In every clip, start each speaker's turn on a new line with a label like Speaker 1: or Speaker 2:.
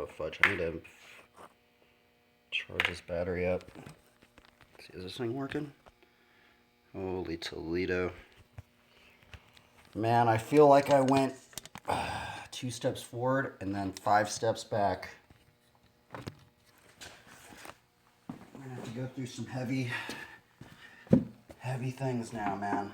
Speaker 1: Oh, fudge. I need to charge this battery up. Let's see, is this thing working? Holy Toledo. Man, I feel like I went 2 steps forward and then 5 steps back. I'm gonna have to go through some heavy things now, man.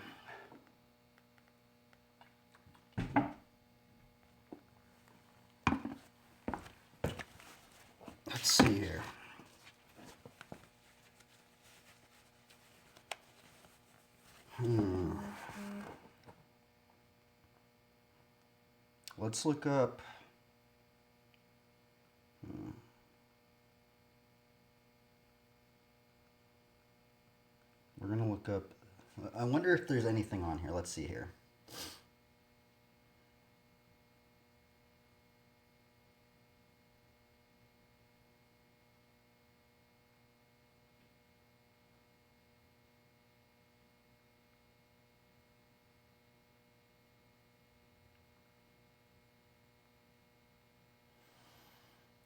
Speaker 1: Let's see here. Let's look up. We're gonna look up. I wonder if there's anything on here. Let's see here.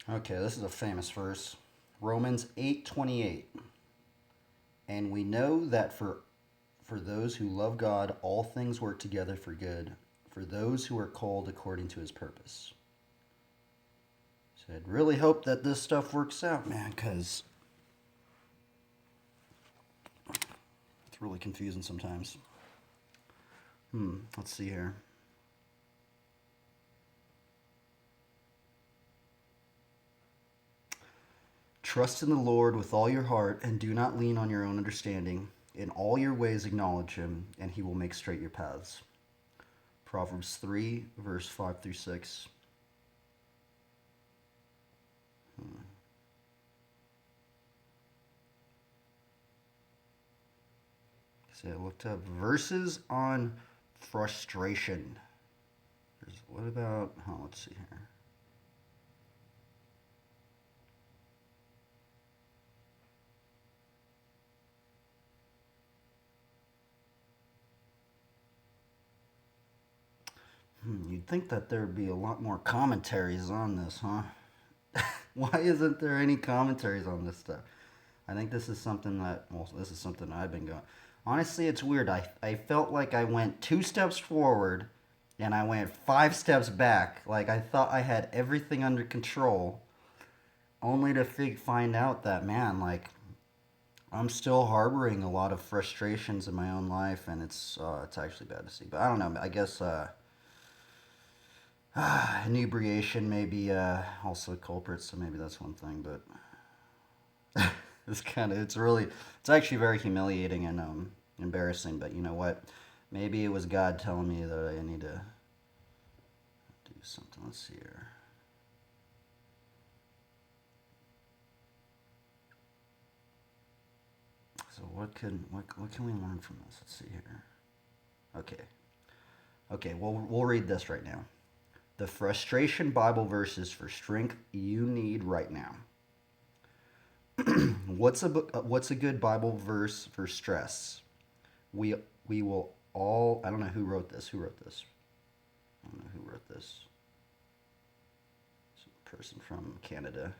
Speaker 1: Okay, this is a famous verse. Romans 8:28. And we know that for those who love God, all things work together for good, for those who are called according to his purpose. So I'd really hope that this stuff works out, man, because it's really confusing sometimes. Let's see here. Trust in the Lord with all your heart and do not lean on your own understanding. In all your ways acknowledge him, and he will make straight your paths. Proverbs 3, verse 5 through 6. So I looked up verses on frustration. What about, let's see here. You'd think that there'd be a lot more commentaries on this, huh? Why isn't there any commentaries on this stuff? I think this is something that, well, this is something I've been going. Honestly, it's weird. I felt like I went 2 steps forward and I went 5 steps back. Like I thought I had everything under control, only to find out that, man, like I'm still harboring a lot of frustrations in my own life, and it's actually bad to see. But I don't know. I guess inebriation may be also a culprit, so maybe that's one thing. But it's actually very humiliating and embarrassing. But you know what? Maybe it was God telling me that I need to do something. Let's see here. So what can we learn from this? Let's see here. Okay. We'll read this right now. The frustration Bible verses for strength you need right now. What's a good Bible verse for stress? We will all. I don't know who wrote this. I don't know who wrote this. It's a person from Canada.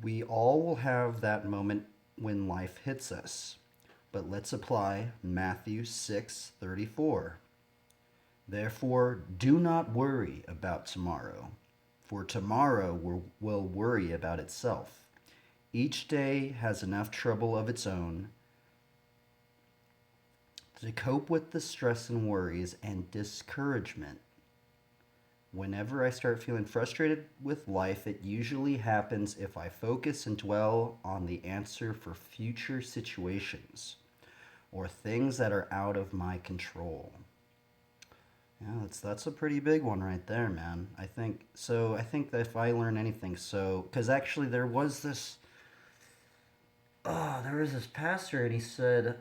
Speaker 1: We all will have that moment when life hits us. But let's apply Matthew 6:34. Therefore, do not worry about tomorrow, for tomorrow will worry about itself. Each day has enough trouble of its own. To cope with the stress and worries and discouragement, whenever I start feeling frustrated with life, it usually happens if I focus and dwell on the answer for future situations or things that are out of my control. Yeah, that's a pretty big one right there, man. I think that if I learn anything, because actually there was this pastor, and he said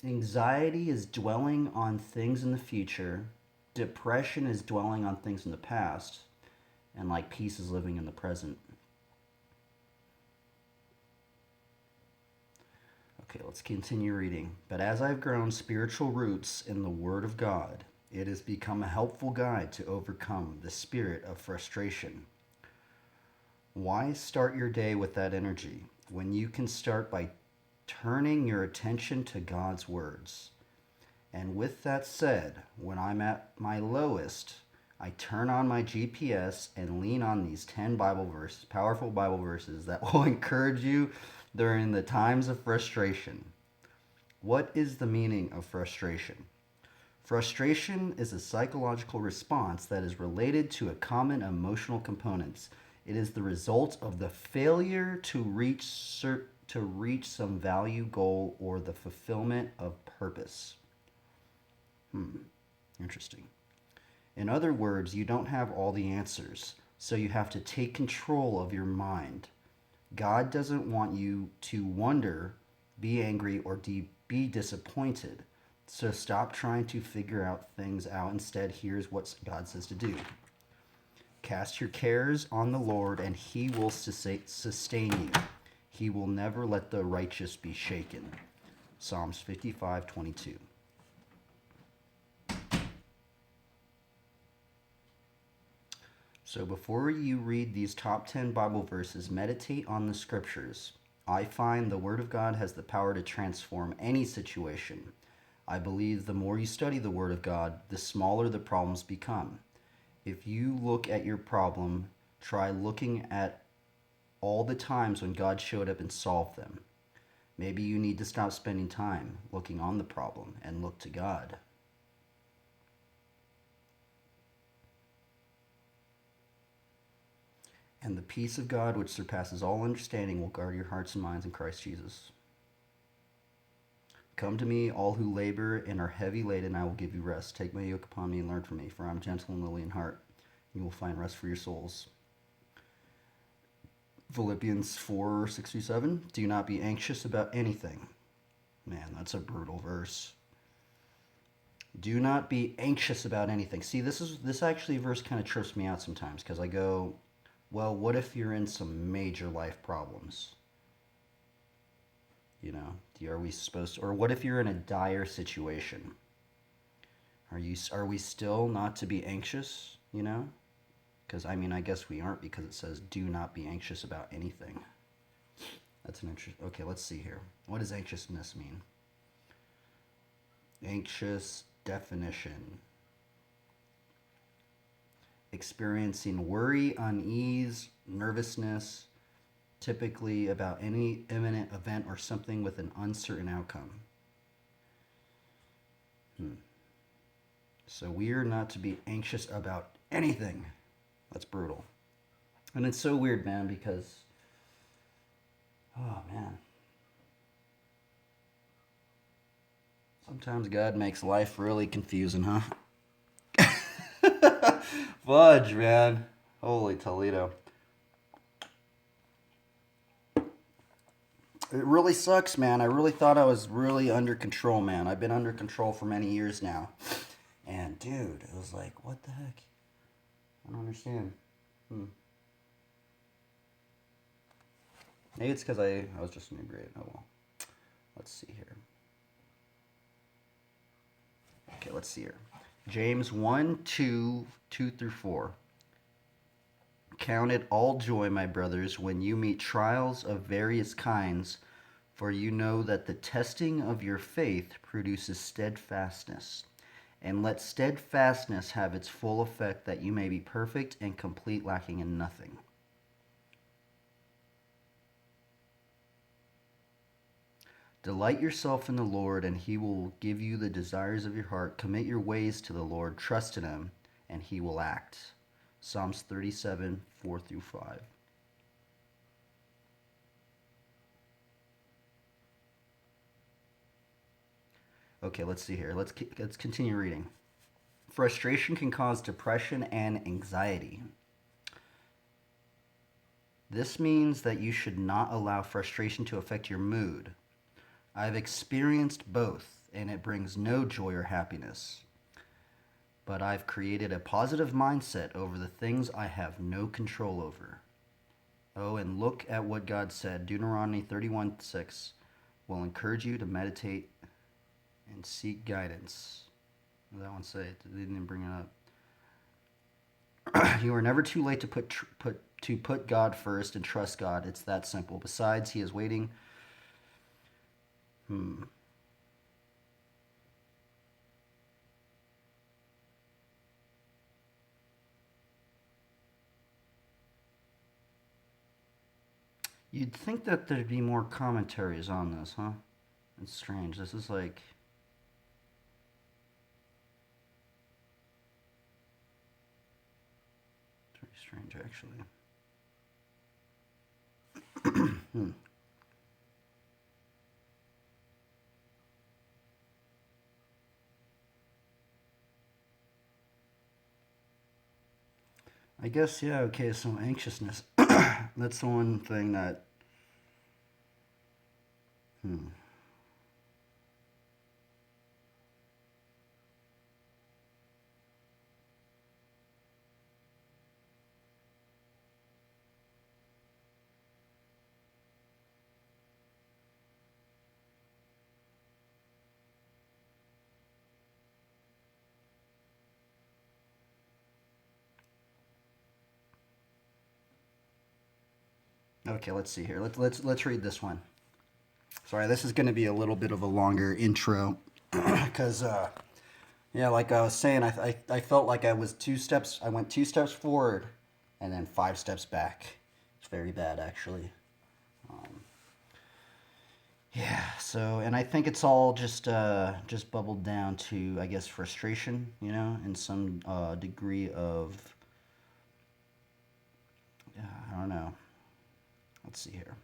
Speaker 1: anxiety is dwelling on things in the future, depression is dwelling on things in the past, and like peace is living in the present. Okay, let's continue reading. But as I've grown spiritual roots in the Word of God, It has become a helpful guide to overcome the spirit of frustration. Why start your day with that energy when you can start by turning your attention to God's words? And with that said, when I'm at my lowest, I turn on my GPS and lean on these 10 Bible verses, powerful Bible verses that will encourage you during the times of frustration. What is the meaning of frustration? Frustration is a psychological response that is related to a common emotional components. It is the result of the failure to reach some value, goal, or the fulfillment of purpose. Interesting. In other words, you don't have all the answers, so you have to take control of your mind. God doesn't want you to wonder, be angry, or be disappointed. So stop trying to figure out things out. Instead, here's what God says to do. Cast your cares on the Lord, and he will sustain you. He will never let the righteous be shaken. Psalms 55:22. So before you read these top 10 Bible verses, meditate on the scriptures. I find the Word of God has the power to transform any situation. I believe the more you study the Word of God, the smaller the problems become. If you look at your problem, try looking at all the times when God showed up and solved them. Maybe you need to stop spending time looking on the problem and look to God. And the peace of God, which surpasses all understanding, will guard your hearts and minds in Christ Jesus. Come to me, all who labor and are heavy laden, and I will give you rest. Take my yoke upon me and learn from me, for I am gentle and lowly in heart. You will find rest for your souls. Philippians 4:6-7. Do not be anxious about anything. Man, that's a brutal verse. Do not be anxious about anything. See, this actually verse kind of trips me out sometimes because I go, well, what if you're in some major life problems? You know, are we supposed to, or what if you're in a dire situation? Are we still not to be anxious, you know? Because, I mean, I guess we aren't because it says do not be anxious about anything. That's an interesting, okay, let's see here. What does anxiousness mean? Anxious definition. Experiencing worry, unease, nervousness, typically about any imminent event or something with an uncertain outcome. So we are not to be anxious about anything. That's brutal. And it's so weird, man, because, oh, man. Sometimes God makes life really confusing, huh? Fudge, man. Holy Toledo. It really sucks, man. I really thought I was really under control, man. I've been under control for many years now. And, dude, it was like, what the heck? I don't understand. Maybe it's because I was just inebriated. Oh, well. Let's see here. Okay, let's see here. James 1:2-4. Count it all joy, my brothers, when you meet trials of various kinds, for you know that the testing of your faith produces steadfastness. And let steadfastness have its full effect, that you may be perfect and complete, lacking in nothing. Delight yourself in the Lord, and he will give you the desires of your heart. Commit your ways to the Lord. Trust in him, and he will act. Psalms 37:4-5. Okay, let's see here. Let's continue reading. Frustration can cause depression and anxiety. This means that you should not allow frustration to affect your mood. I've experienced both, and it brings no joy or happiness. But I've created a positive mindset over the things I have no control over. Oh, and look at what God said. Deuteronomy 31:6 will encourage you to meditate and seek guidance. What did that one say? They didn't even bring it up. You are never too late to put God first and trust God. It's that simple. Besides, He is waiting. Hmm. You'd think that there'd be more commentaries on this, huh? It's strange. This is like very strange, actually. Hmm. I guess, yeah, okay, so anxiousness. That's the one thing that. Hmm. Okay, let's see here. Let's read this one. Sorry, this is going to be a little bit of a longer intro because yeah, like I was saying, I felt like I was two steps. I went 2 steps forward, and then 5 steps back. It's very bad, actually. Um, yeah. So, and I think it's all just bubbled down to, I guess, frustration. And some degree of, I don't know. Let's see here.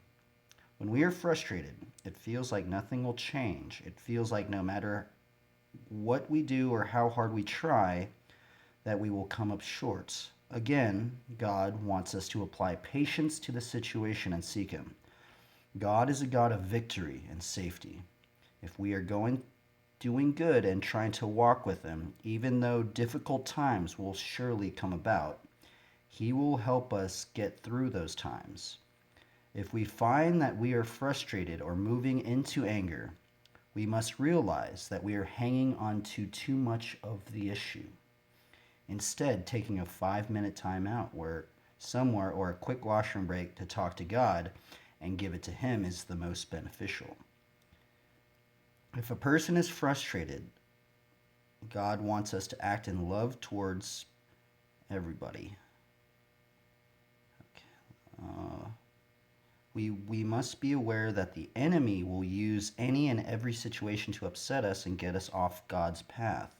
Speaker 1: When we are frustrated, it feels like nothing will change. It feels like no matter what we do or how hard we try, that we will come up short. Again, God wants us to apply patience to the situation and seek Him. God is a God of victory and safety. If we are doing good and trying to walk with Him, even though difficult times will surely come about, He will help us get through those times. If we find that we are frustrated or moving into anger, we must realize that we are hanging on to too much of the issue. Instead, taking a 5 minute time out somewhere or a quick washroom break to talk to God and give it to Him is the most beneficial. If a person is frustrated, God wants us to act in love towards everybody. Okay. We must be aware that the enemy will use any and every situation to upset us and get us off God's path.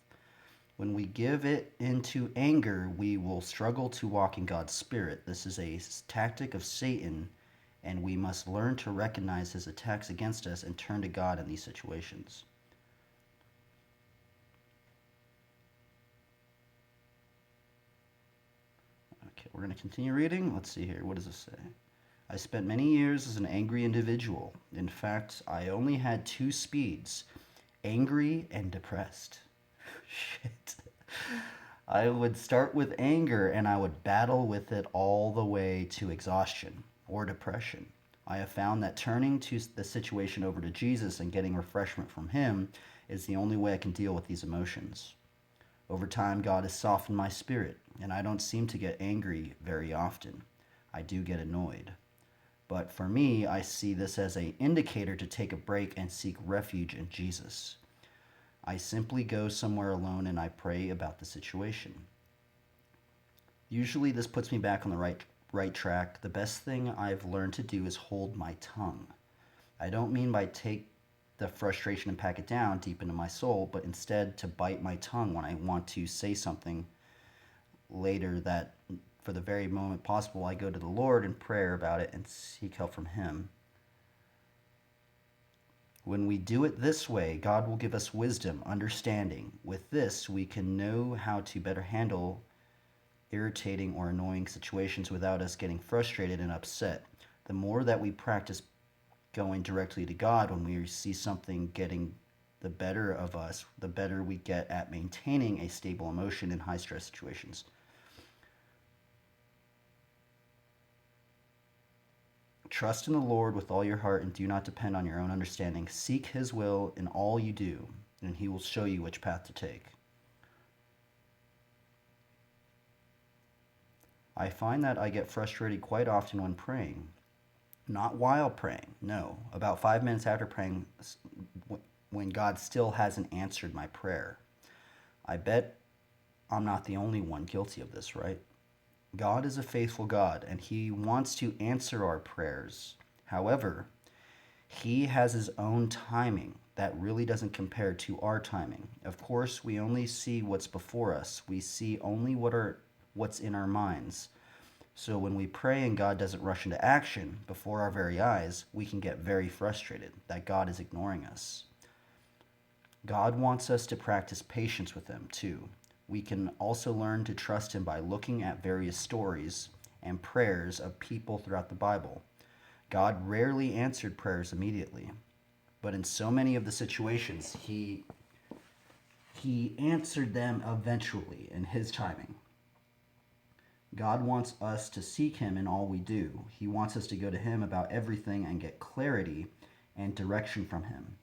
Speaker 1: When we give it into anger, we will struggle to walk in God's Spirit. This is a tactic of Satan, and we must learn to recognize his attacks against us and turn to God in these situations. Okay, we're going to continue reading. Let's see here. What does this say? I spent many years as an angry individual. In fact, I only had 2 speeds: angry and depressed. Shit. I would start with anger and I would battle with it all the way to exhaustion or depression. I have found that turning the situation over to Jesus and getting refreshment from Him is the only way I can deal with these emotions. Over time, God has softened my spirit, and I don't seem to get angry very often. I do get annoyed. But for me, I see this as an indicator to take a break and seek refuge in Jesus. I simply go somewhere alone and I pray about the situation. Usually this puts me back on the right track. The best thing I've learned to do is hold my tongue. I don't mean by take the frustration and pack it down deep into my soul, but instead to bite my tongue when I want to say something later that for the very moment possible I go to the Lord in prayer about it and seek help from Him. When we do it this way, God will give us wisdom, understanding. With this, we can know how to better handle irritating or annoying situations without us getting frustrated and upset. The more that we practice going directly to God when we see something getting the better of us, the better we get at maintaining a stable emotion in high stress situations. Trust in the Lord with all your heart and do not depend on your own understanding. Seek His will in all you do, and He will show you which path to take. I find that I get frustrated quite often when praying. Not while praying, no. About 5 minutes after praying, when God still hasn't answered my prayer. I bet I'm not the only one guilty of this, right? God is a faithful God, and He wants to answer our prayers. However, He has His own timing that really doesn't compare to our timing. Of course, we only see what's before us. We see only what's in our minds. So when we pray and God doesn't rush into action before our very eyes, we can get very frustrated that God is ignoring us. God wants us to practice patience with Him too. We can also learn to trust Him by looking at various stories and prayers of people throughout the Bible. God rarely answered prayers immediately, but in so many of the situations, He answered them eventually in His timing. God wants us to seek Him in all we do. He wants us to go to Him about everything and get clarity and direction from Him.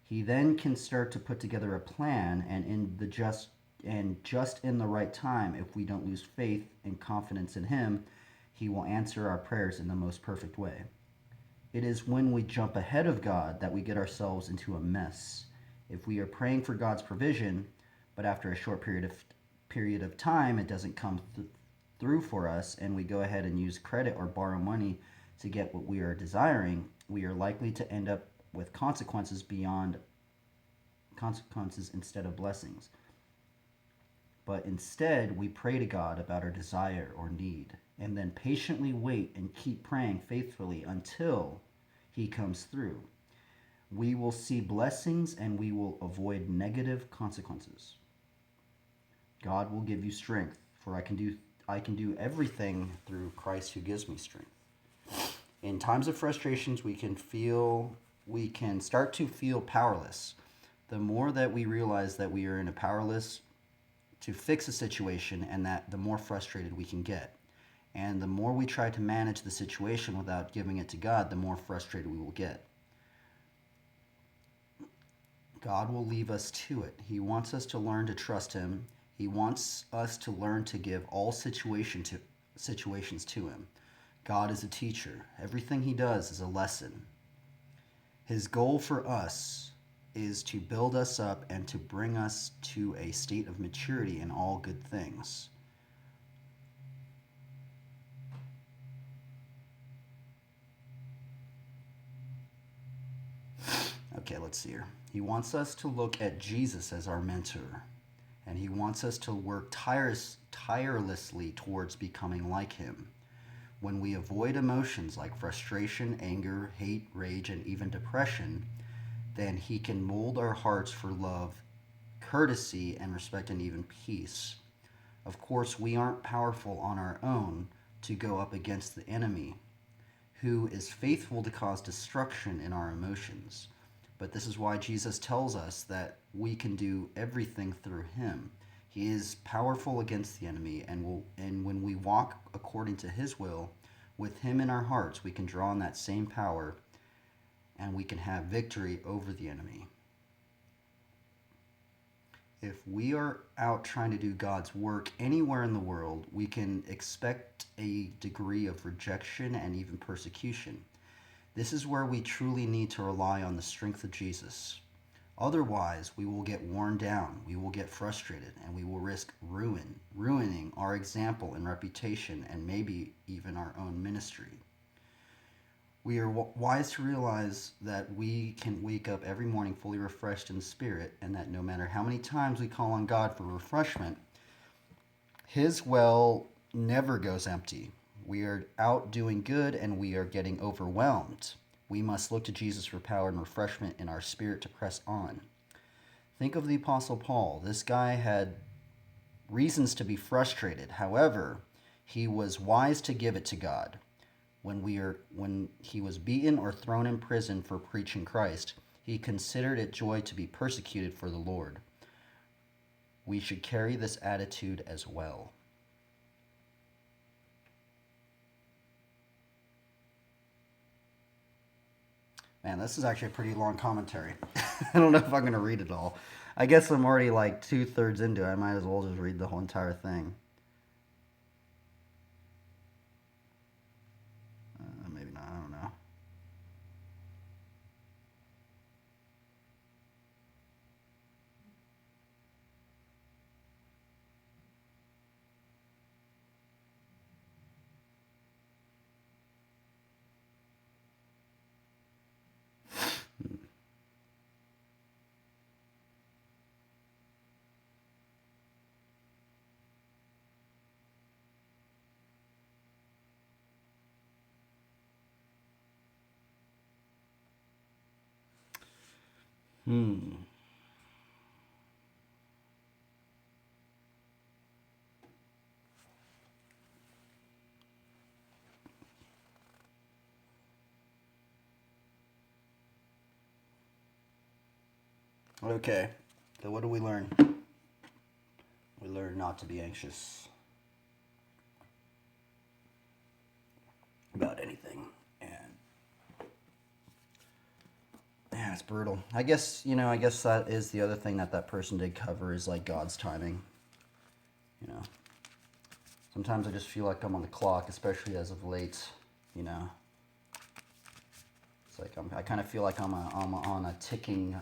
Speaker 1: He then can start to put together a plan, and just in the right time, if we don't lose faith and confidence in Him, He will answer our prayers in the most perfect way. It is when we jump ahead of God that we get ourselves into a mess. If we are praying for God's provision, but after a short period of time it doesn't come through for us, and we go ahead and use credit or borrow money to get what we are desiring, we are likely to end up with consequences instead of blessings. But instead, we pray to God about our desire or need, and then patiently wait and keep praying faithfully until He comes through. We will see blessings and we will avoid negative consequences. God will give you strength, for I can do everything through Christ who gives me strength. In times of frustrations, we can start to feel powerless. The more that we realize that we are in a powerless to fix a situation, and that the more frustrated we can get. And the more we try to manage the situation without giving it to God, the more frustrated we will get. God will leave us to it. He wants us to learn to trust Him. He wants us to learn to give all situations to Him. God is a teacher. Everything He does is a lesson. His goal for us is to build us up and to bring us to a state of maturity in all good things. Okay, let's see here. He wants us to look at Jesus as our mentor, and He wants us to work tirelessly towards becoming like Him. When we avoid emotions like frustration, anger, hate, rage, and even depression, then He can mold our hearts for love, courtesy, and respect, and even peace. Of course, we aren't powerful on our own to go up against the enemy, who is faithful to cause destruction in our emotions. But this is why Jesus tells us that we can do everything through Him. He is powerful against the enemy, and when we walk according to His will, with Him in our hearts, we can draw on that same power, and we can have victory over the enemy. If we are out trying to do God's work anywhere in the world, we can expect a degree of rejection and even persecution. This is where we truly need to rely on the strength of Jesus. Otherwise, we will get worn down, we will get frustrated, and we will risk ruining our example and reputation, and maybe even our own ministry. We are wise to realize that we can wake up every morning fully refreshed in spirit, and that no matter how many times we call on God for refreshment, His well never goes empty. We are out doing good and we are getting overwhelmed. We must look to Jesus for power and refreshment in our spirit to press on. Think of the Apostle Paul. This guy had reasons to be frustrated. However, he was wise to give it to God. When he was beaten or thrown in prison for preaching Christ, he considered it joy to be persecuted for the Lord. We should carry this attitude as well. Man, this is actually a pretty long commentary. I don't know if I'm going to read it all. I guess I'm already like 2/3 into it. I might as well just read the whole entire thing. Hmm. Okay. So what do we learn? We learn not to be anxious about anything. And yeah, it's brutal. I guess, I guess that is the other thing that that person did cover is like God's timing. You know, sometimes I just feel like I'm on the clock, especially as of late. You know, it's like I kind of feel like I'm on a ticking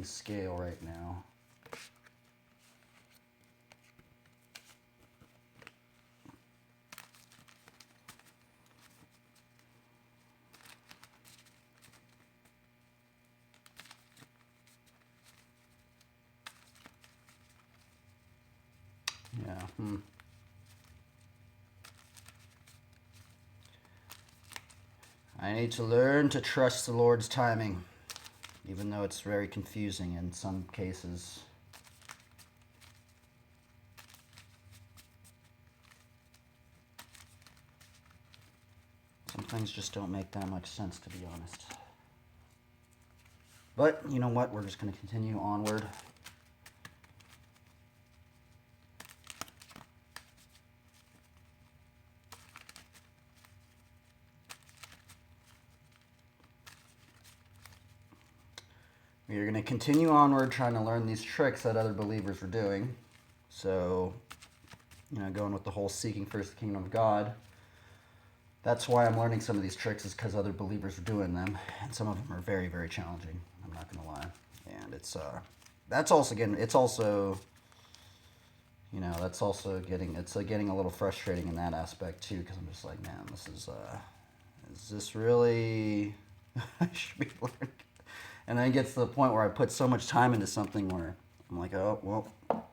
Speaker 1: scale right now. Yeah. I need to learn to trust the Lord's timing, even though it's very confusing in some cases. Some things just don't make that much sense, to be honest. But you know what? We're just going to continue onward. We're going to continue onward trying to learn these tricks that other believers were doing. So, going with the whole seeking first the kingdom of God. That's why I'm learning some of these tricks, is because other believers are doing them. And some of them are very, very challenging. I'm not going to lie. And it's that's also getting getting a little frustrating in that aspect too, because I'm just like, man, this is this really I should be learning? And then it gets to the point where I put so much time into something where I'm like, oh well,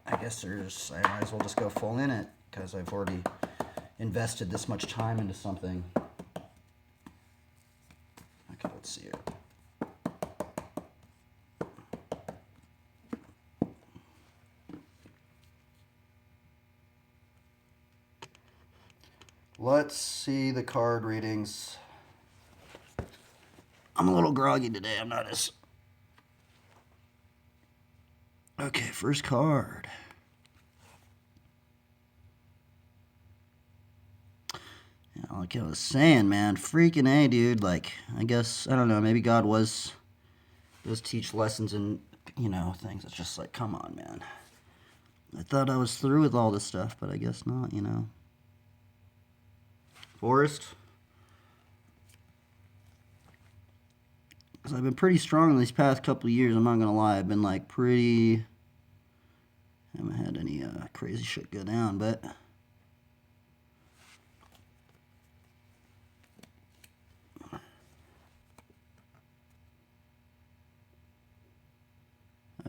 Speaker 1: I guess I might as well just go full in it, because I've already invested this much time into something. Okay, let's see here. Let's see the card readings. I'm a little groggy today. I'm not as... Okay, first card. Yeah, like I was saying, man, freaking A, dude. Like, I guess, I don't know, maybe God does teach lessons and, things. It's just like, come on, man. I thought I was through with all this stuff, but I guess not, Forest. Because I've been pretty strong in these past couple of years, I'm not going to lie. I've been, like, pretty... I haven't had any crazy shit go down, but...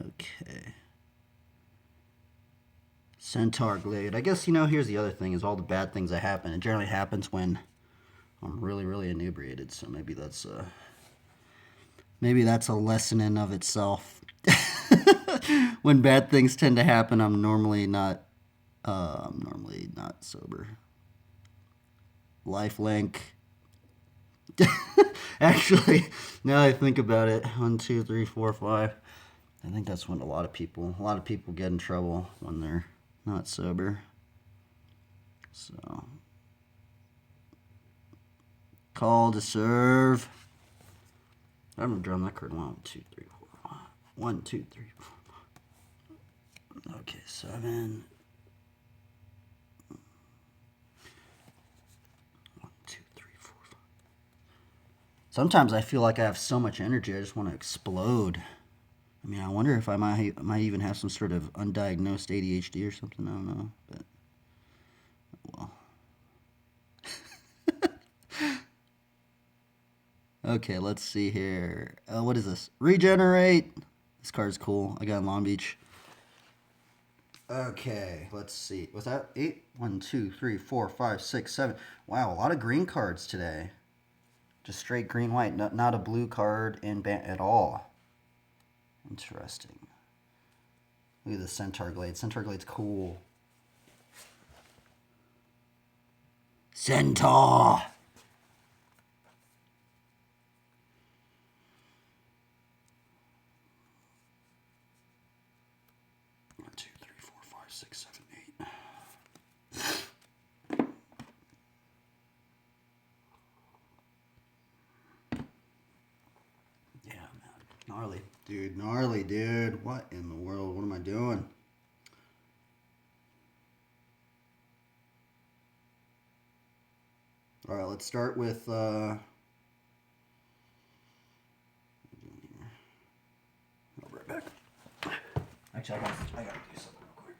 Speaker 1: Okay. Centaur Glade. I guess, here's the other thing, is all the bad things that happen. It generally happens when I'm really, really inebriated, so maybe that's a lesson in of itself. When bad things tend to happen, I'm normally not sober. Lifelink. Actually, now I think about it, 1, 2, 3, 4, 5. I think that's when a lot of people get in trouble when they're not sober. So, call to serve. I'm gonna drum that card. 1, 2, 3, 4. 1, 2, 3, 4. Okay, 7. 1, 2, 3, 4, 5. Sometimes I feel like I have so much energy, I just want to explode. I mean, I wonder if I might even have some sort of undiagnosed ADHD or something. I don't know, but well. Okay, let's see here. What is this? Regenerate. This card's cool. I got in Long Beach. Okay, let's see. Was that 8? 1, 2, 3, 4, 5, 6, 7. Wow, a lot of green cards today. Just straight green, white. Not a blue card at all. Interesting. Look at the Centaur Glade. Centaur Glade's cool. Centaur! 1, 2, 3, 4, 5, 6, 7, 8. Yeah, man. Gnarly. Dude, gnarly, dude. What in the world? What am I doing? All right, let's start with I'll be right back. Actually, I gotta do something real quick.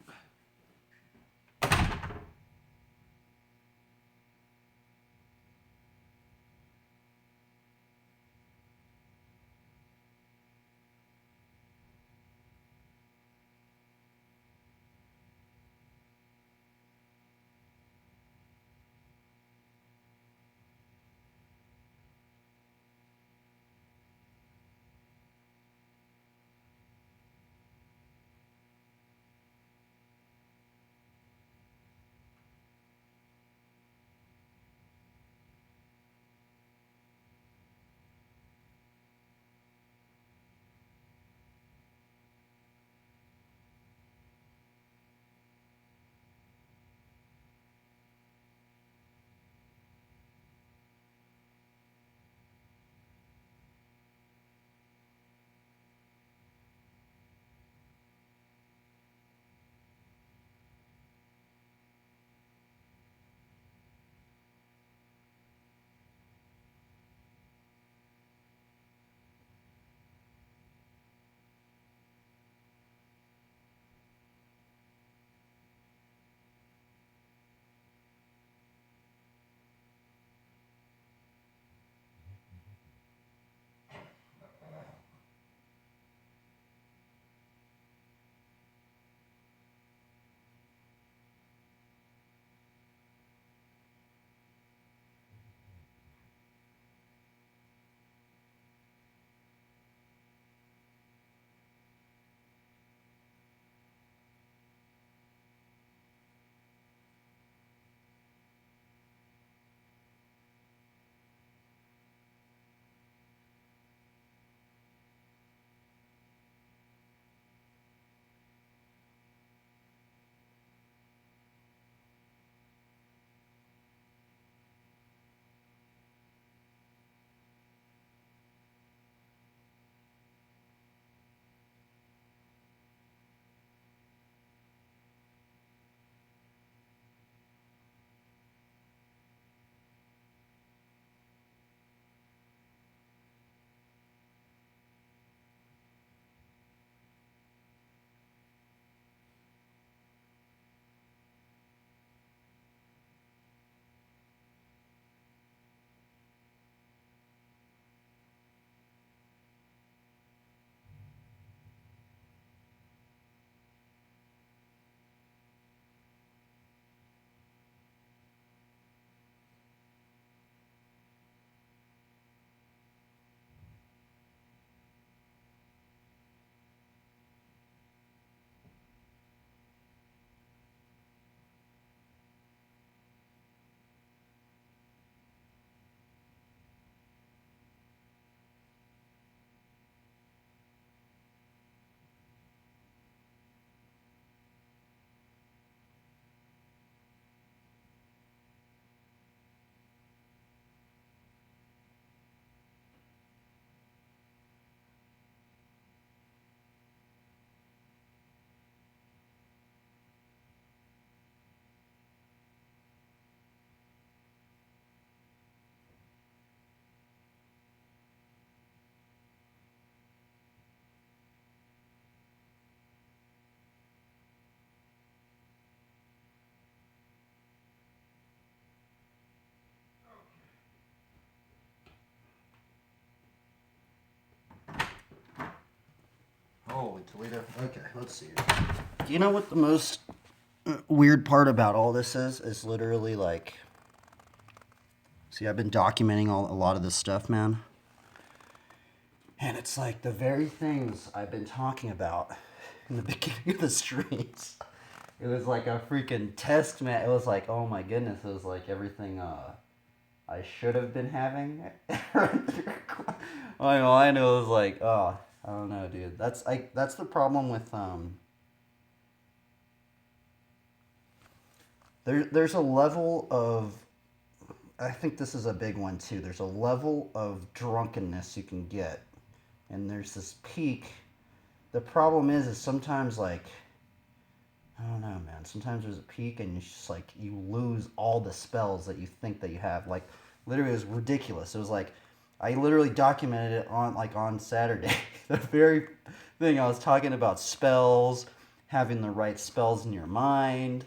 Speaker 1: Holy Toledo. Okay, let's see. Do you know what the most weird part about all this is? Is literally like, see, I've been documenting a lot of this stuff, man. And it's like the very things I've been talking about in the beginning of the streams. It was like a freaking test, man. It was like, oh my goodness, it was like everything I should have been having. All I know is like, oh, I don't know, dude. That's the problem with there's a level of, I think this is a big one too. There's a level of drunkenness you can get, and there's this peak. The problem is sometimes like, I don't know, man. Sometimes there's a peak, and it's just like you lose all the spells that you think that you have. Like, literally, it was ridiculous. It was like I literally documented it on Saturday. The very thing I was talking about spells, having the right spells in your mind,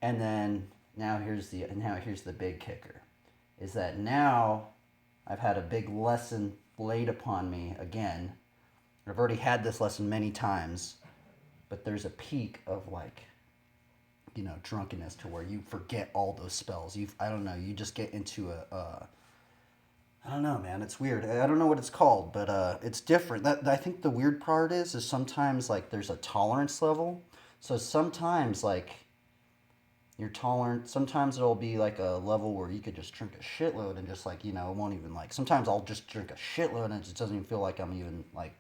Speaker 1: and then here's the big kicker, is that now I've had a big lesson laid upon me again. I've already had this lesson many times, but there's a peak of like, drunkenness to where you forget all those spells. I don't know, you just get into I don't know, man, it's weird. I don't know what it's called, but it's different. I think the weird part is sometimes like there's a tolerance level. So sometimes like you're tolerant. Sometimes it'll be like a level where you could just drink a shitload and just like, it won't even like, sometimes I'll just drink a shitload and it just doesn't even feel like I'm even like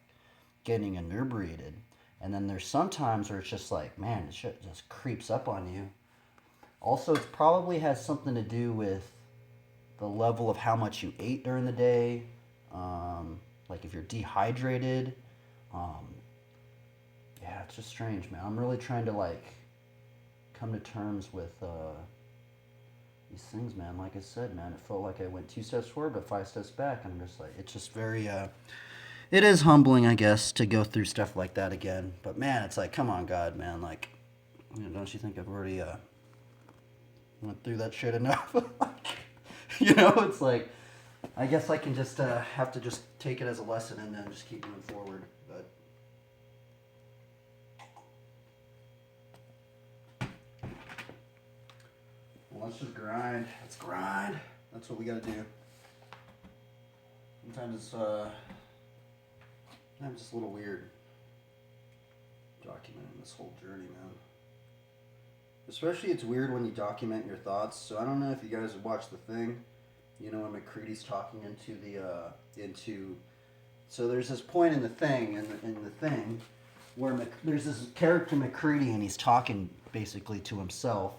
Speaker 1: getting inebriated. And then there's sometimes where it's just like, man, shit just creeps up on you. Also, it probably has something to do with the level of how much you ate during the day. Like if you're dehydrated. Yeah, it's just strange, man. I'm really trying to like come to terms with these things, man. Like I said, man, it felt like I went 2 steps forward but 5 steps back. I'm just like, it's just very it is humbling, I guess, to go through stuff like that again. But man, it's like, come on, God, man, like, don't you think I've already went through that shit enough? It's like, I guess I can just have to just take it as a lesson and then just keep moving forward. But well, let's just grind. Let's grind. That's what we gotta do. Sometimes it's a little weird documenting this whole journey, man. Especially it's weird when you document your thoughts. So I don't know if you guys have watched The Thing. When McCready's talking so there's this point in The Thing, in the Thing, where there's this character McCready, and he's talking basically to himself,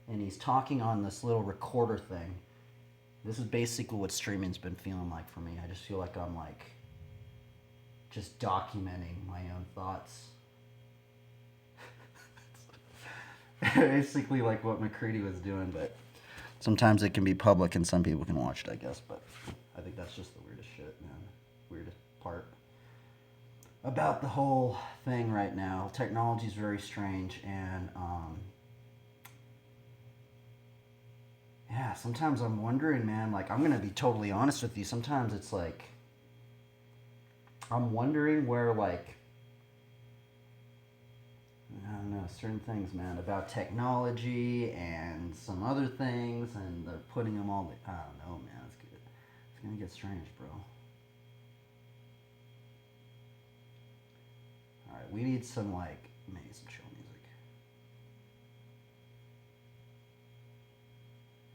Speaker 1: and he's talking on this little recorder thing. This is basically what streaming's been feeling like for me. I just feel like I'm like just documenting my own thoughts. Basically like what McCready was doing, but sometimes it can be public and some people can watch it, I guess. But I think that's just the weirdest shit, man. Weirdest part about the whole thing right now. Technology is very strange, and yeah, sometimes I'm wondering, man, like, I'm gonna be totally honest with you. Sometimes it's like I'm wondering where, like, I don't know, certain things, man, about technology and some other things, and they're putting them all, I don't know, man, it's good. It's gonna get strange, bro. Alright, we need some, like, maybe some chill music.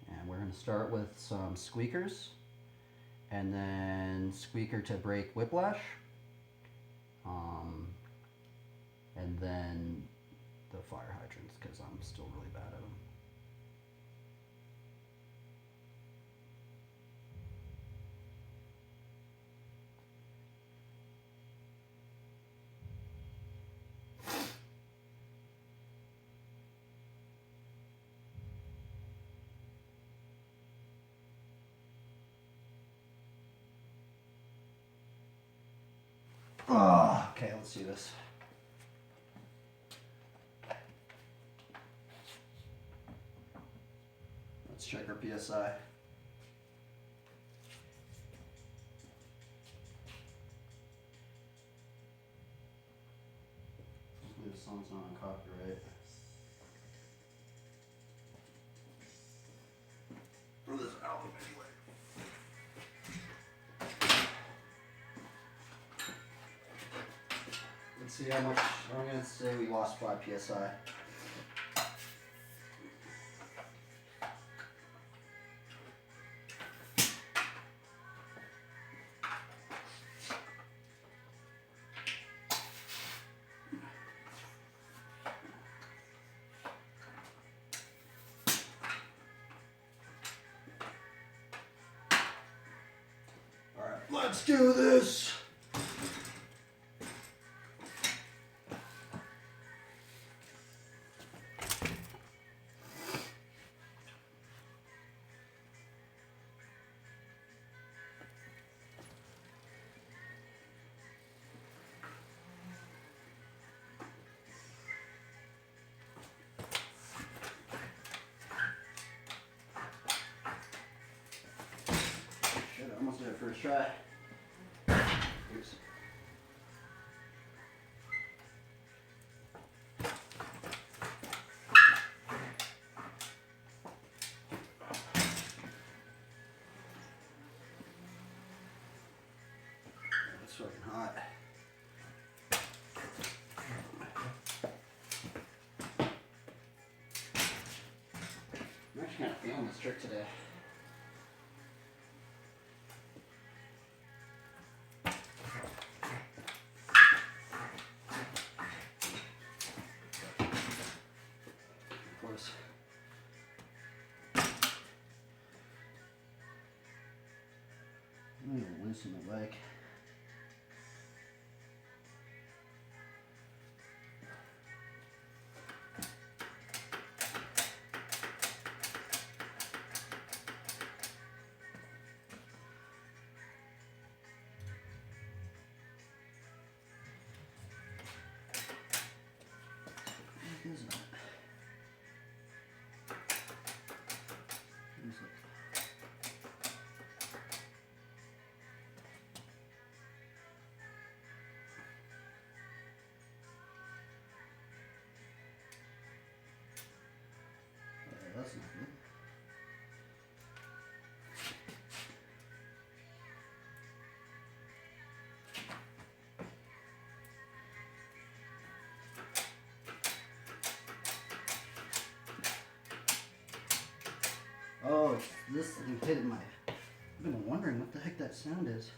Speaker 1: And we're gonna start with some squeakers, and then squeaker to break whiplash, and then the fire hydrants, because I'm still really bad at them. Oh, okay, let's do this. Let's check our PSI. Hopefully the song's not on copyright. For this album, anyway. see how much. I'm gonna say we lost 5 psi. All right, let's do this. Shit, I almost did it first try. Oops. It's fucking hot. I'm actually kind of feeling this trick today. Of course. I'm gonna loosen the leg. What is that? That's not good. Oh, it's this thing hitting my. I've been wondering what the heck that sound is.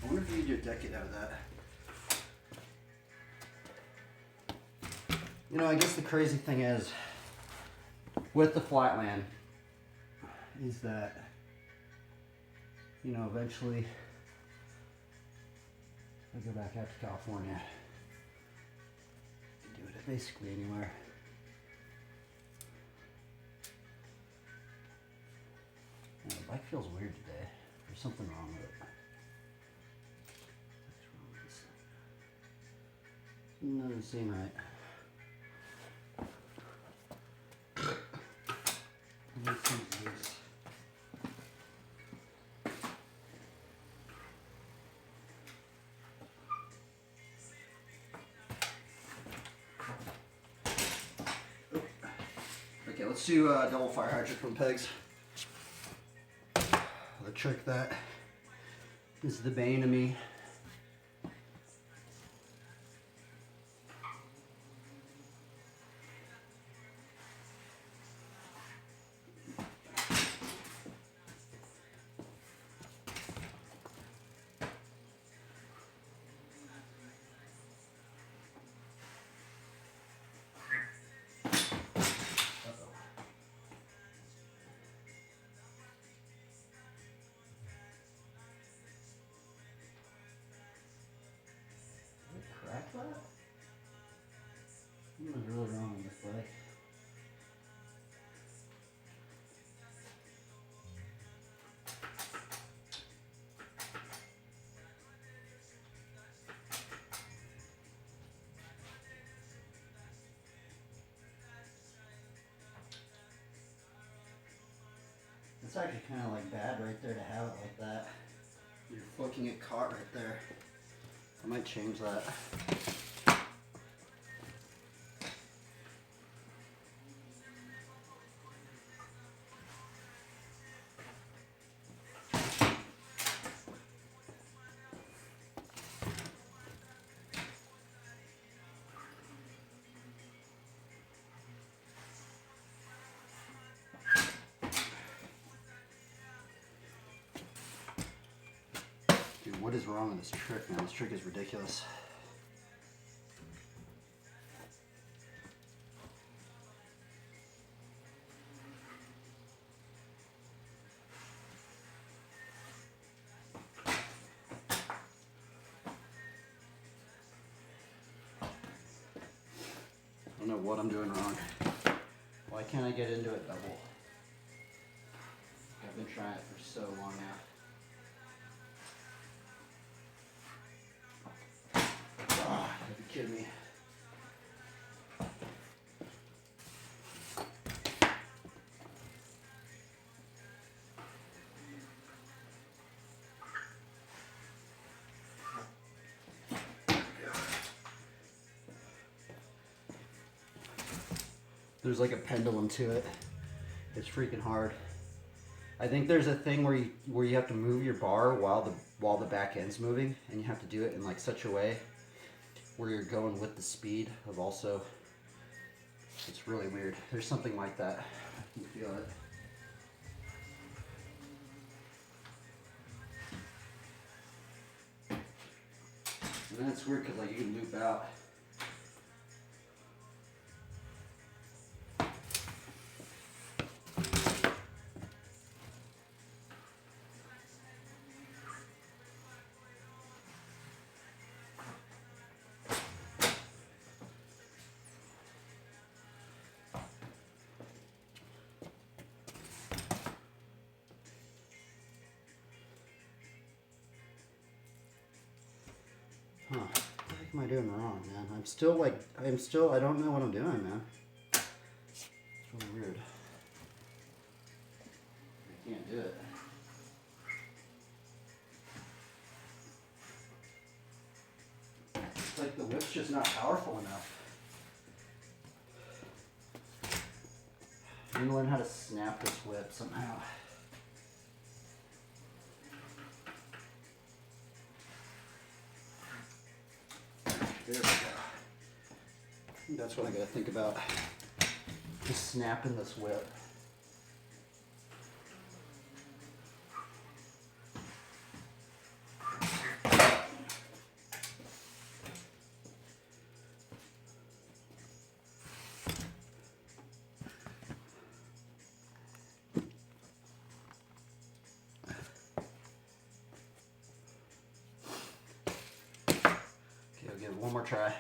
Speaker 1: I wonder if you could do a decade out of that. You know, I guess the crazy thing is, with the flatland, is that, you know, eventually, I go back out to California, I can do it basically anywhere. Yeah, the bike feels weird today. There's something wrong with it. It doesn't seem right. Let's see this. Okay, let's do double fire hydrant from pegs. The trick that is the bane of me. Crack that? Something's really wrong with this bike. It's actually kind of like bad right there to have it like that. Your foot can get caught right there. I might change that. Dude, what is wrong with this trick, man? This trick is ridiculous. I don't know what I'm doing wrong. Why can't I get into it double? I've been trying it for so long now. Ah, you kidding me? There's like a pendulum to it. It's freaking hard. I think there's a thing where you have to move your bar while the back end's moving, and you have to do it in like such a way where you're going with the speed of also. It's really weird. There's something like that. You can feel it. And then it's weird because like you can loop out. Huh. What the heck am I doing wrong, man? I don't know what I'm doing, man. It's really weird. I can't do it. It's like the whip's just not powerful enough. I need to learn how to snap this whip somehow. There we go. That's what I gotta think about. Just snapping this whip. One more try.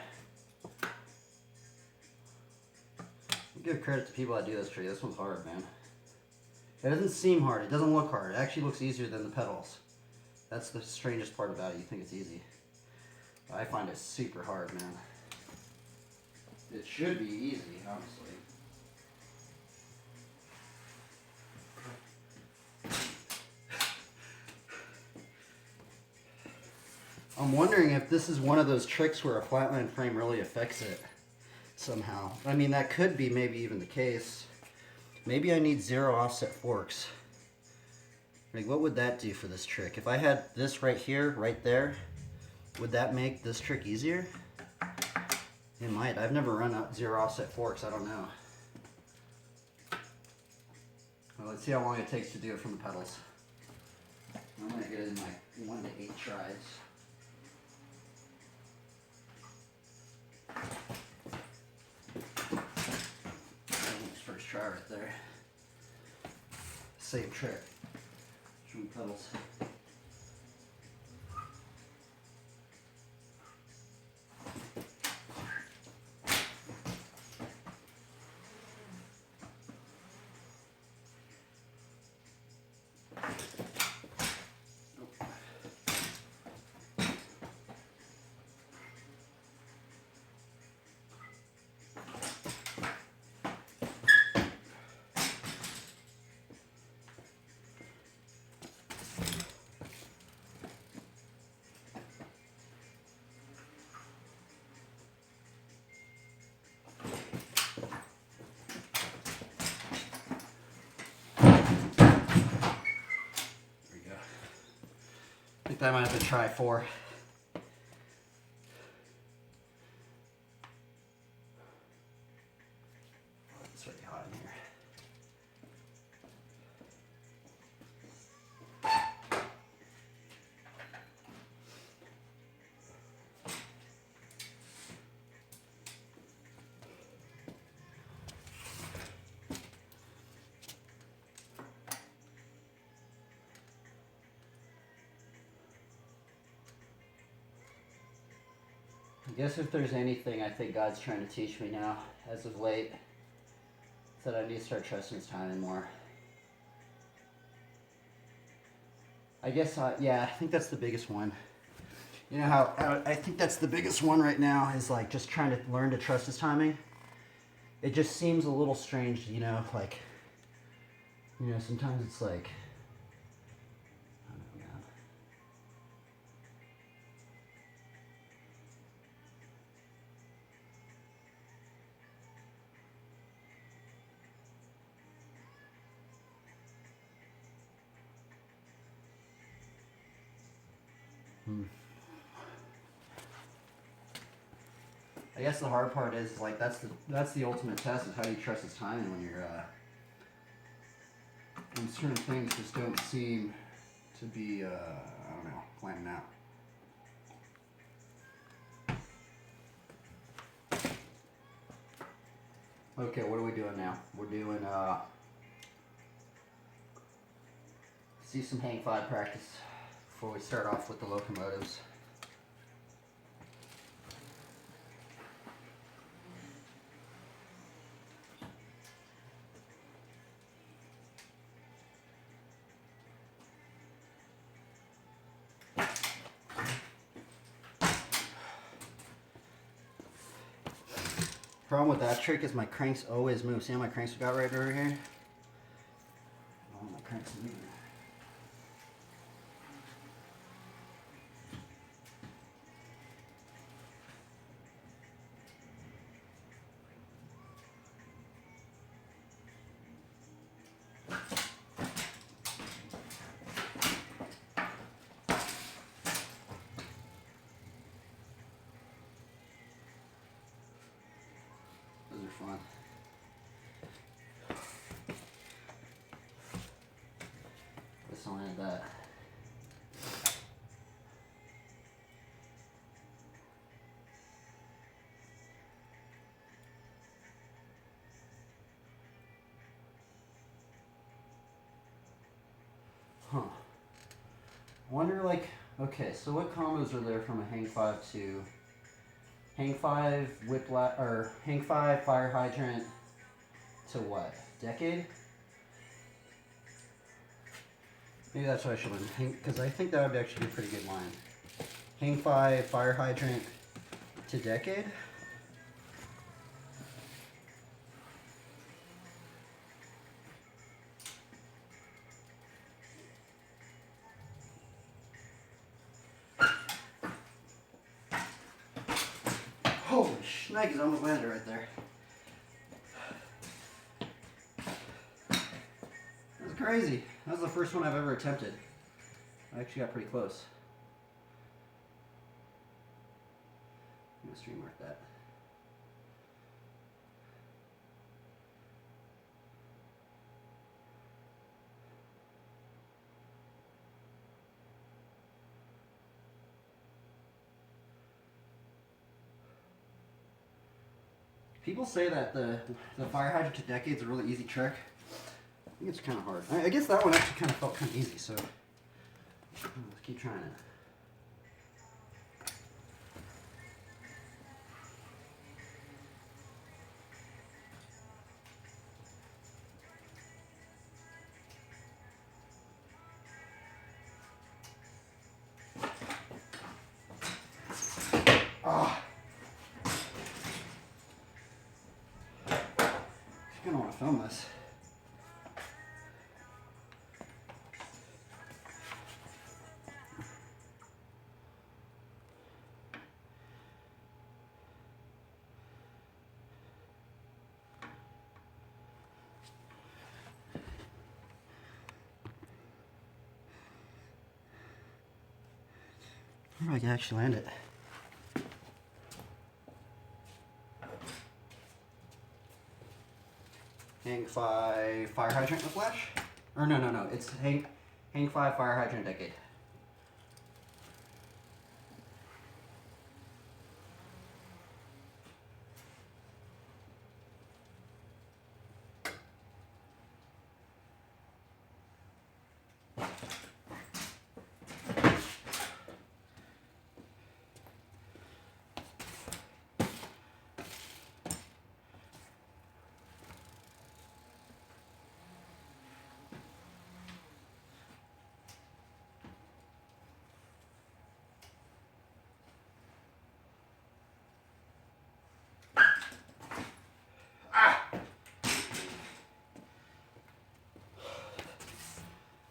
Speaker 1: Give credit to people that do this trick. This one's hard, man. It doesn't seem hard. It doesn't look hard. It actually looks easier than the pedals. That's the strangest part about it. You think it's easy. But I find it super hard, man. It should be easy, honestly. I'm wondering if this is one of those tricks where a flatland frame really affects it somehow. I mean, that could be maybe even the case. Maybe I need 0 offset forks. Like, what would that do for this trick? If I had this right here, right there, would that make this trick easier? It might. I've never run out 0 offset forks. I don't know. Well, let's see how long it takes to do it from the pedals. I'm going to get it in like 1 to 8 tries. First try right there. Same trick. From pedals. that might have been try 4. It's really hot in here. I guess if there's anything I think God's trying to teach me now, as of late, is that I need to start trusting His timing more. I guess, yeah, I think that's the biggest one. You know how, I think that's the biggest one right now is like just trying to learn to trust His timing. It just seems a little strange, you know, like, you know, sometimes it's like, I don't know, man. I guess the hard part is like that's the ultimate test is how you trust His timing when you're when certain things just don't seem to be I don't know, planning out. Okay, what are we doing now? We're doing see some hang 5 practice before we start off with the locomotives. Problem with that trick is my cranks always move. See how my cranks got right over here? Oh, my cranks move. Fun. Let's land that. Huh. I wonder, like, okay, so what combos are there from a hang 5 to hang 5 whiplash or hang 5 fire hydrant to what? Decade? Maybe that's what I should learn. Because I think that would actually be a pretty good line. Hang 5 fire hydrant to decade? Holy shnikes, I almost landed right there. That was crazy. That was the first one I've ever attempted. I actually got pretty close. I'm going to stream mark that. People say that the fire hydrant to decade is a really easy trick. I think it's kind of hard. I guess that one actually kind of felt kind of easy, so let's keep trying it. I don't want to film this. I can actually land it. Hang 5 fire hydrant with flash? Or no. It's hang 5 fire hydrant decade.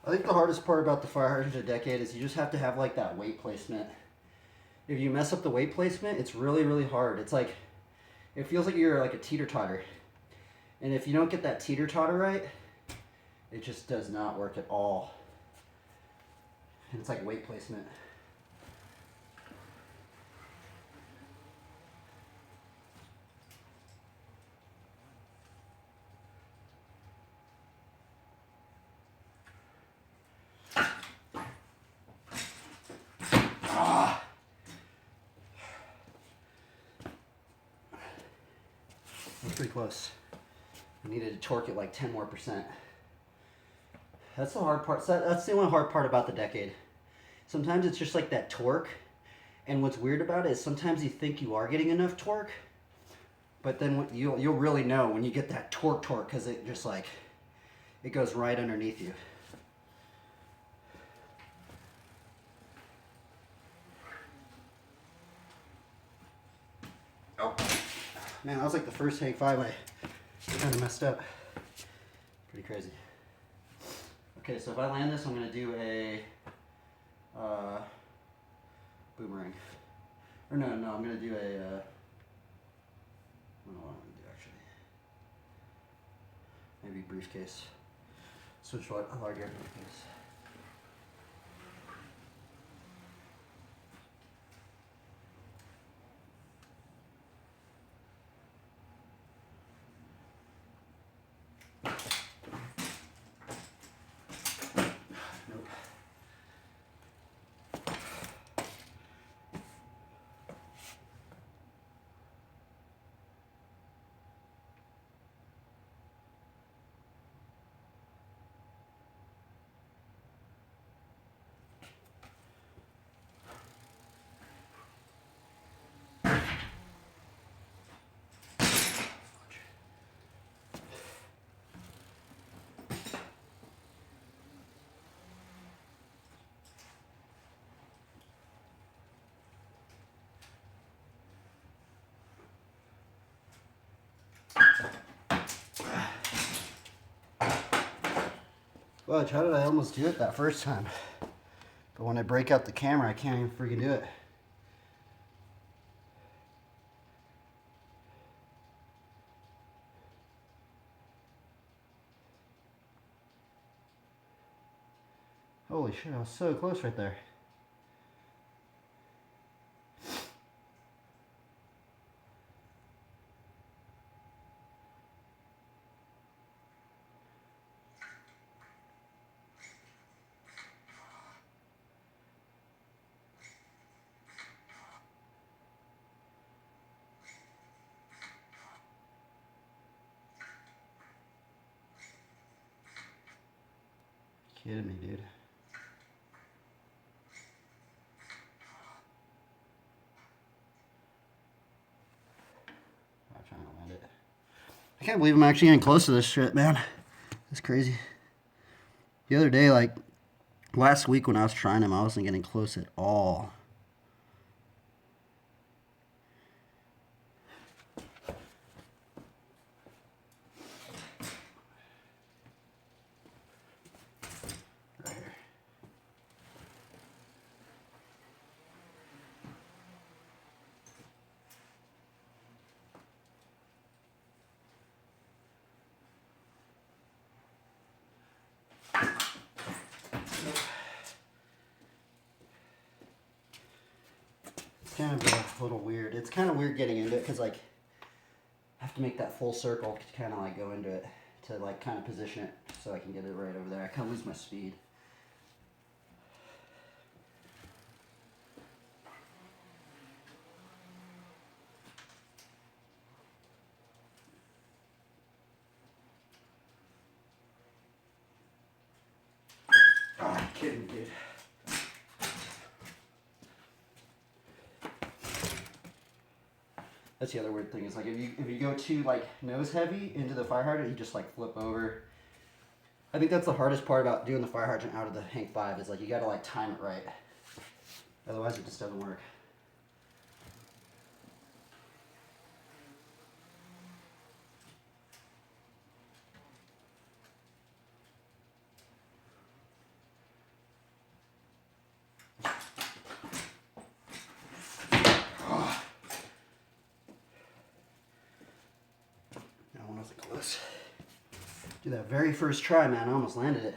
Speaker 1: I think the hardest part about the fire hydrant decade is you just have to have like that weight placement. If you mess up the weight placement, it's really, really hard. It's like, it feels like you're like a teeter-totter. And if you don't get that teeter-totter right, it just does not work at all. And it's like weight placement. That's pretty close. I needed to torque it like 10 more %. That's the hard part. That's the only hard part about the decade. Sometimes it's just like that torque. And what's weird about it is sometimes you think you are getting enough torque, but then what you'll really know when you get that torque because it just like, it goes right underneath you. Oh, man, that was like the first hang 5 I kind of messed up. Pretty crazy. Okay, so if I land this, I'm going to do a boomerang. Or no, I'm going to do a, I don't know what I'm going to do actually. Maybe briefcase. Switch what? A larger briefcase. Well, how did I almost do it that first time? But when I break out the camera, I can't even freaking do it. Holy shit, I was so close right there. Kidding me, dude. I'm trying to land it. I can't believe I'm actually getting close to this shit, man. It's crazy. The other day, like last week when I was trying them, I wasn't getting close at all. kind of a little weird. It's kind of weird getting into it because like I have to make that full circle to kind of like go into it to like kind of position it so I can get it right over there. I kind of lose my speed. Oh, I'm kidding, dude. That's the other weird thing is like if you go too like nose heavy into the fire hydrant, you just like flip over. I think that's the hardest part about doing the fire hydrant out of the Hank 5 is like you gotta like time it right. Otherwise it just doesn't work. That one wasn't close. Do that very first try, man. I almost landed it.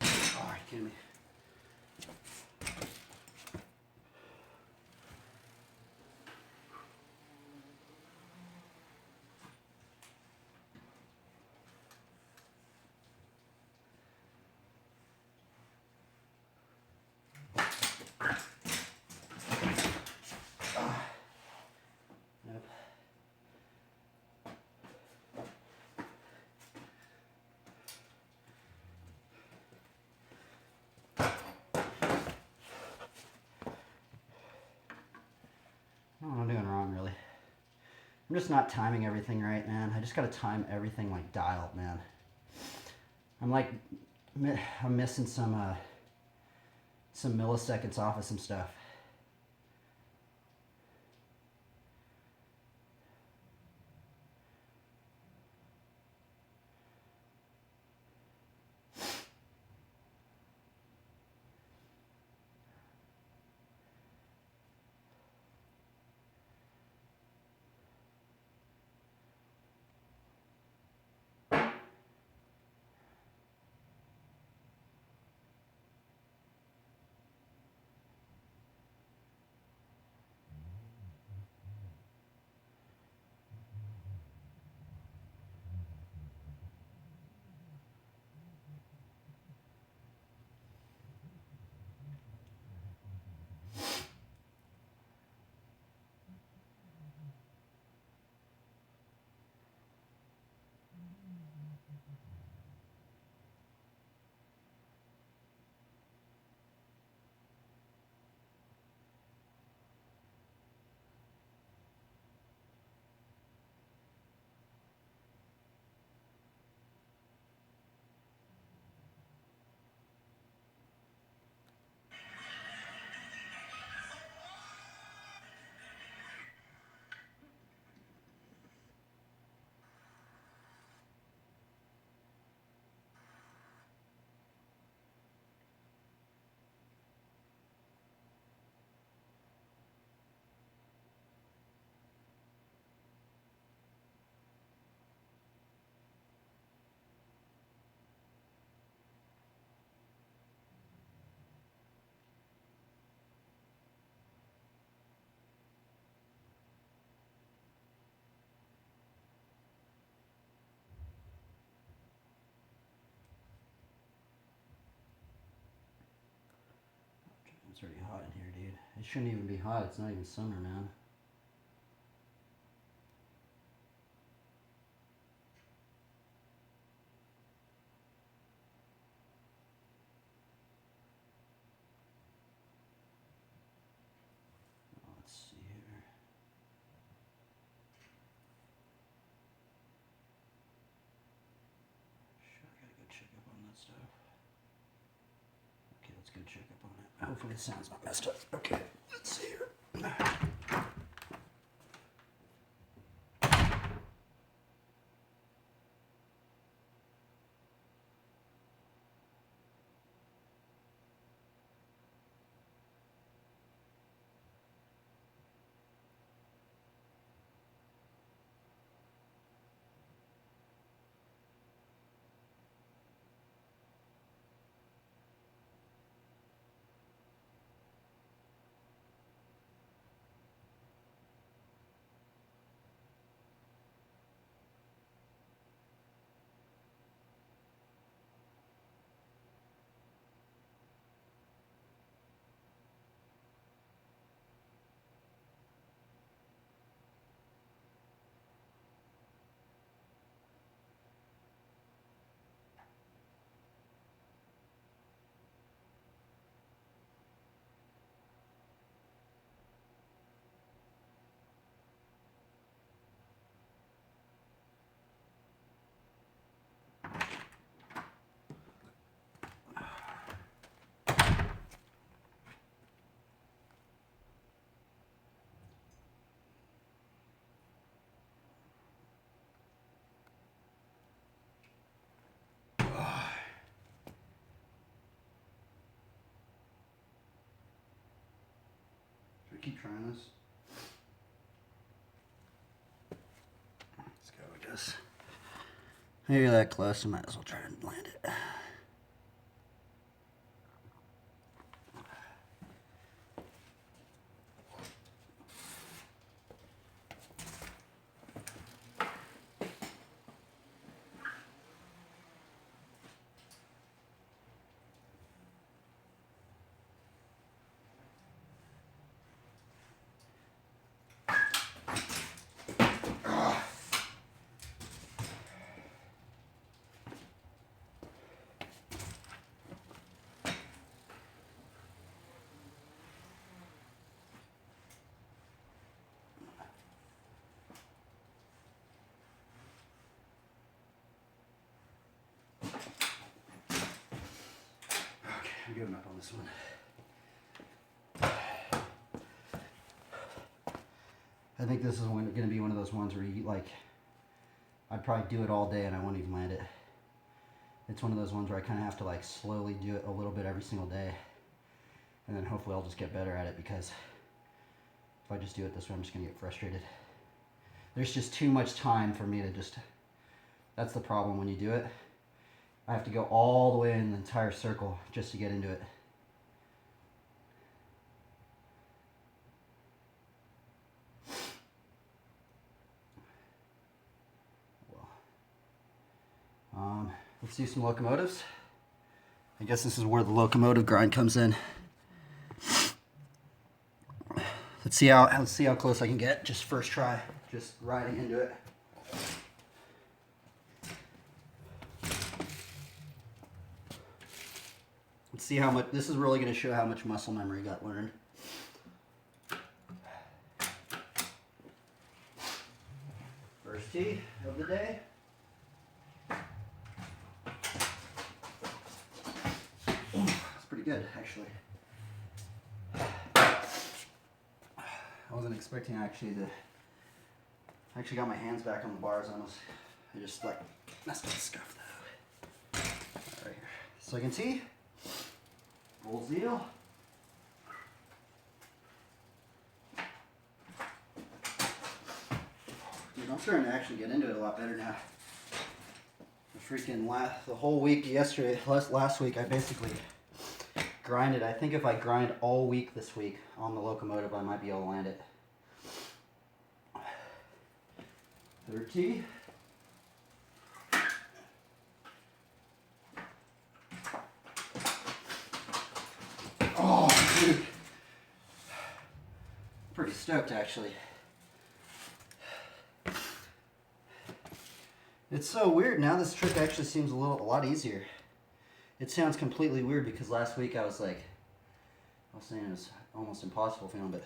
Speaker 1: Oh, are you kidding me? Yep. I don't know what I'm doing wrong, really. I'm just not timing everything right, man. I just gotta time everything like dialed, man. I'm like, I'm missing some milliseconds off of some stuff. It's already hot in here, dude. It shouldn't even be hot. It's not even summer, man. Let's see here. Shit, I gotta go check up on that stuff. Okay, let's go check up on it. Hopefully the sound's not messed up. Okay, let's see here. keep trying this. Let's go, I guess. Maybe that close, I might as well try and land it. I'm giving up on this one. I think this is going to be one of those ones where you like, I'd probably do it all day and I won't even land it. It's one of those ones where I kind of have to like slowly do it a little bit every single day. And then hopefully I'll just get better at it, because if I just do it this way, I'm just going to get frustrated. There's just too much time for me to just, that's the problem when you do it. I have to go all the way in the entire circle just to get into it. Let's do some locomotives. I guess this is where the locomotive grind comes in. Let's see how close I can get. Just first try, just riding into it. Let's see how much. This is really going to show how much muscle memory got learned. First tee of the day. It's pretty good, actually. I wasn't expecting actually got my hands back on the bars almost. I just like messed up the scuff though. Right here. Second tee. Full zeal. Dude, I'm starting to actually get into it a lot better now. The freaking the whole week last week I basically grinded. I think if I grind all week this week on the locomotive, I might be able to land it. Third tee. Oh, dude. Pretty stoked, actually. It's so weird. Now this trick actually seems a lot easier. It sounds completely weird because last week I was saying it was almost impossible feeling, but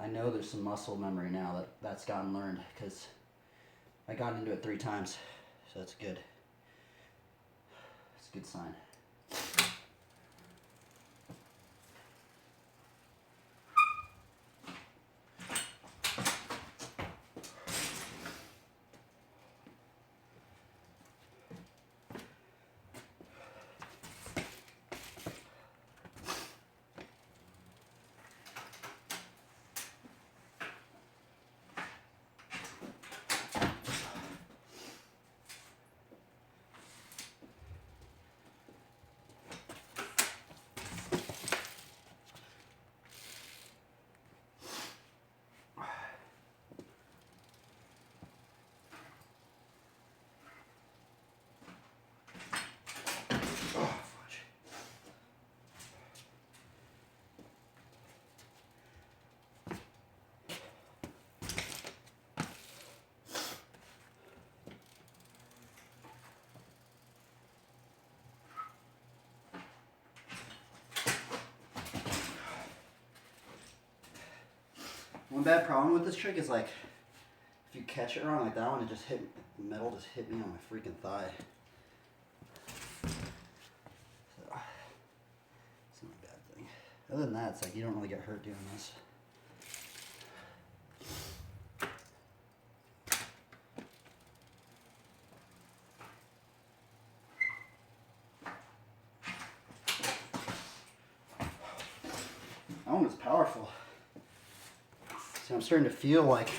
Speaker 1: I know there's some muscle memory now that's gotten learned, because I got into it 3 times, so that's good. It's a good sign. One bad problem with this trick is like, if you catch it wrong like that one, it just hit, the metal just hit me on my freaking thigh. So, it's not a bad thing. Other than that, it's like you don't really get hurt doing this. That one was powerful. I'm starting to feel like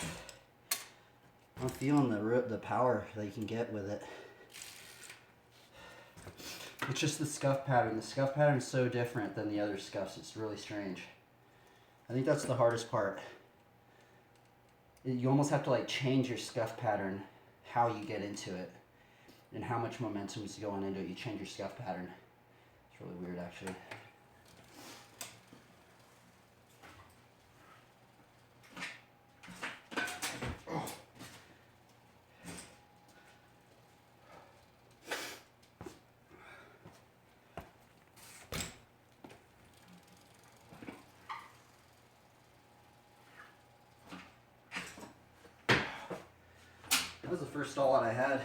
Speaker 1: I'm feeling the power that you can get with it. It's just the scuff pattern. The scuff pattern is so different than the other scuffs. It's really strange. I think that's the hardest part. You almost have to like change your scuff pattern, how you get into it, and how much momentum is going into it. You change your scuff pattern. It's really weird, actually. That was the first stall that I had.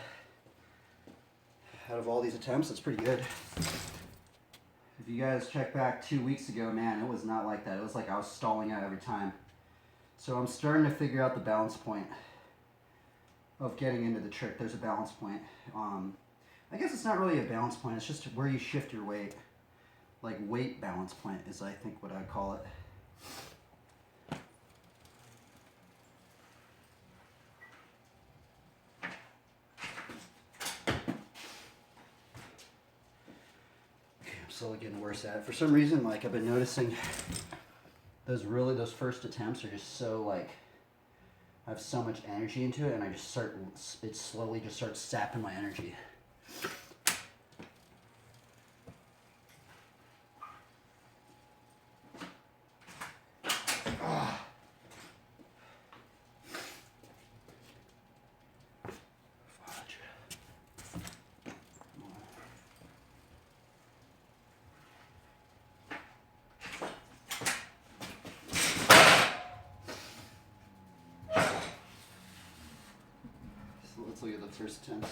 Speaker 1: Out of all these attempts, it's pretty good. If you guys check back 2 weeks ago, man, it was not like that. It was like I was stalling out every time. So I'm starting to figure out the balance point of getting into the trick. There's a balance point. I guess it's not really a balance point. It's just where you shift your weight. Like weight balance point is, I think, what I'd call it. Slowly getting worse at it. For some reason, like I've been noticing those first attempts are just so like I have so much energy into it, and it slowly just starts sapping my energy. Let's look at the first attempt.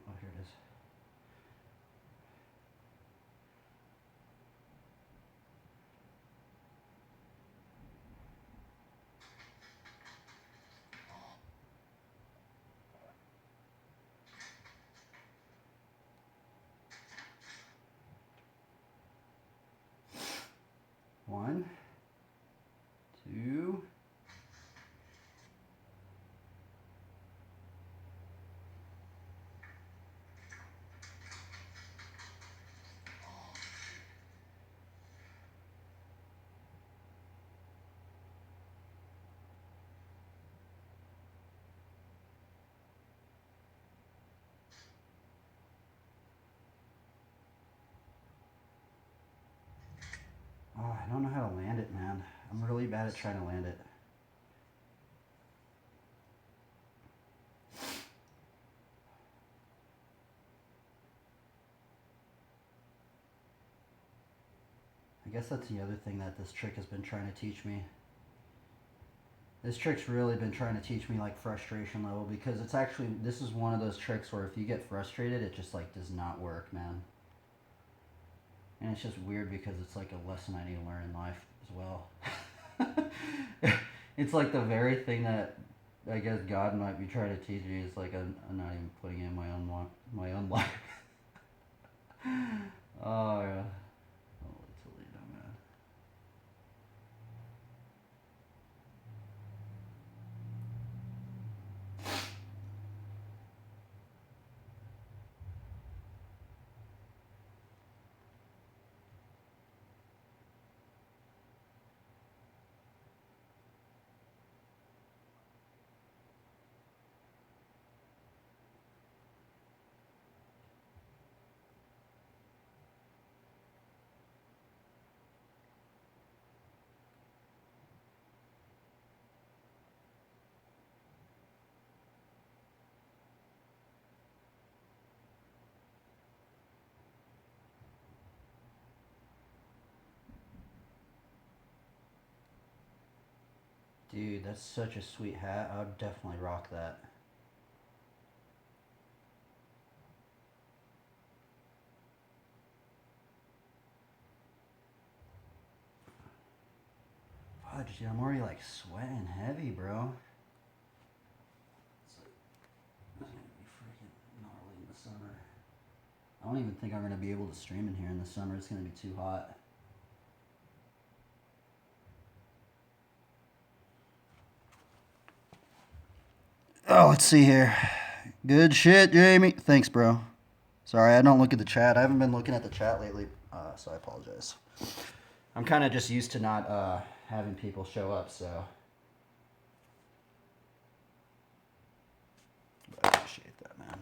Speaker 1: Oh, here it is. One, two. Oh, I don't know how to land it, man. I'm really bad at trying to land it. I guess that's the other thing that this trick has been trying to teach me. This trick's really been trying to teach me like frustration level, because it's actually, this is one of those tricks where if you get frustrated, it just like does not work, man. And it's just weird because it's like a lesson I need to learn in life as well. It's like the very thing that I guess God might be trying to teach me. It's like I'm not even putting in my own life. Oh yeah. Oh, it's a lead, man. Dude, that's such a sweet hat. I would definitely rock that. God, dude, I'm already like sweating heavy, bro. It's gonna be freaking gnarly in the summer. I don't even think I'm gonna be able to stream in here in the summer. It's gonna be too hot. Oh, let's see here. Good shit, Jamie. Thanks, bro. Sorry, I don't look at the chat. I haven't been looking at the chat lately, so I apologize. I'm kind of just used to not having people show up, so. But I appreciate that, man.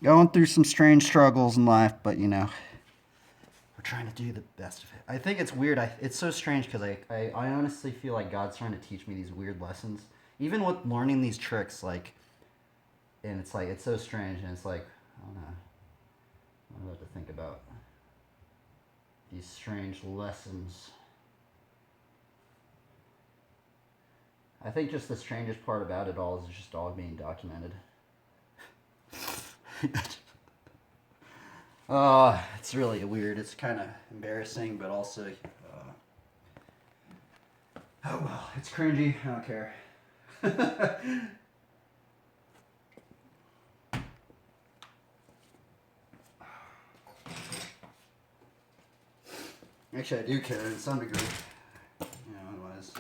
Speaker 1: Going through some strange struggles in life, but you know, we're trying to do the best of it. I think it's weird. It's so strange because I honestly feel like God's trying to teach me these weird lessons. Even with learning these tricks, like, and it's like, it's so strange, and it's like, I don't know. I don't know what to think about these strange lessons. I think just the strangest part about it all is it's just all being documented. It's really weird. It's kind of embarrassing, but also, oh well, it's cringy. I don't care. Actually, I do care in some degree. You know, otherwise.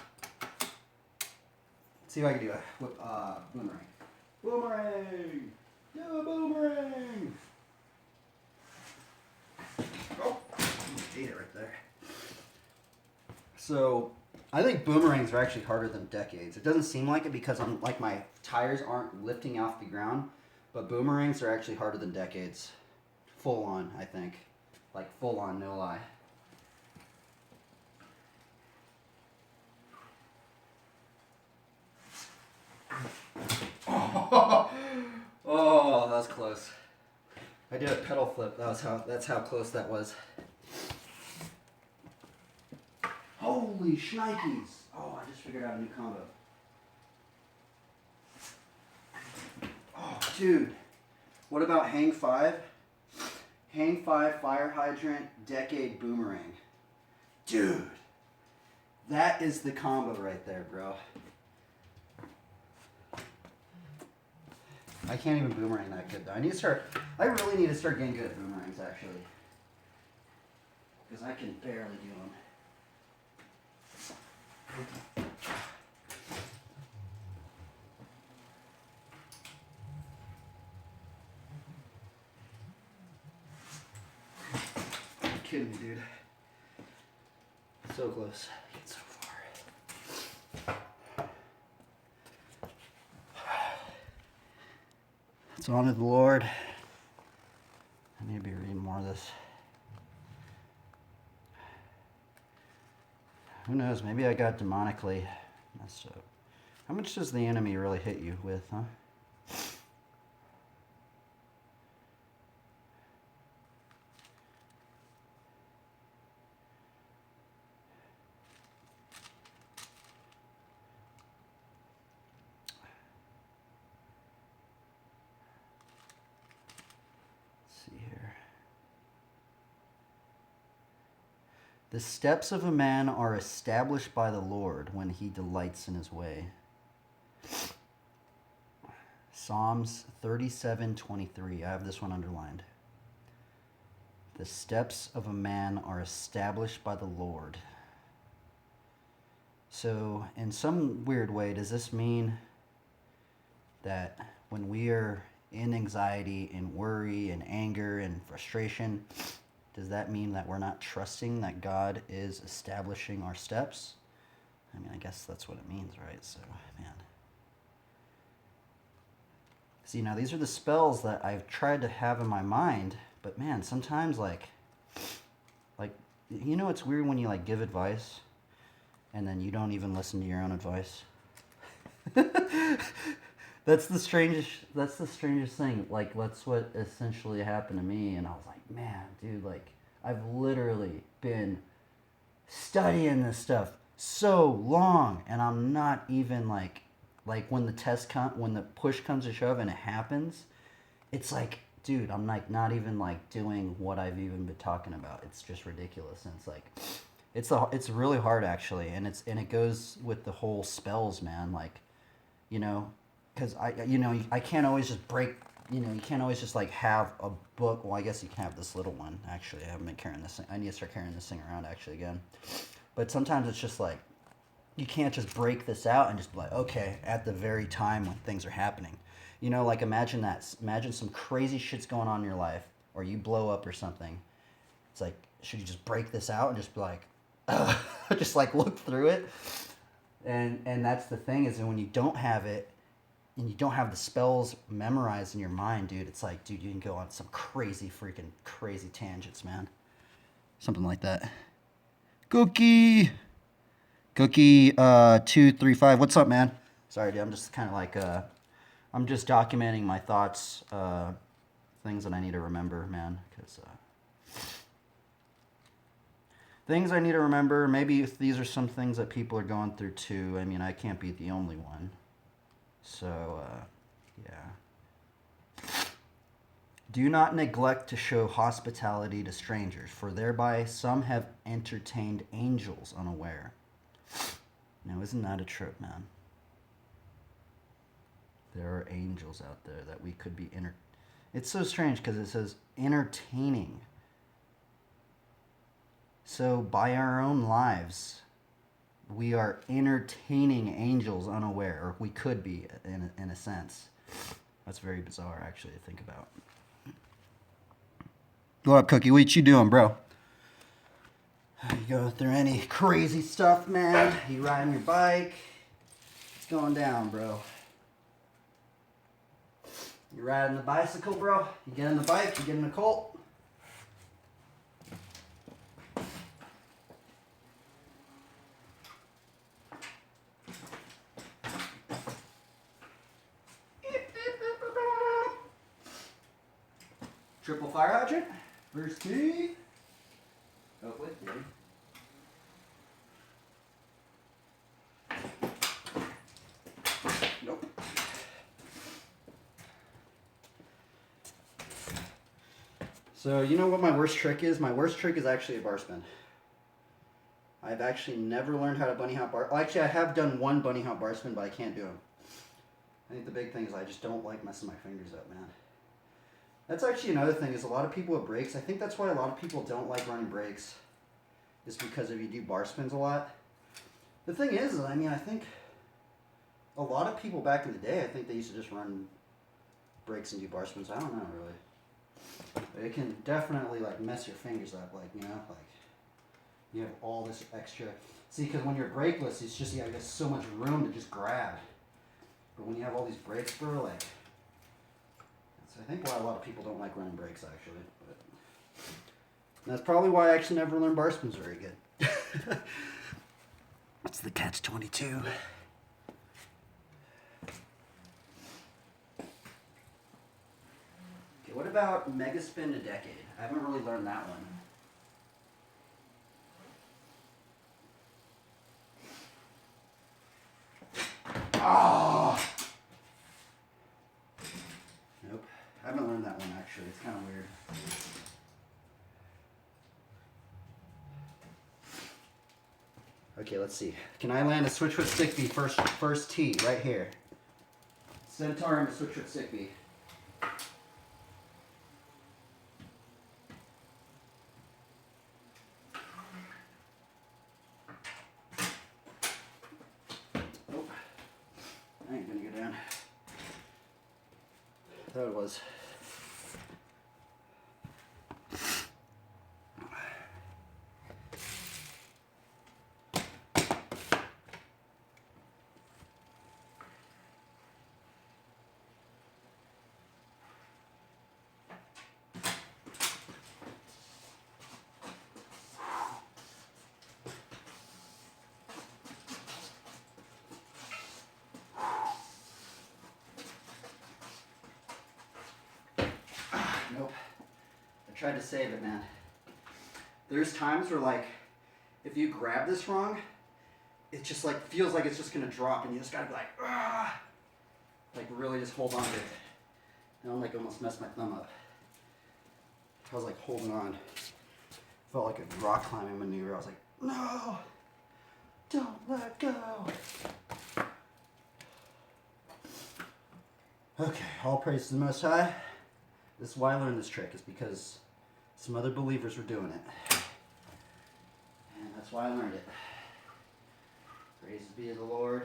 Speaker 1: Let's see if I can do a boomerang. Boomerang! Do a boomerang! Oh, I ate it right there. So, I think boomerangs are actually harder than decades. It doesn't seem like it because I'm like my tires aren't lifting off the ground, but boomerangs are actually harder than decades. Full on, I think. Like full on, no lie. Oh, that was close. I did a pedal flip. That's how close that was. Holy shnikes! Oh, I just figured out a new combo. Oh, dude. What about hang 5? Hang 5, fire hydrant, decade boomerang. Dude. That is the combo right there, bro. I can't even boomerang that good though. I really need to start getting good at boomerangs actually. Because I can barely do them. You're kidding me, dude. So close. Yet so far. It's on to the Lord. I need to be reading more of this. Who knows? Maybe I got demonically messed up. How much does the enemy really hit you with, huh? The steps of a man are established by the Lord when he delights in his way. Psalms 37:23. I have this one underlined. The steps of a man are established by the Lord. So, in some weird way, does this mean that when we are in anxiety and worry and anger and frustration, does that mean that we're not trusting that God is establishing our steps? I mean, I guess that's what it means, right? So, man. See, now these are the spells that I've tried to have in my mind, but man, sometimes like, you know, it's weird when you like give advice and then you don't even listen to your own advice. That's the strangest thing. Like, that's what essentially happened to me, and I was like, man, dude, like, I've literally been studying this stuff so long, and I'm not even like when the push comes to shove and it happens, it's like, dude, I'm like not even like doing what I've even been talking about. It's just ridiculous, and it's like, It's really hard actually, and it goes with the whole spells, man. Like, you know, because I can't always just break. You can't always just like have a book. Well, I guess you can have this little one. Actually, I haven't been carrying this thing. I need to start carrying this thing around actually again. But sometimes it's just like you can't just break this out and just be like, okay, at the very time when things are happening. Like imagine that. Imagine some crazy shit's going on in your life, or you blow up or something. It's like, should you just break this out and just be like, just like look through it? And that's the thing is that when you don't have it, and you don't have the spells memorized in your mind, dude, it's like, dude, you can go on some crazy tangents, man. Something like that. Cookie 235. What's up, man? Sorry, dude. I'm just kind of like I'm just documenting my thoughts, things that I need to remember, man, because things I need to remember. Maybe if these are some things that people are going through too. I mean, I can't be the only one. So, yeah. Do not neglect to show hospitality to strangers, for thereby some have entertained angels unaware. Now, isn't that a trip, man? There are angels out there that we could be It's so strange because it says entertaining. So, by our own lives, we are entertaining angels unaware, or we could be in a sense. That's very bizarre, actually, to think about. What up, Cookie? What you doing, bro? You going through any crazy stuff, man? You riding your bike? What's going down, bro? You riding the bicycle, bro? You getting the bike? You getting the Colt? Triple fire hydrant. First tee. Oh, with you. Nope. So, you know what my worst trick is? My worst trick is actually a bar spin. I've actually never learned how to bunny hop bar. Well, actually, I have done one bunny hop bar spin, but I can't do them. I think the big thing is I just don't like messing my fingers up, man. That's actually another thing is a lot of people with brakes. I think that's why a lot of people don't like running brakes. Is because if you do bar spins a lot. The thing is, I mean, I think a lot of people back in the day, I think they used to just run brakes and do bar spins. I don't know, really. But it can definitely, like, mess your fingers up, like, like, you have all this extra. See, because when you're brakeless, it's just, you have so much room to just grab. But when you have all these brakes, bro, like, that's, I think, why a lot of people don't like running brakes, actually. But that's probably why I actually never learned bar spins very good. It's the catch-22. Okay, what about Mega Spin a Decade? I haven't really learned that one. Oh! Nope. I haven't learned that one, actually. It's kind of weird. Okay, let's see. Can I land a switchfoot stick bee first tee right here? Centaur and a switchfoot stick bee. Nope. I ain't gonna go down. I thought it was. Nope. I tried to save it, man. There's times where, like, if you grab this wrong, it just, like, feels like it's just gonna drop, and you just gotta be like, ah! Like, really just hold on to it. And I, like, almost messed my thumb up. I was, like, holding on. Felt like a rock climbing maneuver. I was like, No! Don't let go! Okay, all praise to the Most High. This is why I learned this trick, is because some other believers were doing it. And that's why I learned it. Praise be to the Lord.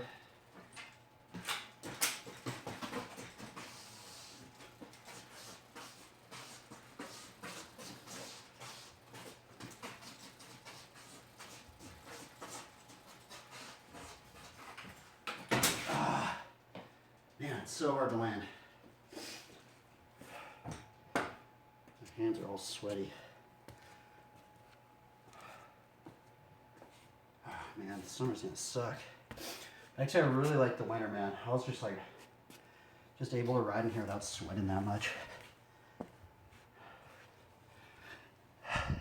Speaker 1: Man, it's so hard to land. My hands are all sweaty. Oh, man, the summer's gonna suck. Actually, I really like the winter, man. I was just able to ride in here without sweating that much. I'm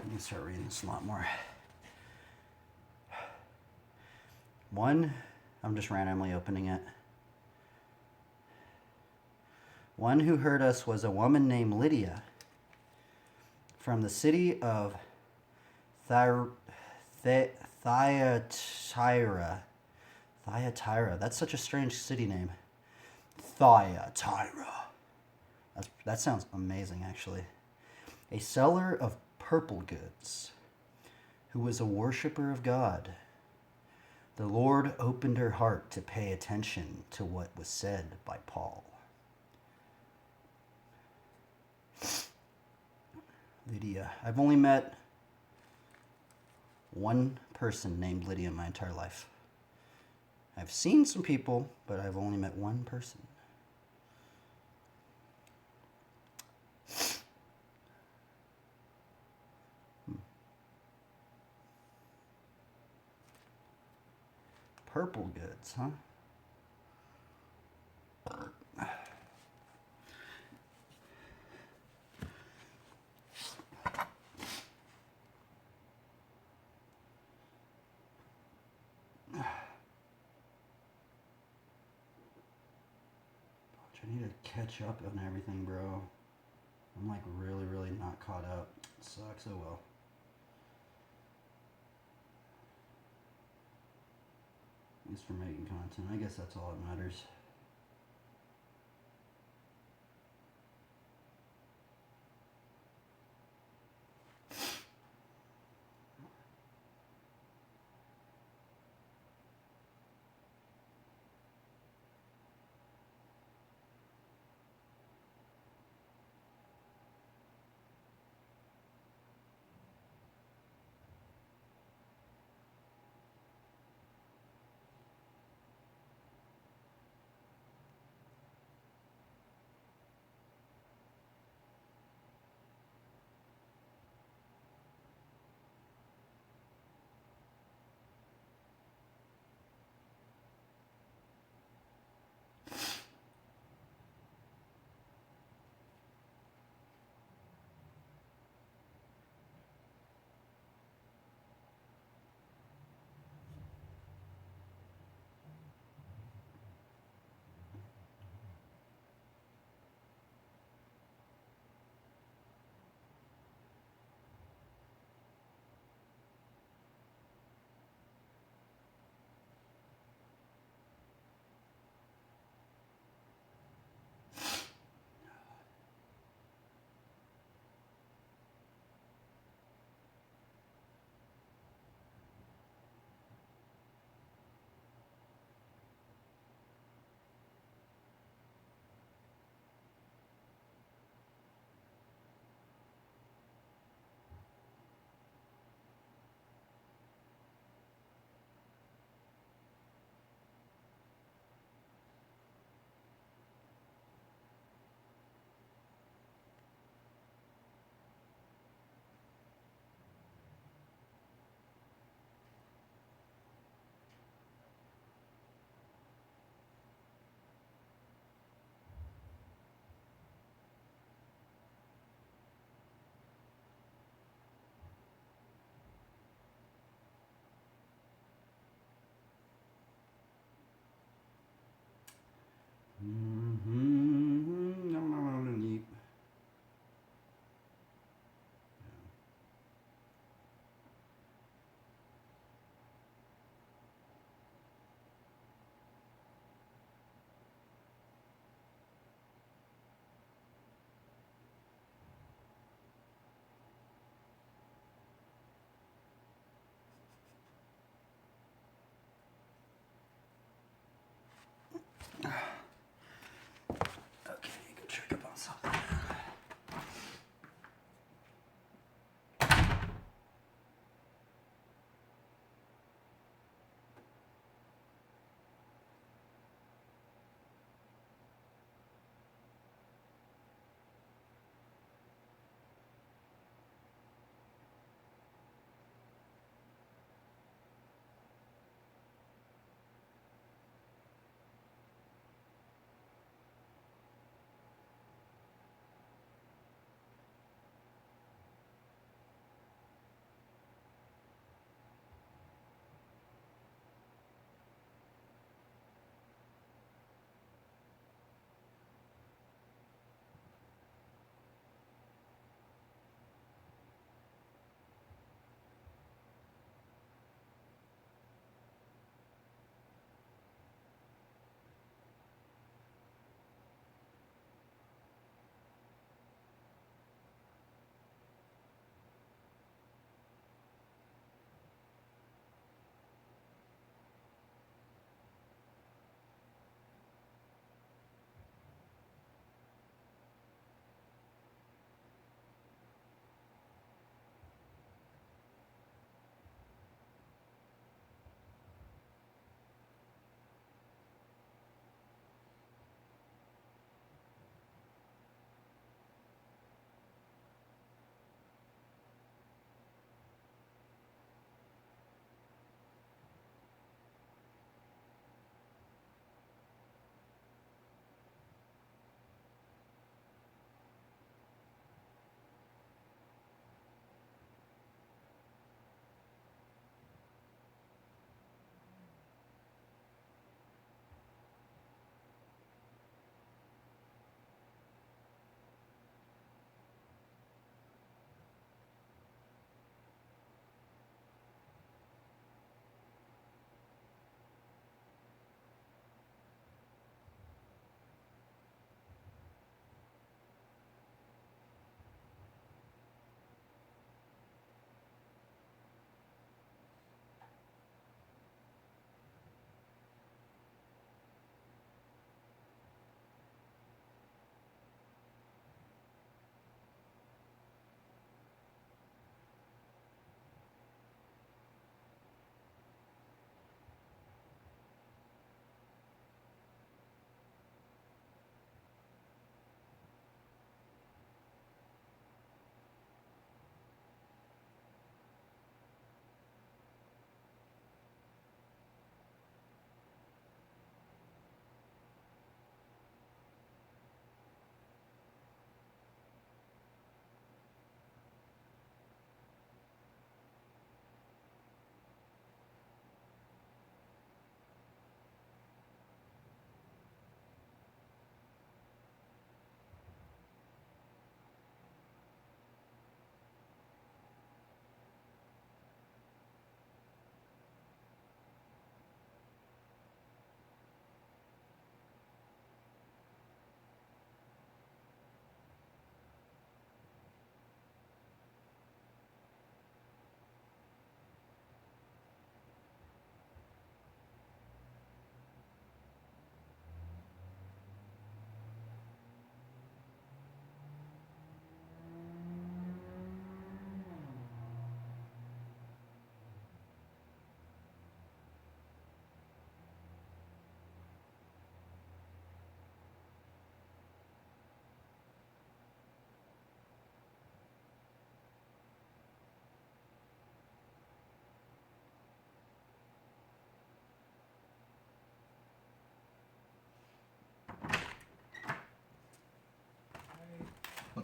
Speaker 1: gonna start reading this a lot more. One, I'm just randomly opening it. One who heard us was a woman named Lydia from the city of Thyatira. Thyatira. That's such a strange city name. Thyatira. That sounds amazing, actually. A seller of purple goods, who was a worshiper of God. The Lord opened her heart to pay attention to what was said by Paul. Lydia. I've only met one person named Lydia in my entire life. I've seen some people, but I've only met one person. Purple goods, huh? I need to catch up on everything, bro. I'm like really not caught up. It sucks, oh well. At least for making content. I guess that's all that matters.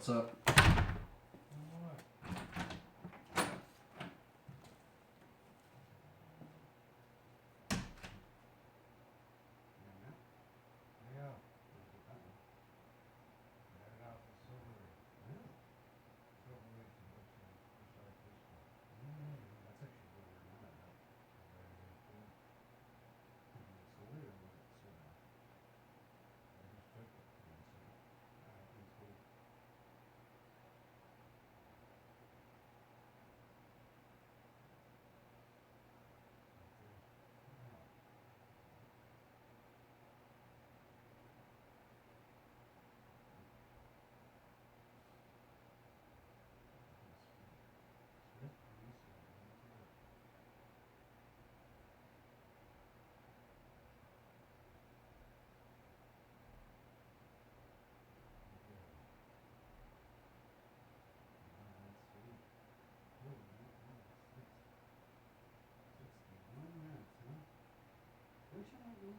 Speaker 1: What's up?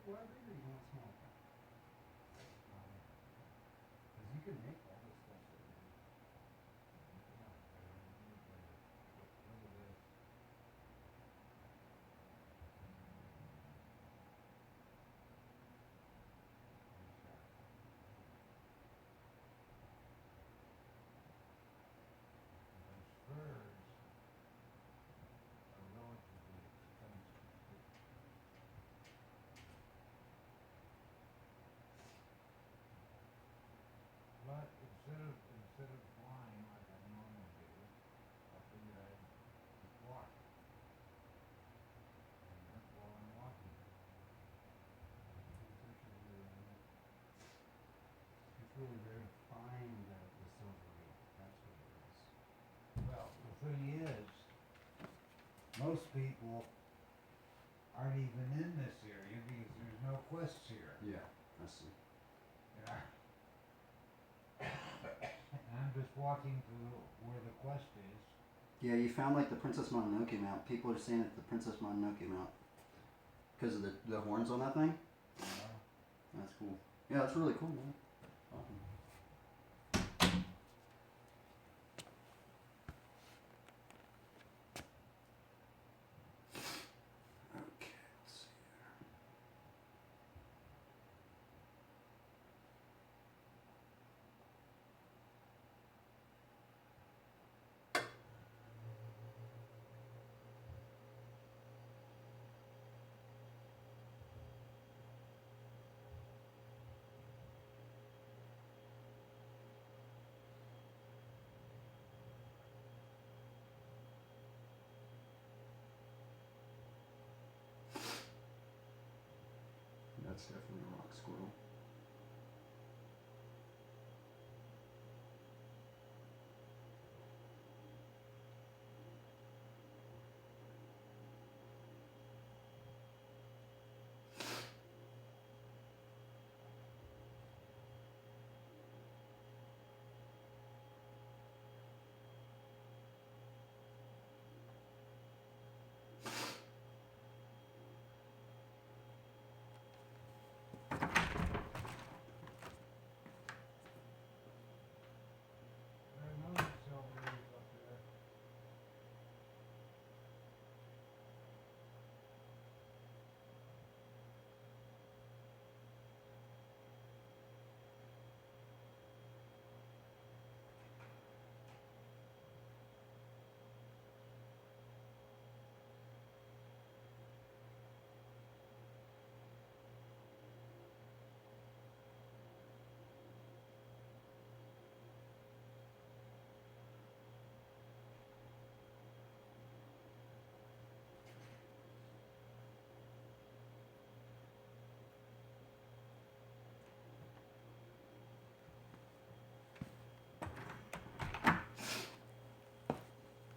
Speaker 1: Why bigger you want small? Because you can make all this stuff. But instead of flying like I normally do, I figured I'd just walk. And that's while I'm walking. It's really rare to find the silver leaf. That's what it is. Well, the thing is, most people aren't even in this area because there's no quests here.
Speaker 2: Yeah, I see.
Speaker 1: Yeah. And I'm just walking to where the quest is.
Speaker 2: Yeah, you found like the Princess Mononoke mount. People are saying it's the Princess Mononoke mount because of the horns on that thing. That's cool. Yeah, that's really cool, man. Awesome. Okay, let's see here. That's definitely a rock squirrel.
Speaker 1: There's another silver leaf up there.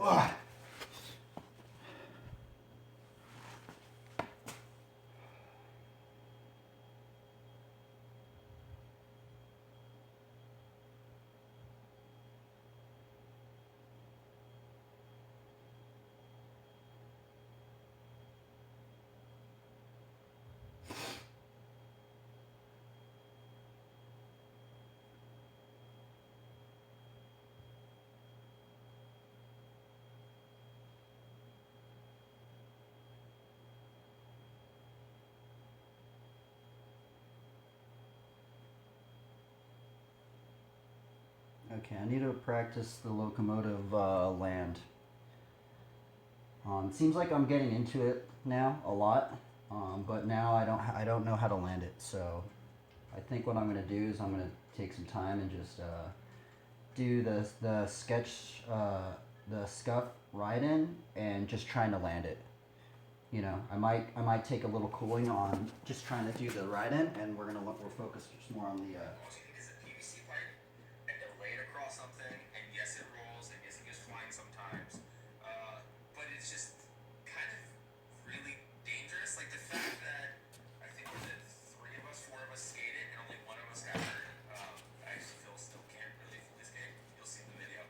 Speaker 2: Ugh.
Speaker 1: Okay, I need to practice the locomotive land. Seems like I'm getting into it now a lot, but now I don't know how to land it. So I think what I'm gonna do is I'm gonna take some time and just do the sketch the scuff ride in and just trying to land it. You know, I might take a little cooling on just trying to do the ride in, and we're focused just more on the.
Speaker 3: Is a PVC pipe, and they'll lay it across something, and yes, it rolls, and yes, it gets flying sometimes. But it's just kind of really dangerous. Like the fact that I think was it three of us, four of us skated, and only one of us got hurt. I still can't really fully skate. You'll see in the video.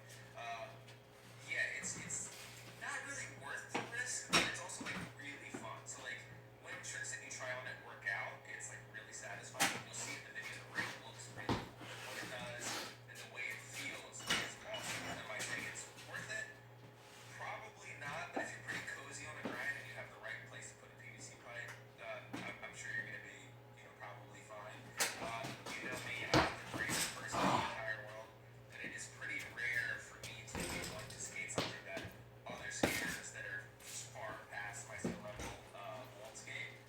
Speaker 3: Yeah, it's not really worth the risk, but it's also like really fun. So like when tricks that you try on at work out, it's like really satisfying. You'll see in the video the rail looks really cool. What it does and the way it feels is awesome. Am I saying it's worth it? Probably not, but if you're pretty cozy on the grind and you have the right place to put a PVC pipe, I'm sure you're gonna be, probably fine. You know me, I'm the bravest person in the entire world, and it is pretty rare for me to be able to skate something that other skaters that are far past my skill level won't skate.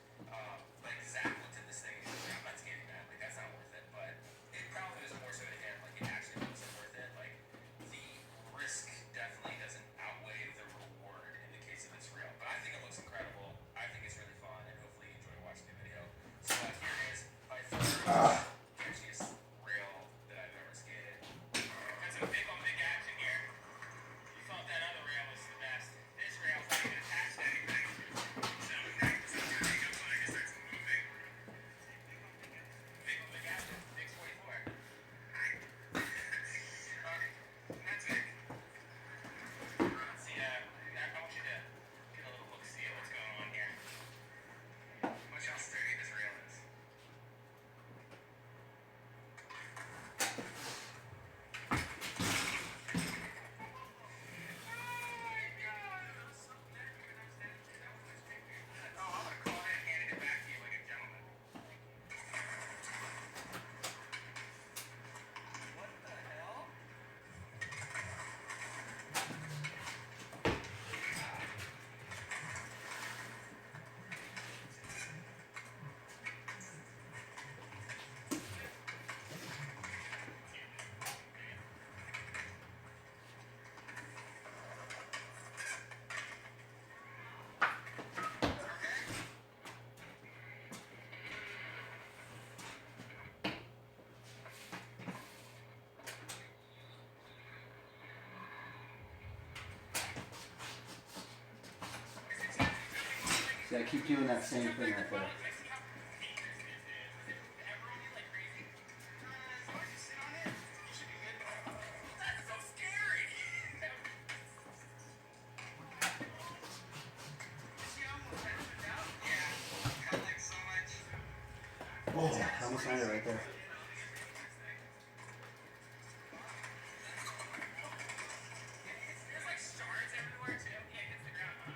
Speaker 3: Like Zach looked at this thing and he's like, I'm not skating that. Like that's not worth it. But it probably was more so to him, like it actually wasn't worth it. Like the risk definitely doesn't outweigh the reward in the case of it's real. But I think it looks incredible. I think it's really fun, and hopefully you enjoy watching the video. So here it is, by far the catchiest rail that I've ever skated. Got some big action here. You thought that other rail was the best. This rail's not even attached to anything. So next, as soon as it goes on, it just starts moving. Big action. Big 44. Okay, that's it. Let's see, I want you to get a little look-see at what's going on here. Watch how sturdy this rail is. Oh, I'm gonna call it and hand it back to you like a gentleman. What the hell?
Speaker 1: See, I keep doing that same thing right there. Oh, I almost landed right there.
Speaker 3: There's like stars everywhere too. Yeah, it hits the ground, huh?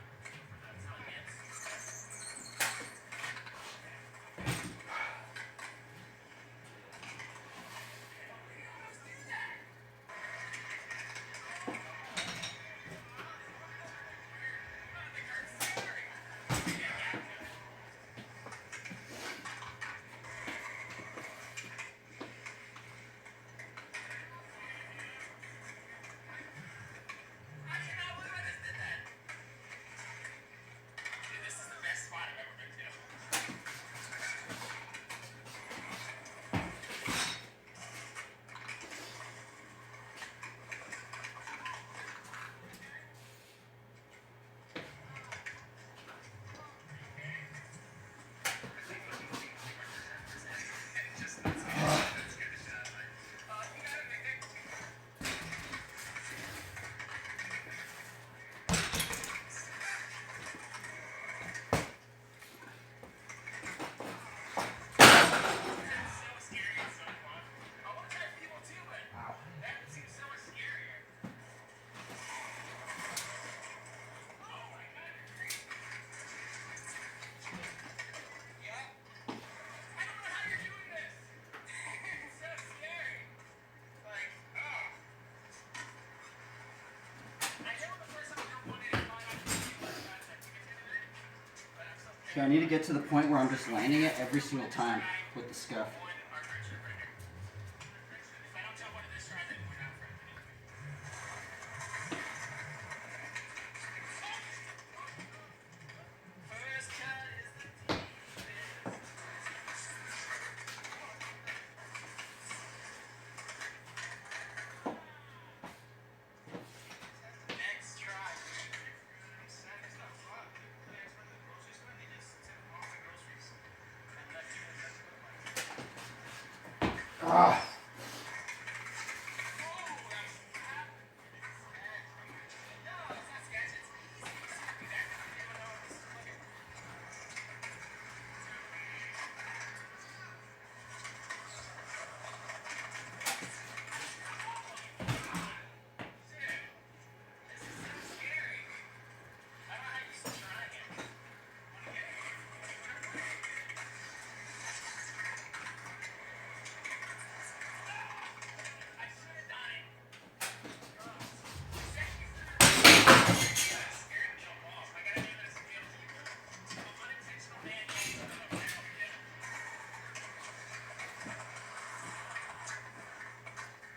Speaker 2: So I need to get to the point where I'm just landing it every single time with the scuff. Ah.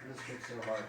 Speaker 2: This kicks so hard.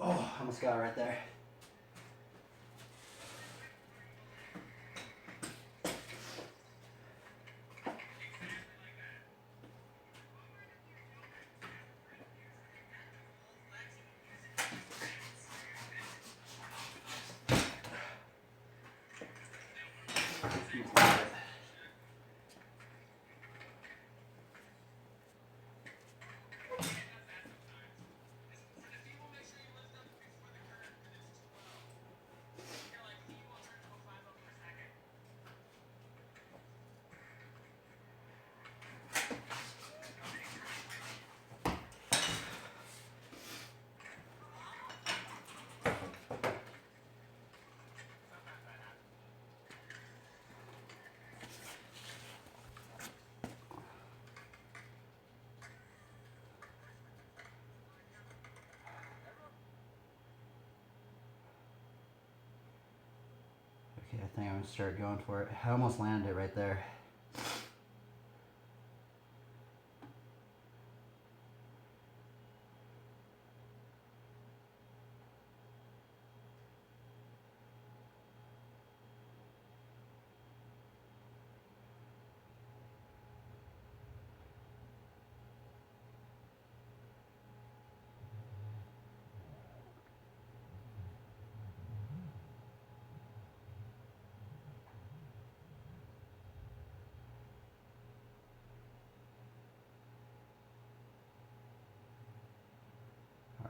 Speaker 2: Oh, almost got it right there. Okay, I think I'm gonna start going for it. I almost landed it right there.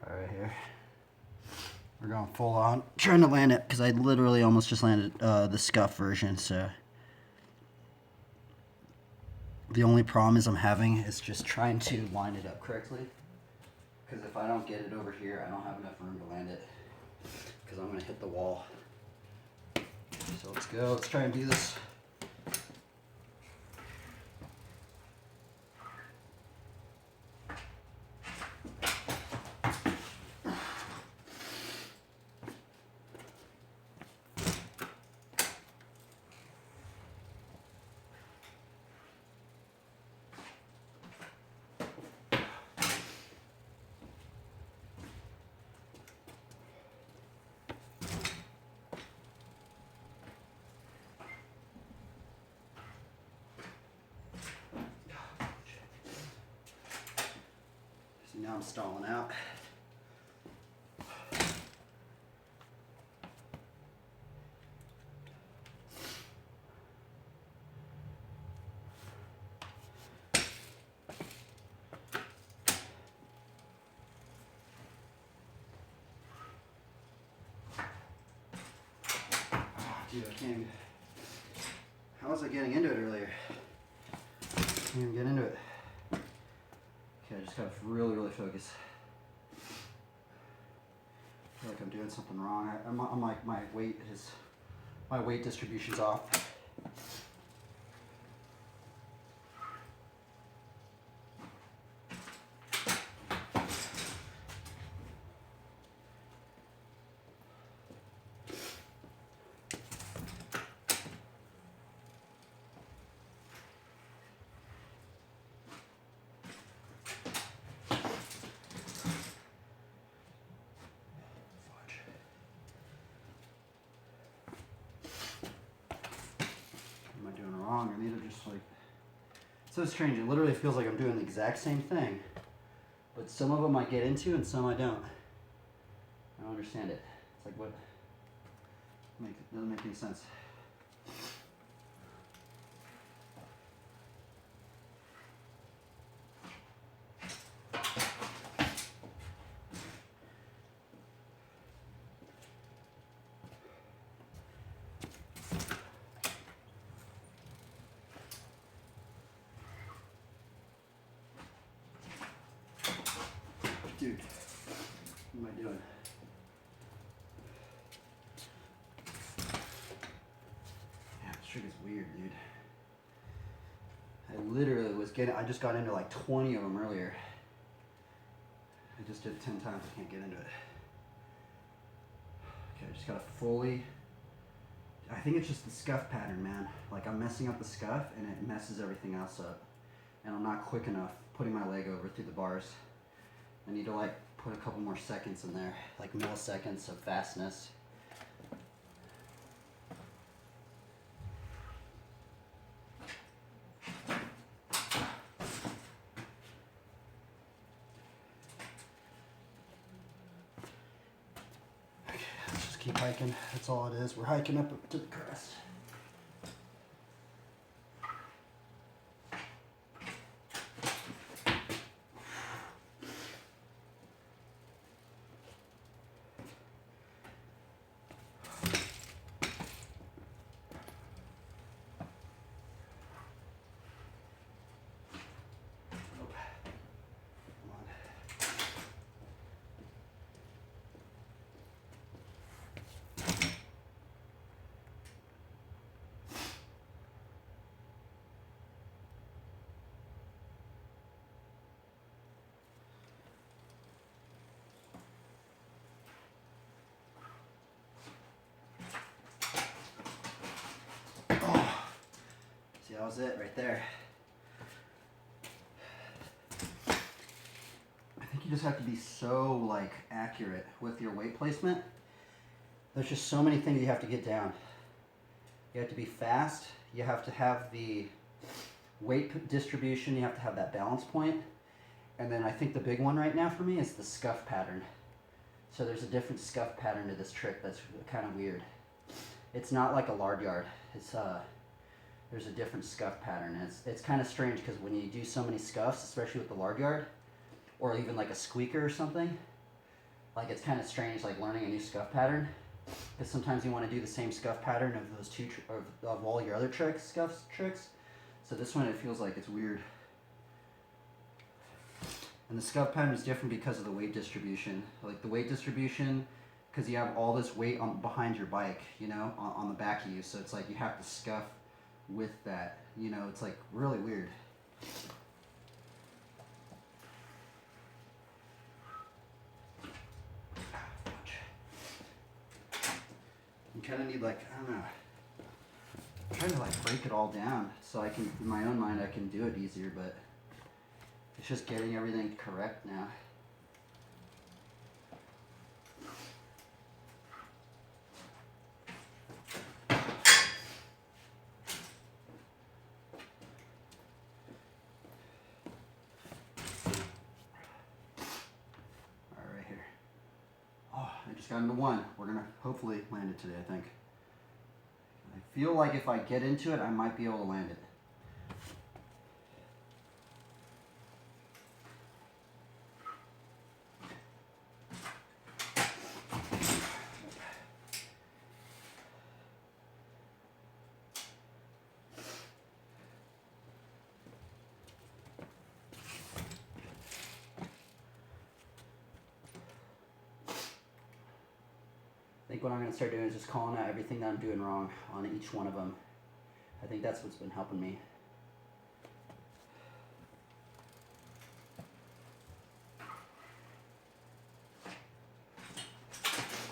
Speaker 2: All right, here. We're going full on. Trying to land it because I literally almost just landed the scuff version. So the only problem is I'm having is just trying to line it up correctly. Because if I don't get it over here, I don't have enough room to land it. Because I'm gonna hit the wall. So let's go. Let's try and do this. Now I'm stalling out. Dude, I can't even... How was I getting into it earlier? Can't even get into it. Okay, I just gotta really, really focus. I feel like I'm doing something wrong. I'm like, my weight distribution's off. Wrong. I need to just like, it's so strange. It literally feels like I'm doing the exact same thing, but some of them I get into and some I don't. I don't understand it. It's like, what? Doesn't make any sense. Dude, what am I doing? Yeah, this trick is weird, dude. I literally was I just got into like 20 of them earlier. I just did it 10 times, I can't get into it. Okay, I just gotta fully, I think it's just the scuff pattern, man. Like I'm messing up the scuff and it messes everything else up. And I'm not quick enough putting my leg over through the bars. I need to like put a couple more seconds in there, like milliseconds of fastness. Okay, let's just keep hiking. That's all it is. We're hiking up to the crest. See, that was it right there. I think you just have to be so like accurate with your weight placement. There's just so many things you have to get down. You have to be fast. You have to have the weight distribution. You have to have that balance point. And then I think the big one right now for me is the scuff pattern. So there's a different scuff pattern to this trick that's kind of weird. It's not like a lard yard. It's there's a different scuff pattern. And it's kind of strange because when you do so many scuffs, especially with the lard yard, or even like a squeaker or something, like it's kind of strange like learning a new scuff pattern. Because sometimes you want to do the same scuff pattern of those two, of all your other tricks. So this one, it feels like it's weird. And the scuff pattern is different because of the weight distribution. Like the weight distribution, because you have all this weight behind your bike, you know, on the back of you. So it's like you have to scuff with that. You know, it's like really weird. You kind of need like, I don't know, I'm trying to like break it all down so I can, in my own mind, I can do it easier, but it's just getting everything correct now. got into one. We're gonna hopefully land it today, I think. I feel like if I get into it, I might be able to land it. I think what I'm going to start doing is just calling out everything that I'm doing wrong on each one of them. I think that's what's been helping me.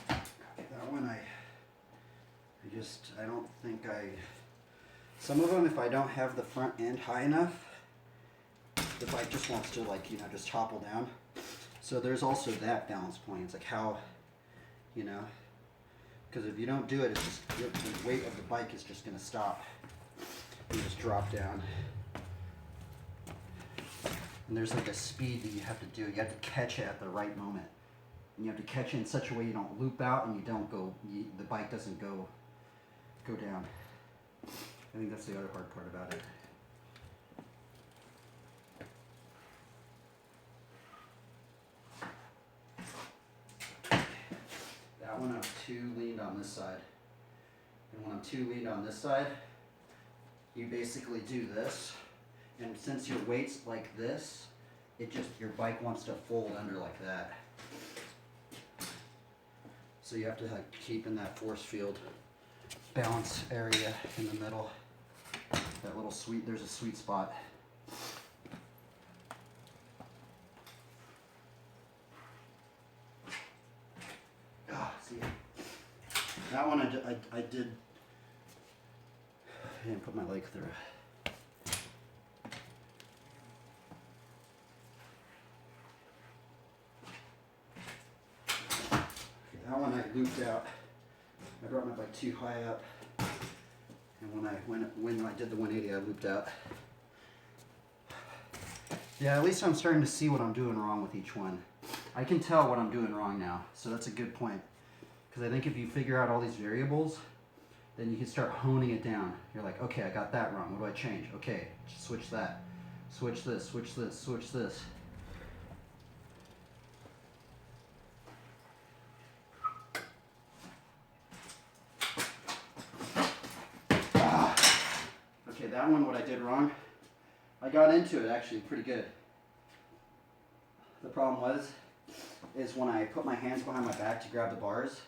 Speaker 2: That one I don't think some of them, if I don't have the front end high enough, the bike just wants to like, just topple down. So there's also that balance point. It's like how, because if you don't do it, it's just the weight of the bike is just going to stop. You just drop down. And there's like a speed that you have to do. You have to catch it at the right moment. And you have to catch it in such a way you don't loop out and you don't go, the bike doesn't go down. I think that's the other hard part about it. That one I'm too leaned on this side. And when I'm too leaned on this side, you basically do this. And since your weight's like this, your bike wants to fold under like that. So you have to keep in that force field balance area in the middle. That little there's a sweet spot. See, that one I didn't put my leg through. That one I looped out. I brought my bike too high up, and when I did the 180, I looped out. Yeah, at least I'm starting to see what I'm doing wrong with each one. I can tell what I'm doing wrong now, so that's a good point. Because I think if you figure out all these variables, then you can start honing it down. You're like, okay, I got that wrong. What do I change? Okay, switch that. Switch this, switch this, switch this. Okay, that one, what I did wrong, I got into it actually pretty good. The problem is when I put my hands behind my back to grab the bars,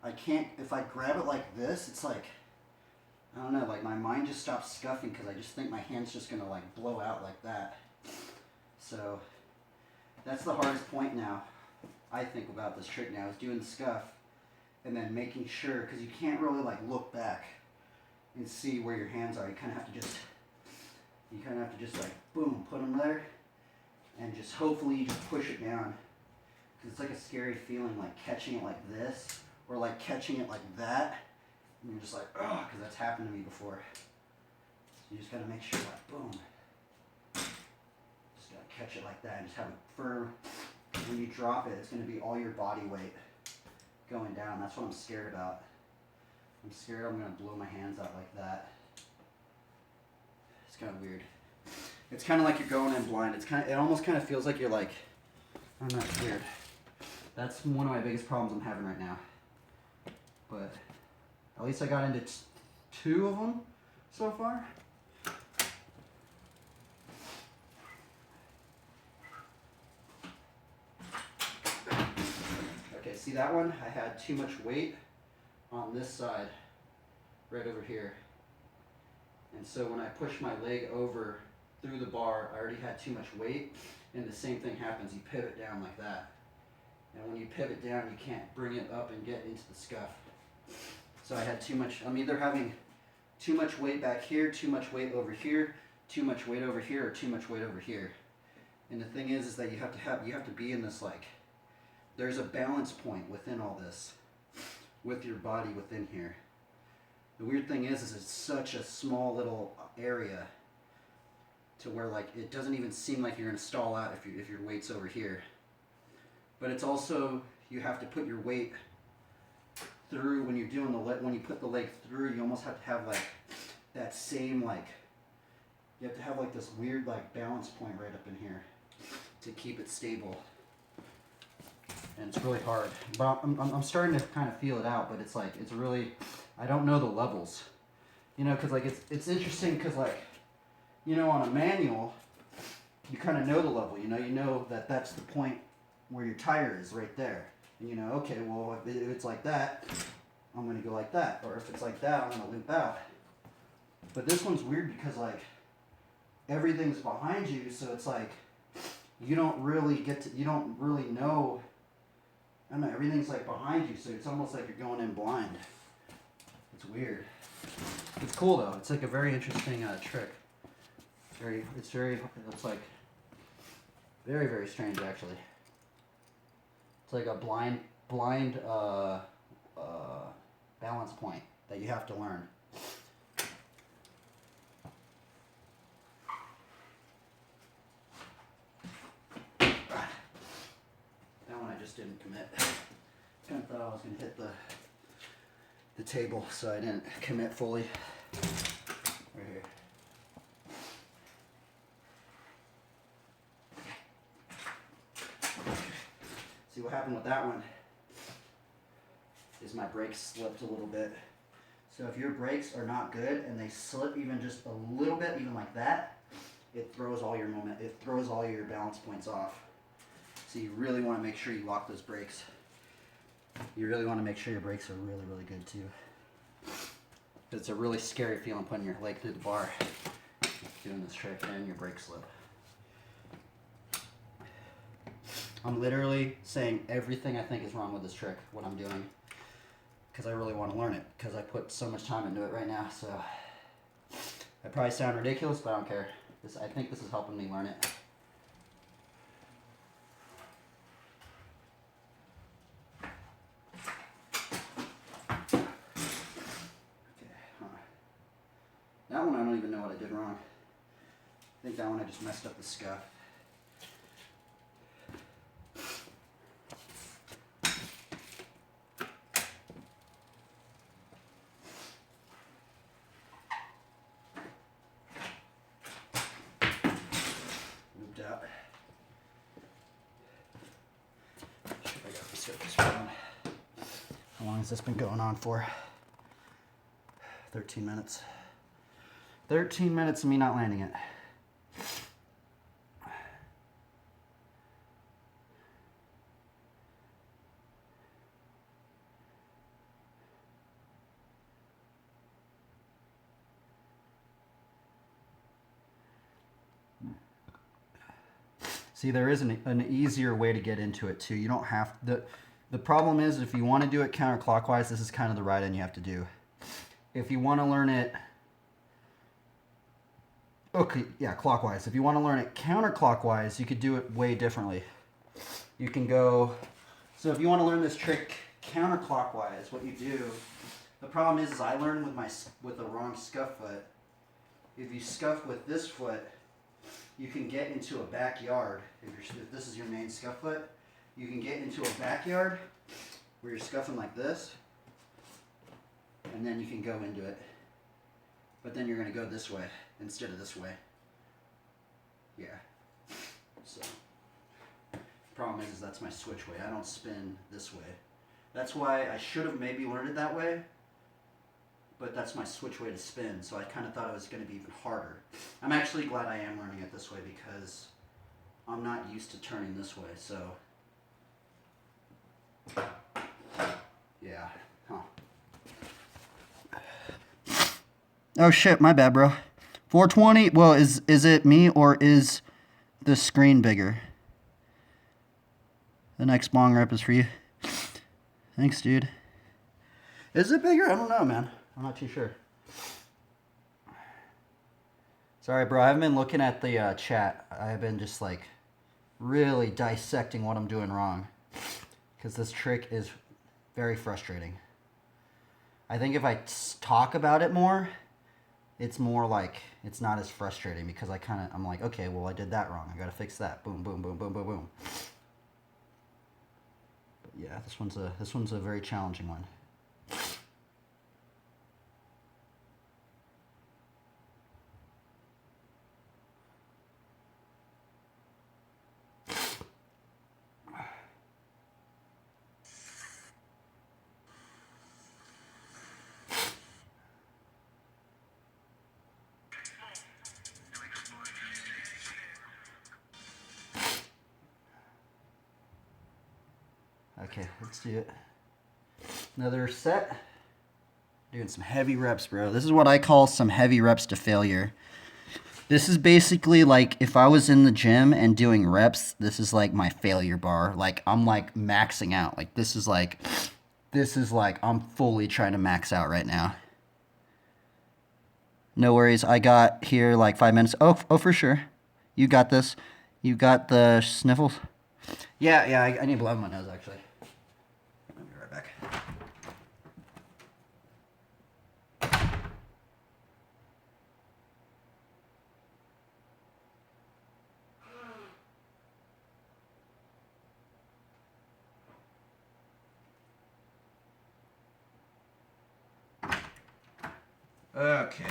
Speaker 2: I can't, if I grab it like this, it's like, I don't know, like my mind just stops scuffing because I just think my hand's just going to like blow out like that. So that's the hardest point now, I think, about this trick now, is doing the scuff and then making sure, because you can't really like look back and see where your hands are. You kind of have to just like, boom, put them there, and just hopefully you just push it down. Because it's like a scary feeling, like catching it like this, or like catching it like that, and you're just like, oh, because that's happened to me before. So you just gotta make sure, like, boom. Just gotta catch it like that, and just have it firm. When you drop it, it's gonna be all your body weight going down. That's what I'm scared about. I'm scared I'm gonna blow my hands out like that. It's kind of weird. It's kind of like you're going in blind. It almost kind of feels like you're like, I don't know, it's weird. That's one of my biggest problems I'm having right now. But at least I got into two of them so far. Okay, see that one? I had too much weight on this side, right over here. And so when I push my leg over through the bar, I already had too much weight, and the same thing happens. You pivot down like that. And when you pivot down, you can't bring it up and get into the scuff. So I had too much, I'm either having too much weight back here, too much weight over here, too much weight over here, or too much weight over here. And the thing is that you have to be in this, like, there's a balance point within all this, with your body within here. The weird thing is it's such a small little area to where, like, it doesn't even seem like you're gonna stall out if your weight's over here. But it's also, you have to put your weight through, when you're doing when you put the leg through, you almost have to have like that same like, you have to have like this weird like balance point right up in here to keep it stable. And it's really hard. But I'm starting to kind of feel it out, but it's like, it's really, I don't know the levels. You know, because like it's interesting because like, you know, on a manual, you kind of know the level. You know that that's the point where your tire is right there. And you know, okay, well, if it's like that, I'm going to go like that. Or if it's like that, I'm going to loop out. But this one's weird because like, everything's behind you, so it's like, you don't really know, I don't know, everything's like behind you, so it's almost like you're going in blind. It's weird. It's cool though. It's like a very interesting trick. It's like very, very strange actually. It's like a blind balance point that you have to learn. That one I just didn't commit. Kind of thought I was going to hit the table, so I didn't commit fully. Right here. See what happened with that one is my brakes slipped a little bit. So if your brakes are not good and they slip even just a little bit, even like that, it throws all your moment, it throws all your balance points off. So you really want to make sure you lock those brakes. You really want to make sure your brakes are really, really good too. It's a really scary feeling putting your leg through the bar, doing this trick, and your brake slip. I'm literally saying everything I think is wrong with this trick, what I'm doing, because I really want to learn it, because I put so much time into it right now. So I probably sound ridiculous, but I don't care. I think this is helping me learn it. That one I don't even know what I did wrong. I think that one I just messed up the scuff. Moved out. Should I got the surface phone. How long has this been going on for? 13 minutes. 13 minutes of me not landing it. See, there is an easier way to get into it too. You don't have the problem is if you want to do it counterclockwise, this is kind of the right end you have to do. If you want to learn it clockwise. If you want to learn it counterclockwise, you could do it way differently. You can go, so if you want to learn this trick counterclockwise, what you do, the problem is I learned with the wrong scuff foot. If you scuff with this foot, you can get into a backyard. If this is your main scuff foot, you can get into a backyard where you're scuffing like this, and then you can go into it. But then you're going to go this way instead of this way. Yeah. So, problem is that's my switch way. I don't spin this way. That's why I should have maybe learned it that way, but that's my switch way to spin, so I kind of thought it was going to be even harder. I'm actually glad I am learning it this way because I'm not used to turning this way, so yeah. Huh. Oh shit, my bad, bro. 420, well, is it me or is the screen bigger? The next bong rep is for you. Thanks, dude. Is it bigger? I don't know, man. I'm not too sure. Sorry, bro. I haven't been looking at the chat. I've been just like really dissecting what I'm doing wrong because this trick is very frustrating. I think if I talk about it more, it's more like it's not as frustrating because I'm like, okay, well, I did that wrong. I got to fix that. Boom, boom, boom, boom, boom, boom. But yeah, this one's a very challenging one. Okay, let's do it. Another set. Doing some heavy reps, bro. This is what I call some heavy reps to failure. This is basically like if I was in the gym and doing reps, this is like my failure bar. Like I'm like maxing out. Like this is like I'm fully trying to max out right now. No worries. I got here like 5 minutes. Oh, for sure. You got this. You got the sniffles? Yeah, I need blood in my nose actually. I'll be right back. Okay.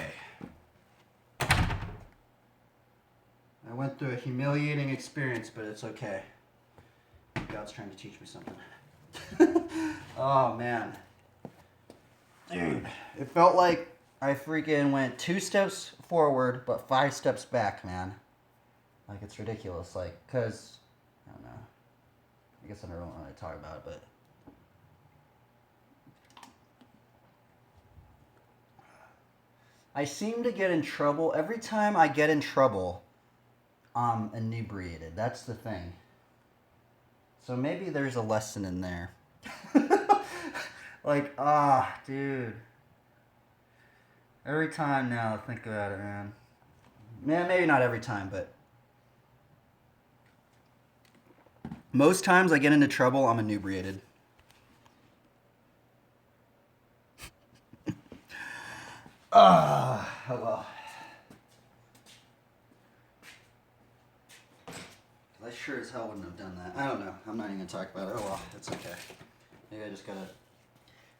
Speaker 2: I went through a humiliating experience, but it's okay. God's trying to teach me something. Oh, man. Dude, it felt like I freaking went 2 steps forward, but 5 steps back, man. Like, it's ridiculous. Like, because, I don't know. I guess I don't want to talk about it, but... I seem to get in trouble. Every time I get in trouble, I'm inebriated. That's the thing. So maybe there's a lesson in there. Like, dude. Every time now, think about it, man. Man, maybe not every time, but... most times I get into trouble, I'm inebriated. Oh well. I sure as hell wouldn't have done that. I don't know. I'm not even gonna talk about it. Oh well, it's okay. Maybe I just gotta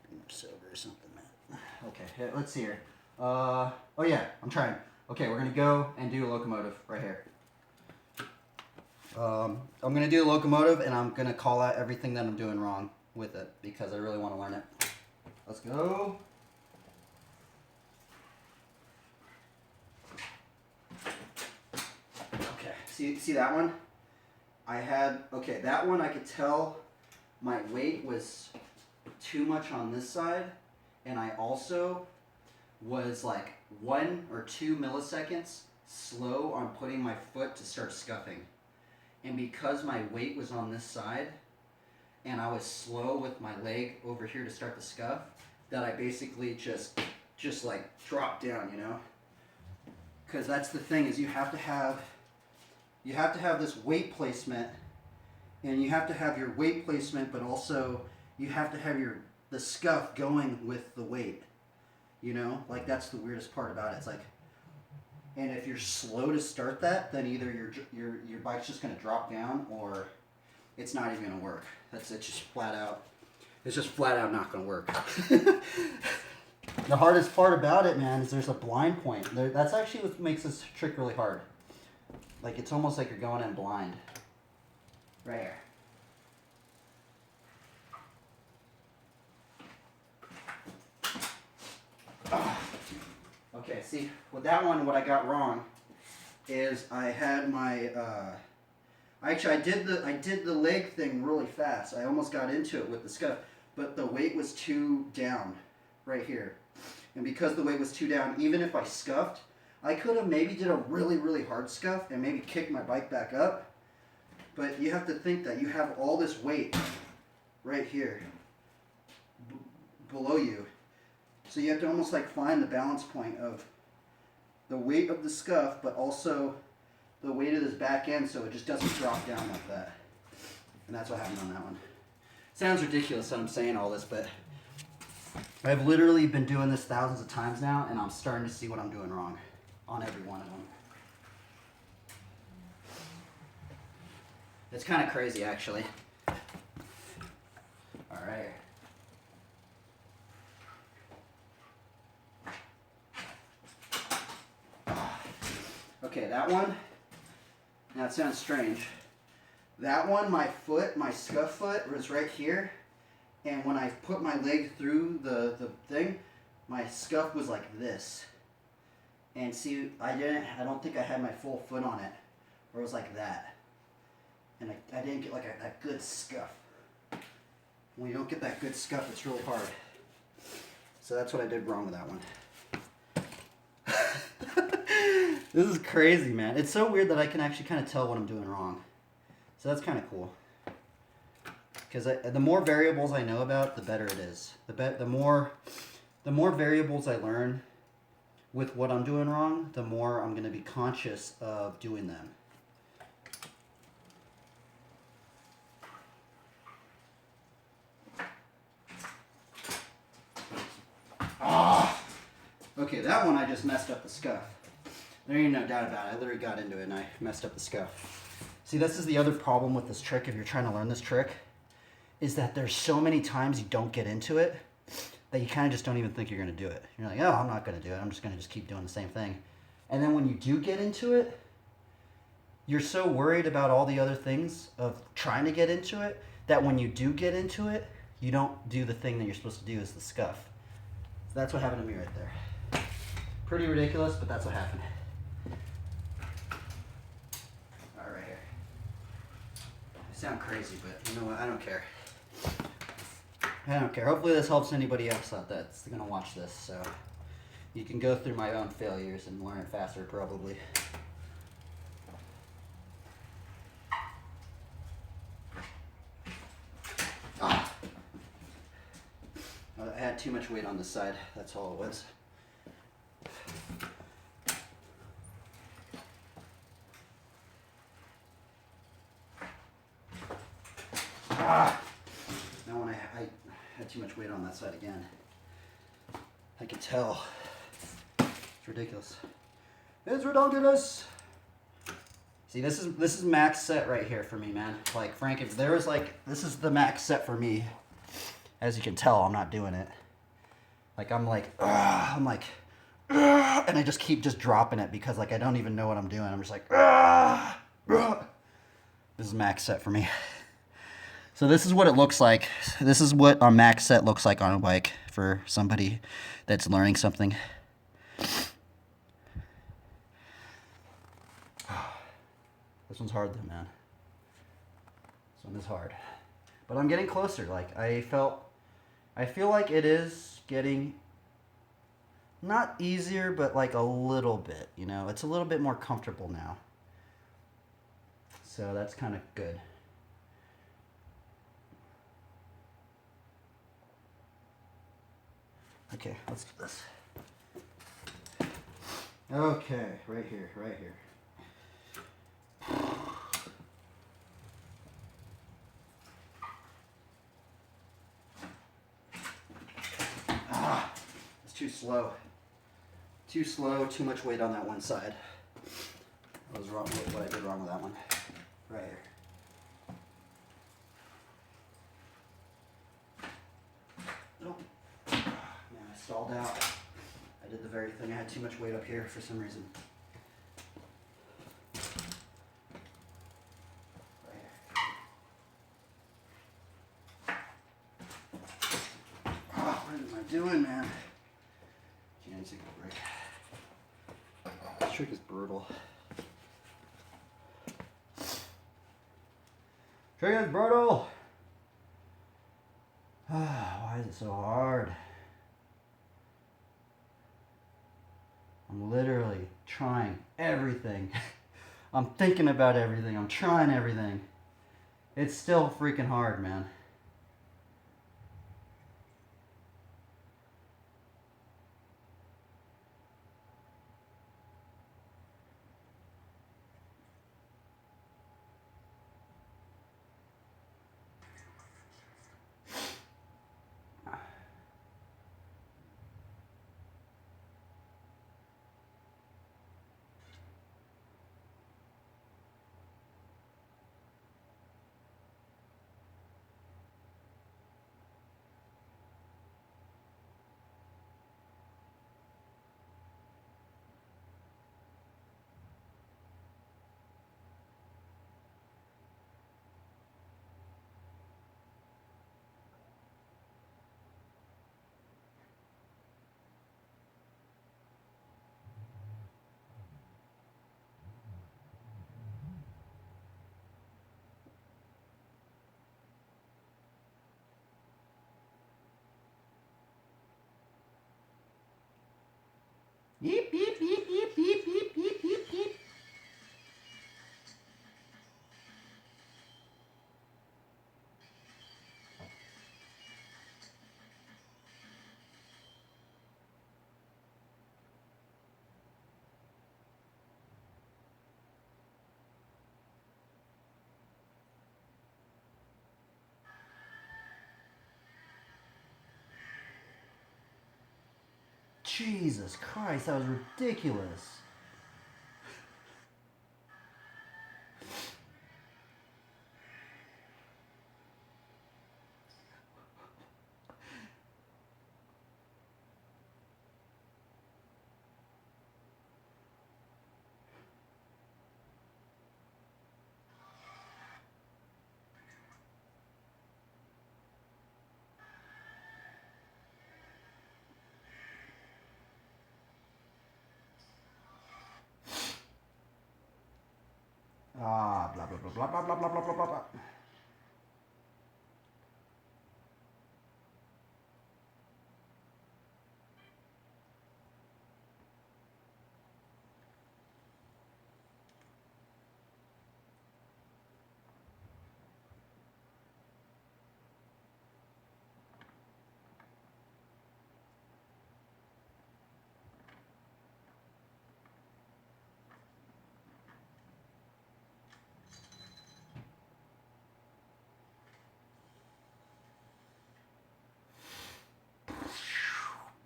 Speaker 2: be more sober or something, man. Okay, let's see here. Oh yeah, I'm trying. Okay, we're gonna go and do a locomotive right here. I'm gonna do a locomotive and I'm gonna call out everything that I'm doing wrong with it because I really want to learn it. Let's go. See that one? That one I could tell my weight was too much on this side, and I also was like 1 or 2 milliseconds slow on putting my foot to start scuffing. And because my weight was on this side, and I was slow with my leg over here to start the scuff, that I basically just like dropped down, you know? Because that's the thing, is you have to have this weight placement, and you have to have your weight placement, but also you have to have the scuff going with the weight. You know, like that's the weirdest part about it. It's like, and if you're slow to start that, then either your bike's just gonna drop down, or it's not even gonna work. It's just flat out. It's just flat out not gonna work. The hardest part about it, man, is there's a blind point. That's actually what makes this trick really hard. Like, it's almost like you're going in blind. Right here. Okay, see, with that one, what I got wrong is I had my, actually, I did the leg thing really fast. I almost got into it with the scuff, but the weight was too down right here. And because the weight was too down, even if I scuffed, I could have maybe did a really, really hard scuff and maybe kicked my bike back up. But you have to think that you have all this weight right here below you. So you have to almost like find the balance point of the weight of the scuff, but also the weight of this back end so it just doesn't drop down like that. And that's what happened on that one. Sounds ridiculous that I'm saying all this, but I've literally been doing this thousands of times now, and I'm starting to see what I'm doing wrong on every one of them. It's kind of crazy, actually. All right. Okay, that one. Now it sounds strange. That one, my scuff foot was right here, and when I put my leg through the thing, my scuff was like this. And see, I don't think I had my full foot on it, or it was like that. And I didn't get like a good scuff. When you don't get that good scuff, it's really hard. So that's what I did wrong with that one. This is crazy, man. It's so weird that I can actually kind of tell what I'm doing wrong. So that's kind of cool. Because the more variables I know about, the better it is. The more variables I learn with what I'm doing wrong, the more I'm going to be conscious of doing them. Ah! Okay, that one I just messed up the scuff. There ain't no doubt about it. I literally got into it and I messed up the scuff. See, this is the other problem with this trick if you're trying to learn this trick, is that there's so many times you don't get into it that you kind of just don't even think you're going to do it. You're like, oh, I'm not going to do it. I'm just going to just keep doing the same thing. And then when you do get into it, you're so worried about all the other things of trying to get into it that when you do get into it, you don't do the thing that you're supposed to do, is the scuff. So that's what happened to me right there. Pretty ridiculous, but that's what happened. All right, here. I sound crazy, but you know what? I don't care. I don't care. Hopefully this helps anybody else out that's going to watch this. So you can go through my own failures and learn it faster, probably. Ah. I had too much weight on this side. That's all it was. Ah. Now when I had too much weight on that side again. I can tell. It's ridiculous. It's ridiculous. See, this is max set right here for me, man. Like, Frank, if there was like, this is the max set for me. As you can tell, I'm not doing it. Like, and I just keep just dropping it because like I don't even know what I'm doing. I'm just like, This is max set for me. So this is what it looks like. This is what a max set looks like on a bike for somebody that's learning something. This one's hard though, man. This one is hard. But I'm getting closer. Like, I feel like it is getting not easier, but like a little bit, you know? It's a little bit more comfortable now. So that's kind of good. Okay, let's do this. Okay, right here, right here. Ah, it's too slow. Too slow, too much weight on that one side. I was wrong with what I did wrong with that one. Right here. Oh. Man, I stalled out. I did the very thing. I had too much weight up here for some reason. Right here. Oh, what am I doing, man? Can't take a break. This trick is brutal. Trick is brutal! Why is it so hard? I'm literally trying everything. I'm thinking about everything. I'm trying everything. It's still freaking hard, man. Beep, beep, beep, beep, beep, beep, beep, beep, beep. Jesus Christ, that was ridiculous. Ah, blah, blah, blah, blah, blah, blah, blah, blah, blah, blah.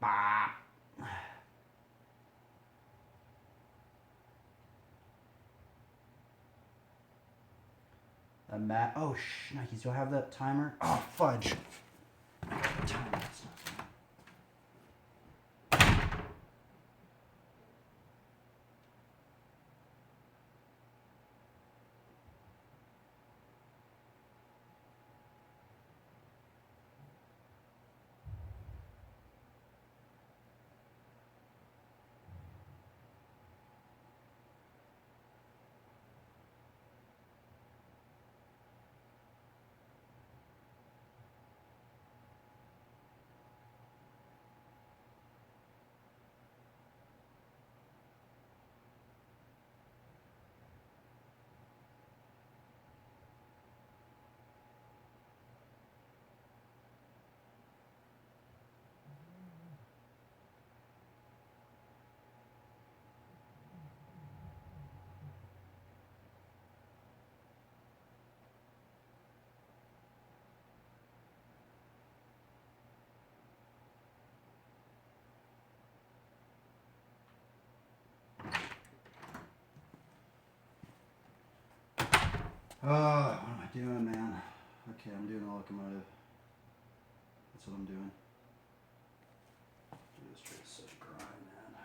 Speaker 2: Bah. Oh, Nikes, do I have that timer? Oh, fudge. Timer. Oh, what am I doing, man? Okay, I'm doing a locomotive. That's what I'm doing. Dude, this train's such a grind, man.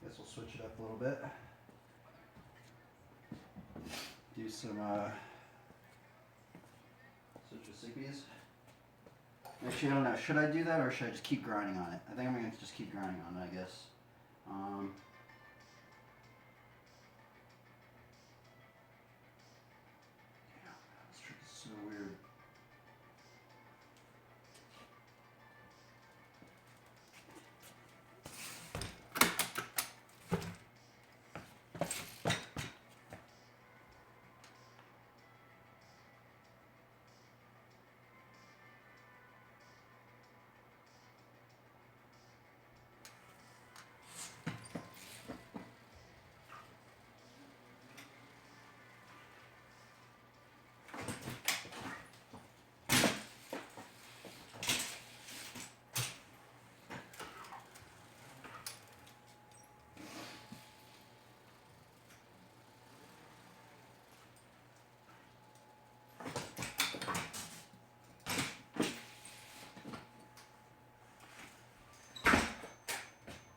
Speaker 2: Guess we'll switch it up a little bit. Do some switch with Sigbees. Actually, I don't know. Should I do that or should I just keep grinding on it? I think I'm gonna just keep grinding on it, I guess. Yeah, this trick is so weird.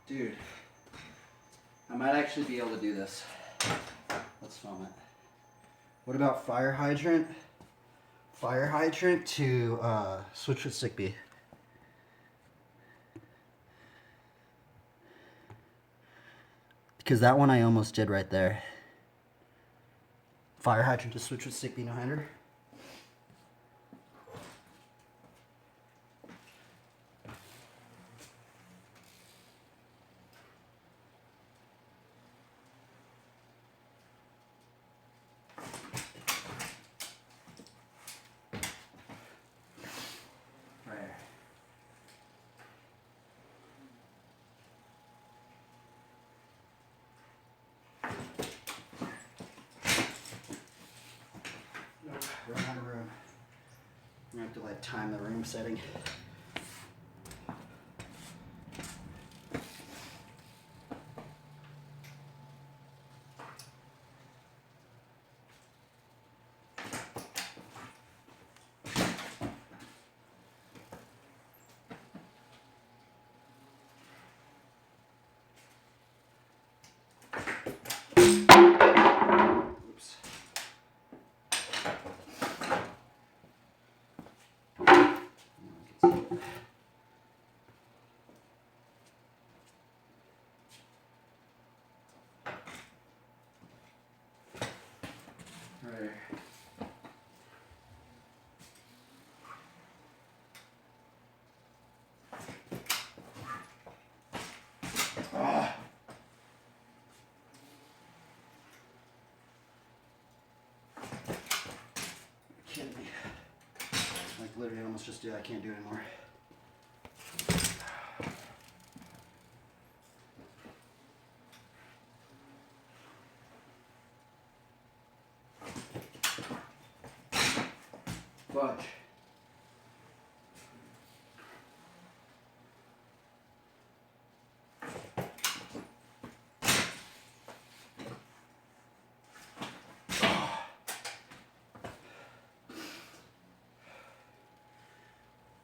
Speaker 2: Dude, I might actually be able to do this. Let's film it. What about fire hydrant? Fire hydrant to switch with Zigbee. Because that one I almost did right there. Fire hydrant to switch with stick behind her. Run out of room. I'm gonna have to like time the room setting. Oops. Right. Ah. Kidding me. Like literally almost just I can't do it anymore. Fudge.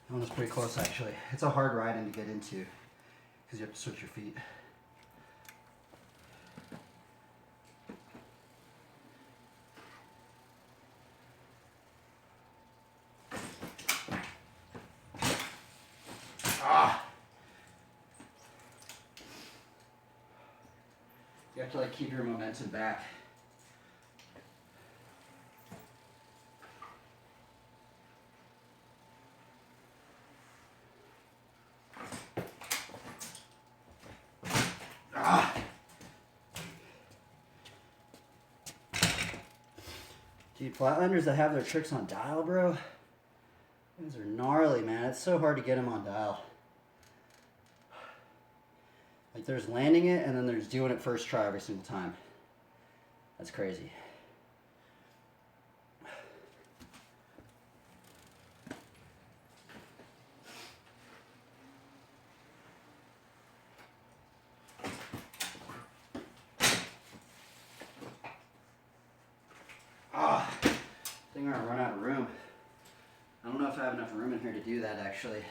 Speaker 2: That one was pretty close actually. It's a hard riding to get into because you have to switch your feet. Ah! You have to like keep your momentum back. Ah! Dude, flatlanders that have their tricks on dial, bro, those are gnarly, man. It's so hard to get them on dial. Like there's landing it and then there's doing it first try every single time. That's crazy. Ah, I think I'm gonna run out of room. I don't know if I have enough room in here to do that actually.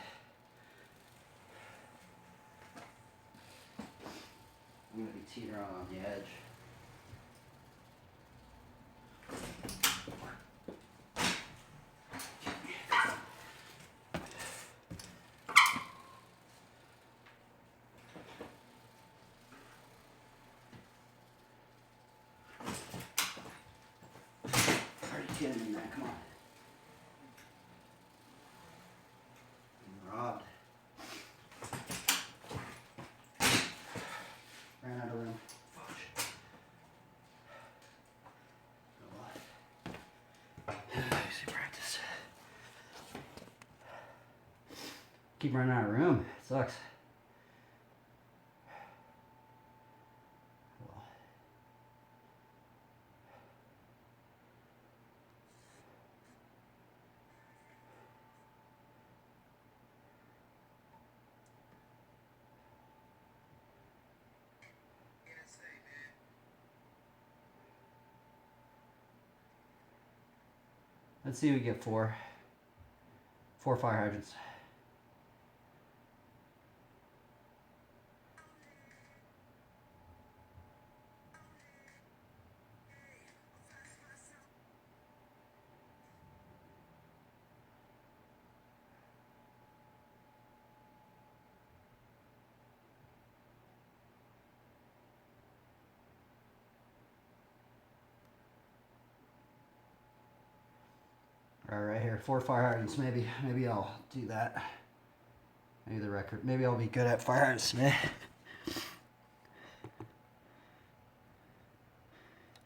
Speaker 2: I'm gonna be teetering on the edge. Are you kidding me, man? Come on. I'm robbed. Ran out of room. Fudge. Easy practice. Keep running out of room. It sucks. Let's see if we get four fire hydrants. Right here, 4 fire hydrants. Maybe I'll do that. Maybe the record. Maybe I'll be good at fire hydrants today.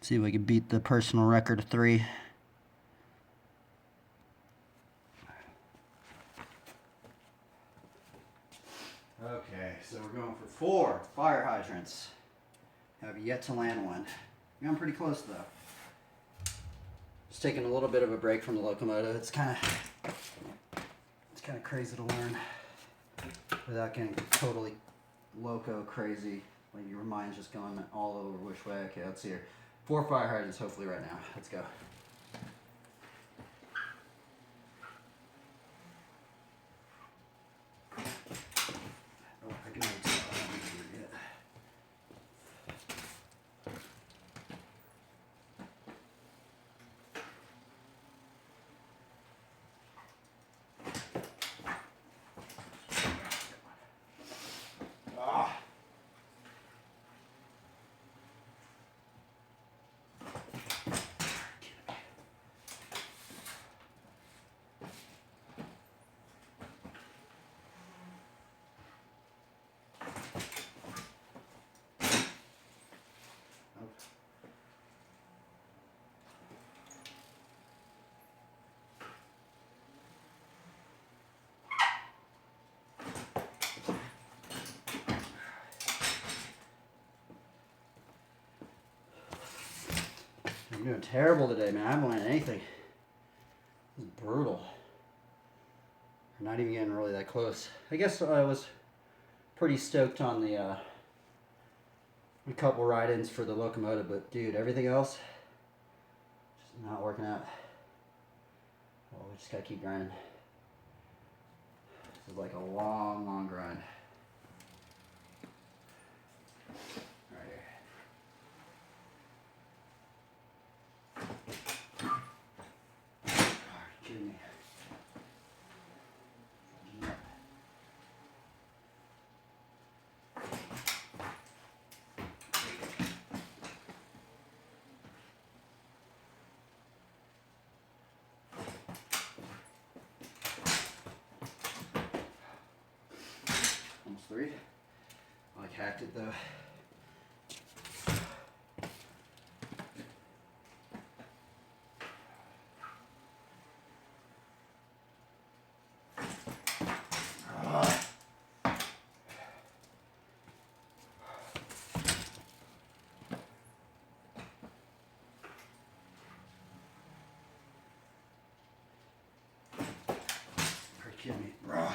Speaker 2: See if we can beat the personal record of 3. Okay, so we're going for 4 fire hydrants. Have yet to land one. I'm pretty close though. Just taking a little bit of a break from the locomotive. It's kind of crazy to learn without getting totally loco crazy. Like your mind's just going all over which way. Okay, let's see here. 4 fire hydrants hopefully right now. Let's go. Oh, I can already tell I don't need to do it yet. I'm doing terrible today, man. I haven't landed anything. This is brutal. We're not even getting really that close. I guess I was pretty stoked on the a couple ride-ins for the locomotive, but dude, everything else just not working out. Well, we just gotta keep grinding. This is like a long, long grind. Right here. Are you kidding me? Almost 3. I like hacked it though. Are you kidding me? Darn.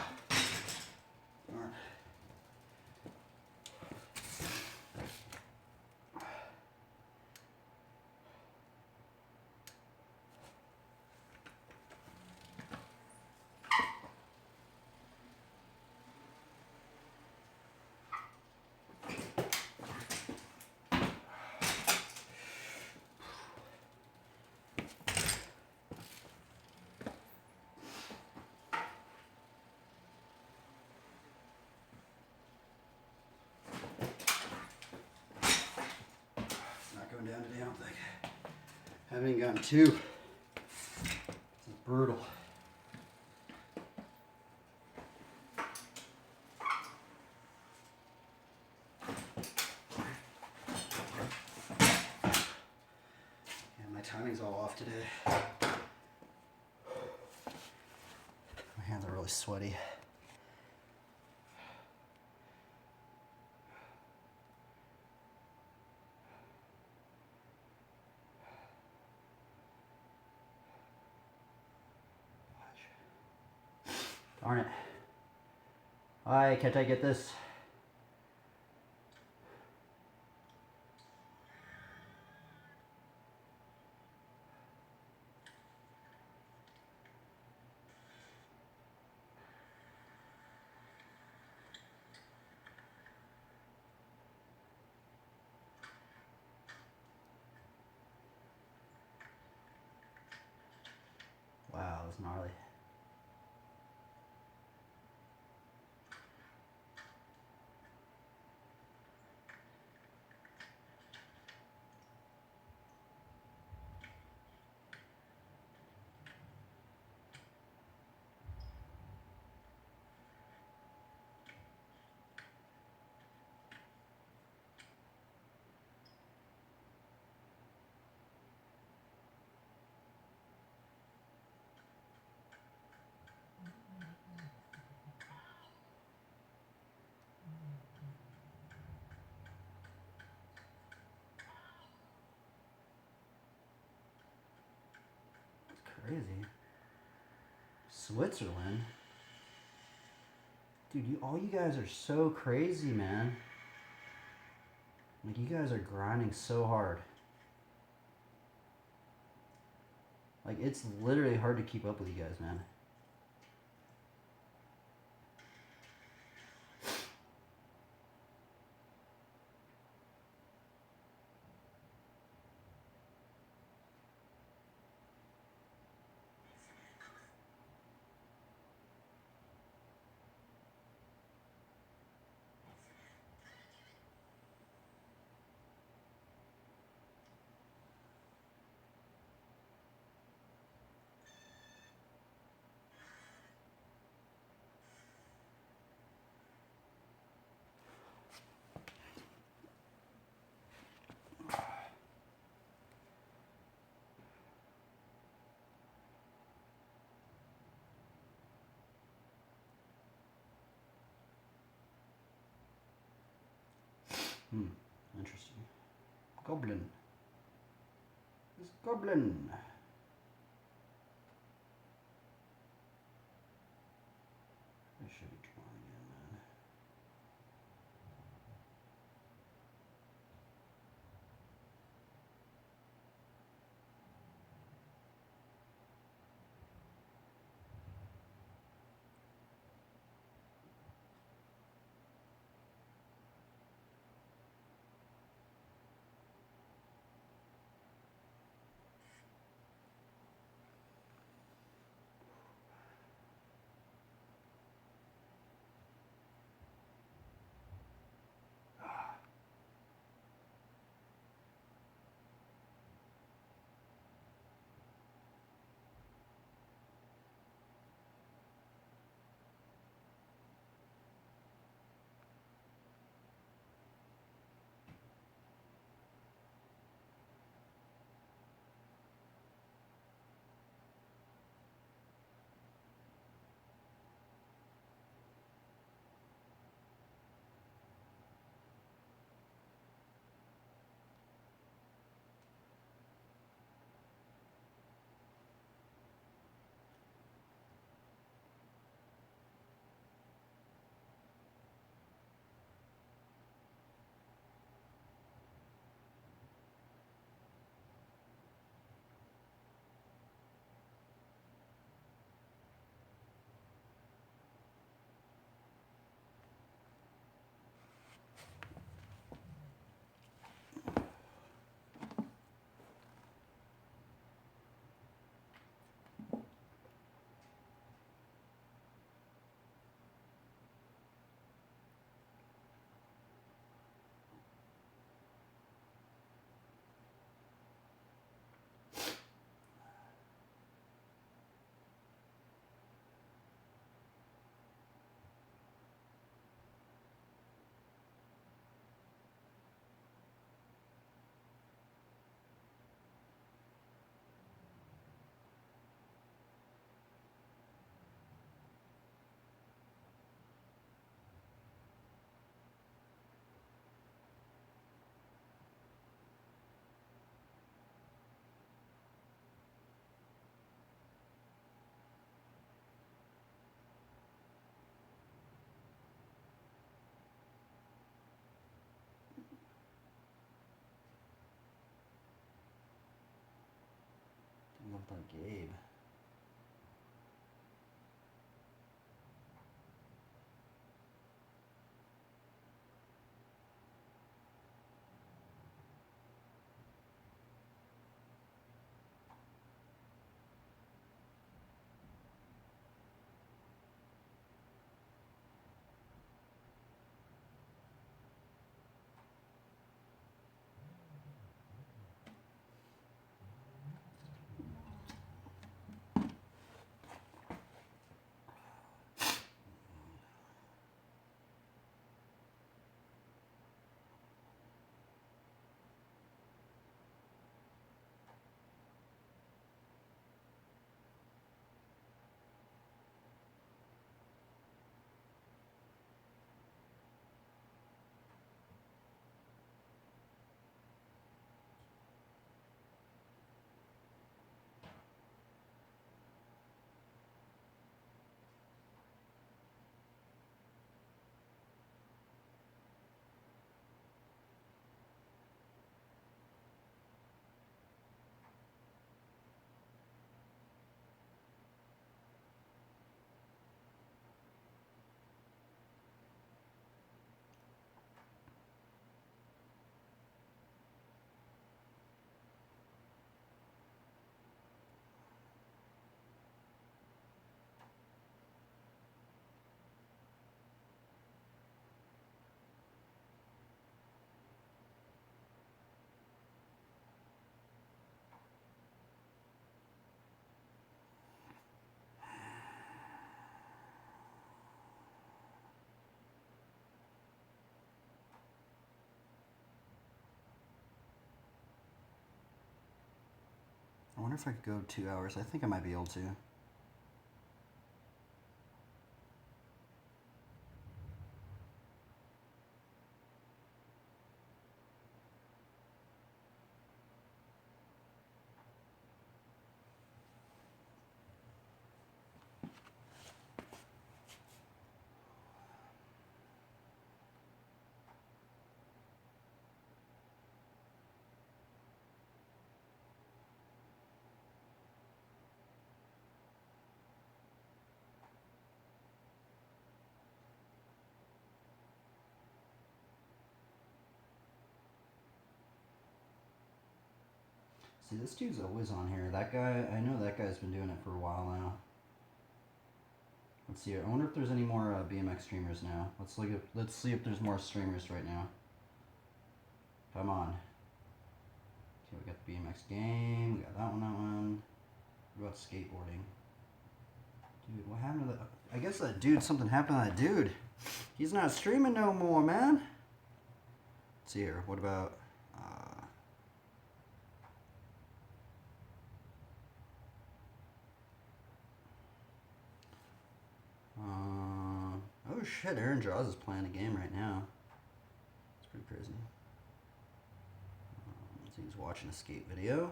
Speaker 2: Going down today, I don't think. Haven't even gotten 2. This is brutal. Yeah, my timing's all off today. My hands are really sweaty. Darn it. Why can't I get this? Wow, that was gnarly.
Speaker 1: crazy. Switzerland? Dude, all you guys are so crazy, man. Like, you guys are grinding so hard. Like, it's literally hard to keep up with you guys, man. Interesting. Goblin. It's Goblin. I should be trying again, man. I love that Gabe.
Speaker 2: wonder if I could go 2 hours. I think I might be able to. See, this dude's always on here. That guy, I know that guy's been doing it for a while now. Let's see. I wonder if there's any more BMX streamers now. Let's see if there's more streamers right now. Come on. Okay, we got the BMX game. We got that one. What about skateboarding? Dude, what happened to that? I guess that dude, something happened to that dude. He's not streaming no more, man. Let's see here. What about... oh shit, Aaron Jaws is playing a game right now. It's pretty crazy. So he's watching a skate video.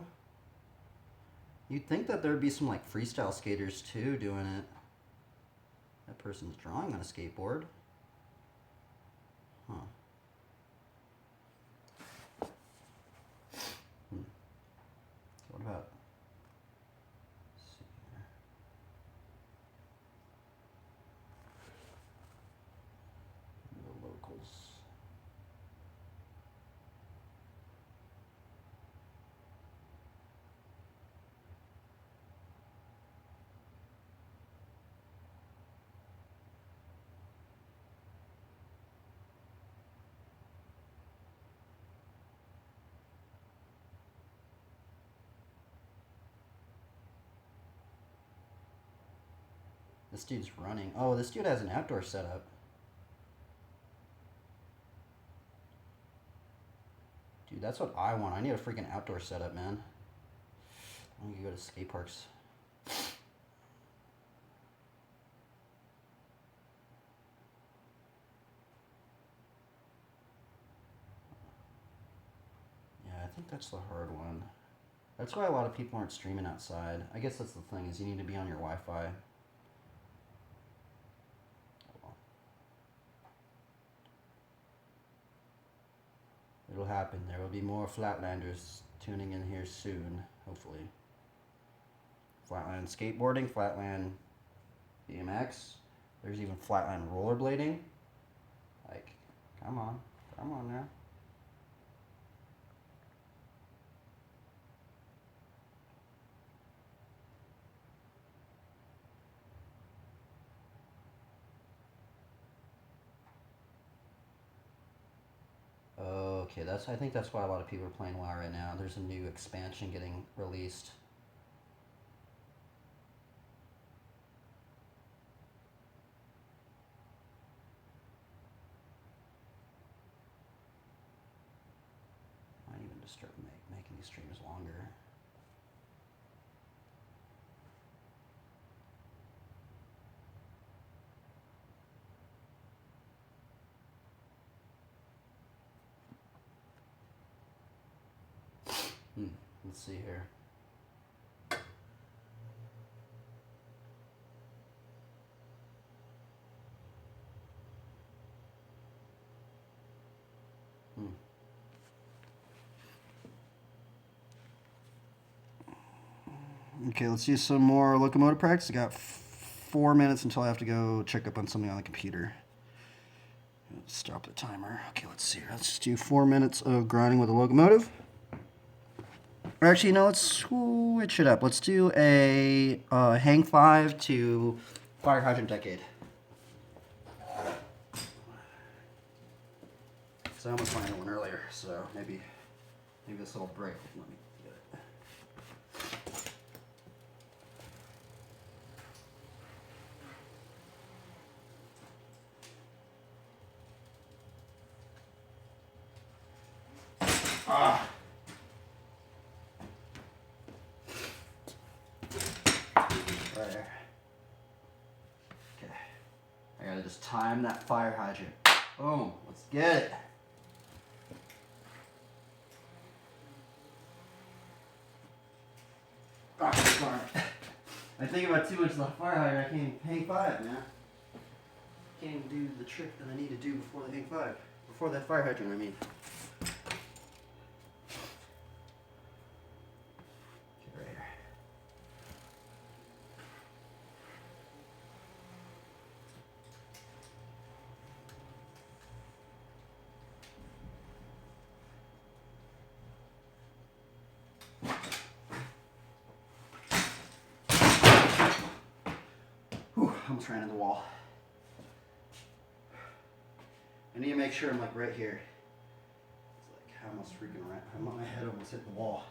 Speaker 2: You'd think that there'd be some like freestyle skaters too doing it. That person's drawing on a skateboard. Huh. What about... This dude's running. Oh, this dude has an outdoor setup. Dude, that's what I want. I need a freaking outdoor setup, man. I need to go to skate parks. Yeah, I think that's the hard one. That's why a lot of people aren't streaming outside. I guess that's the thing, is you need to be on your Wi-Fi. It'll happen. There will be more Flatlanders tuning in here soon, hopefully. Flatland skateboarding, Flatland BMX. There's even Flatland rollerblading. Like, come on now. Okay, I think that's why a lot of people are playing WoW right now. There's a new expansion getting released. Might even just start making these streams longer. Let's see here. Okay, let's do some more locomotive practice. I got 4 minutes until I have to go check up on something on the computer. Let's stop the timer. Okay, let's see. Let's just do 4 minutes of grinding with a locomotive. Or actually, no, let's switch it up. Let's do a hang 5 to fire hydrant decade. So I almost landed one earlier, so maybe this little break. Let me get it. There. Okay. I gotta just time that fire hydrant. Boom. Let's get it. Oh, darn it. I think about too much of the fire hydrant. I can't even hang 5, man. Can't even do the trick that I need to do before the hang 5. Before that fire hydrant, I mean. Get right here. Whew, almost ran into the wall. I need to make sure I'm like right here. It's like I almost freaking ran. My head almost hit the wall.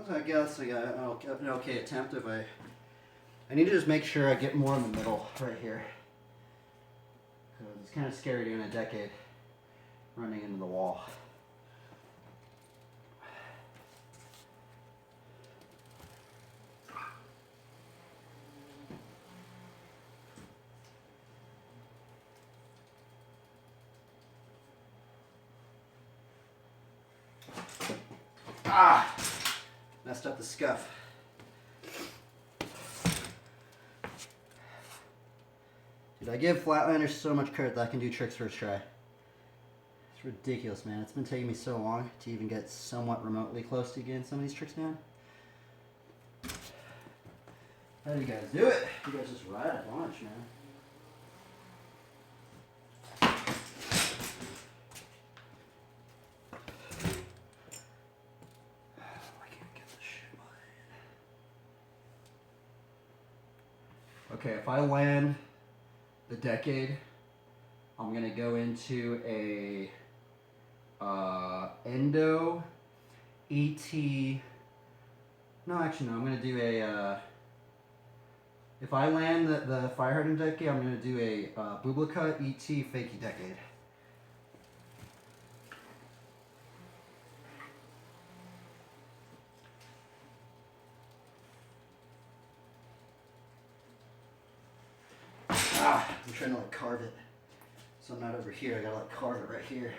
Speaker 2: I guess I got an okay attempt. If I need to just make sure I get more in the middle right here. Because it's kind of scary doing a decade running into the wall. Ah! Messed up the scuff. Dude, I give flatlanders so much credit that I can do tricks first try. It's ridiculous, man. It's been taking me so long to even get somewhat remotely close to getting some of these tricks down. How do you guys do it? You guys just ride a bunch, man. Okay, if I land the decade, I'm gonna go into a endo ET. No, actually, no. I'm gonna do a. If I land the fire hydrant decade, I'm gonna do a Bubla ET fakey decade. I'm trying to like carve it. So I'm not over here, I gotta like carve it right here.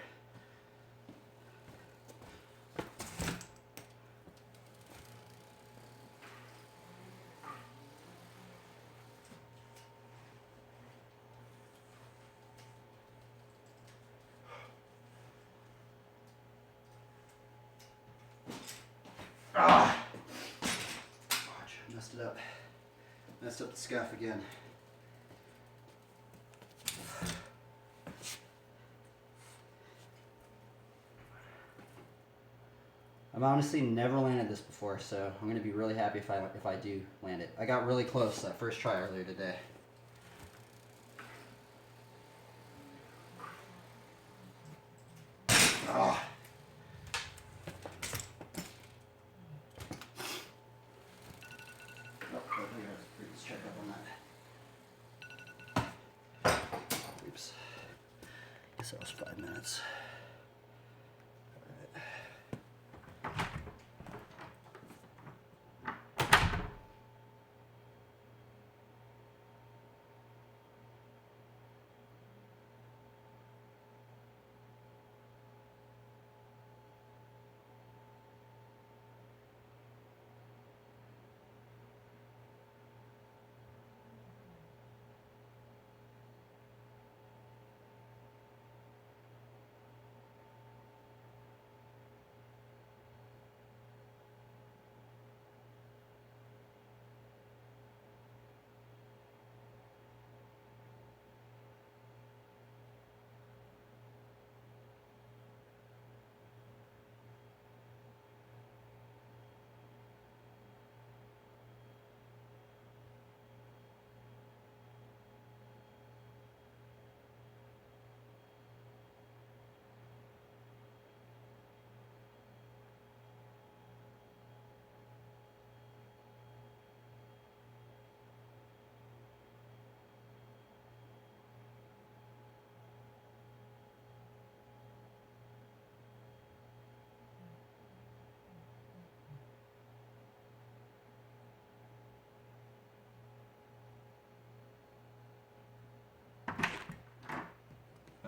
Speaker 2: Ah! Watch, I messed it up. Messed up the scuff again. I've honestly never landed this before, so I'm gonna be really happy if I do land it. I got really close that first try earlier today. Oh. Let's check up on that. Oops. Guess that was 5 minutes.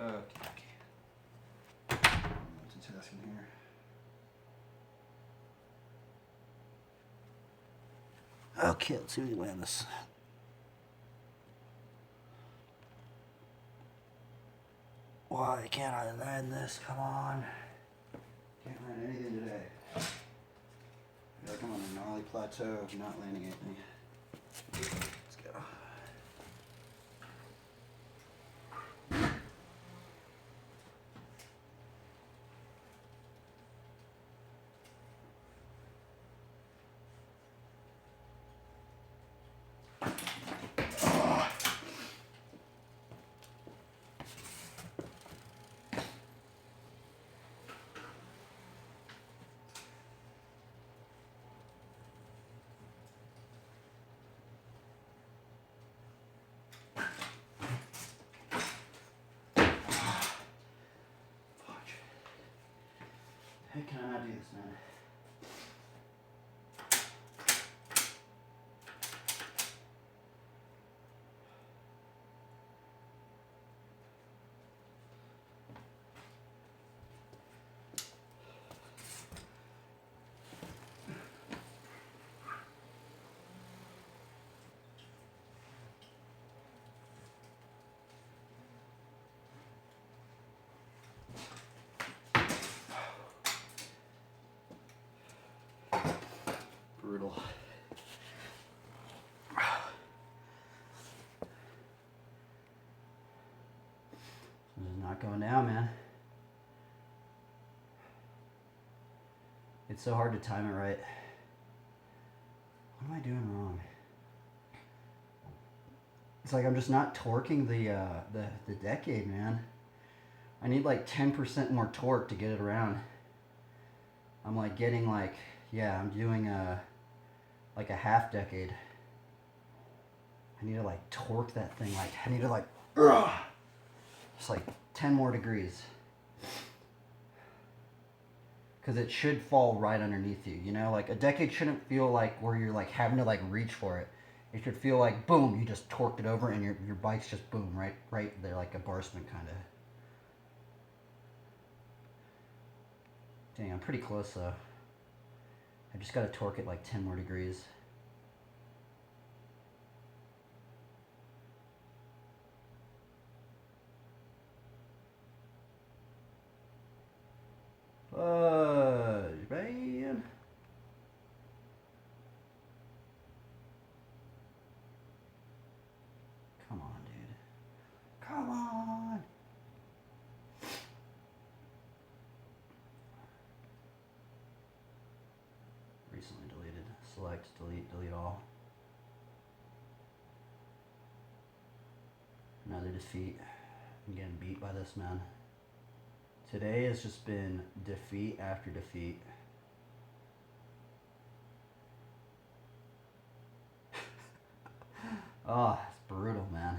Speaker 2: Okay. Multitasking here. Okay, let's see if we land this. Why can't I land this? Come on. Can't land anything today. I feel like I'm on a gnarly plateau of not landing anything. Let's go. How can I not do this, man? Brutal. This is not going down, man. It's so hard to time it right. What am I doing wrong? It's like I'm just not torquing the decade, man. I need like 10% more torque to get it around. I'm like getting like, yeah, I'm doing like a half decade. I need to like torque that thing. Like I need to like, just like 10 more degrees. Because it should fall right underneath you, you know? Like a decade shouldn't feel like where you're like having to like reach for it. It should feel like boom, you just torqued it over and your bike's just boom, right there, like a Barsman kind of. Dang, I'm pretty close though. I just gotta torque it like 10 more degrees. Fudge, man. Come on, dude. Come on. Recently deleted. Select, delete, delete all. Another defeat. I'm getting beat by this man. Today has just been defeat after defeat. Oh, it's brutal, man.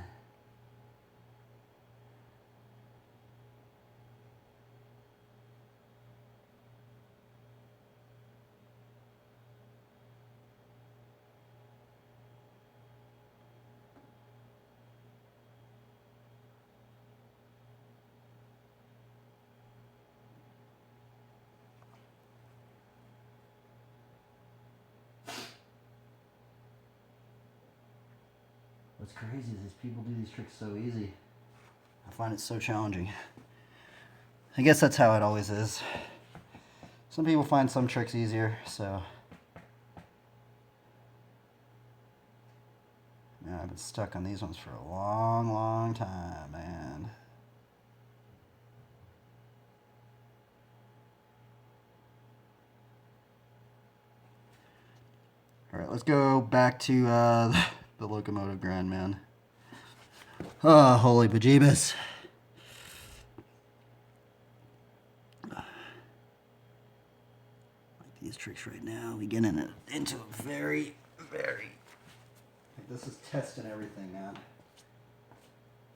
Speaker 2: What's crazy is these people do these tricks so easy. I find it so challenging. I guess that's how it always is. Some people find some tricks easier, so. Man, I've been stuck on these ones for a long, long time, man. All right, let's go back to the locomotive grind, man. Oh, holy bejeebus. Like these tricks right now, we get into a very, like this is testing everything, man.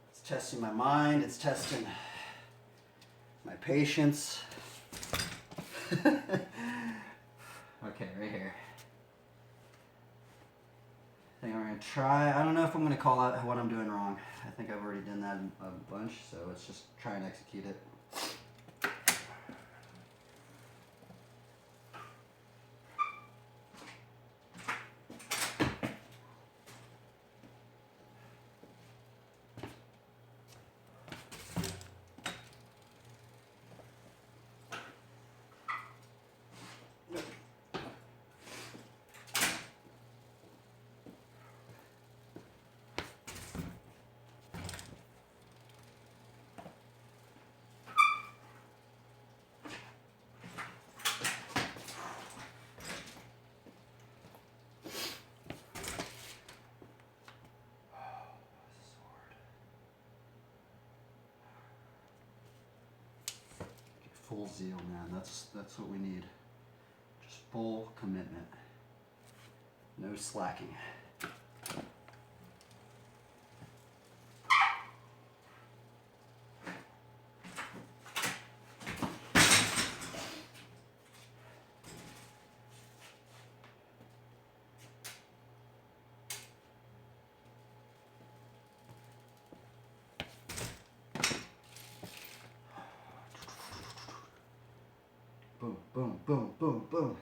Speaker 2: It's testing my mind, it's testing my patience. Okay, right here. I think I'm gonna try. I don't know if I'm gonna call out what I'm doing wrong. I think I've already done that a bunch, so let's just try and execute it. Full zeal, man. That's what we need. Just full commitment. No slacking. Boom, boom, boom, boom, boom.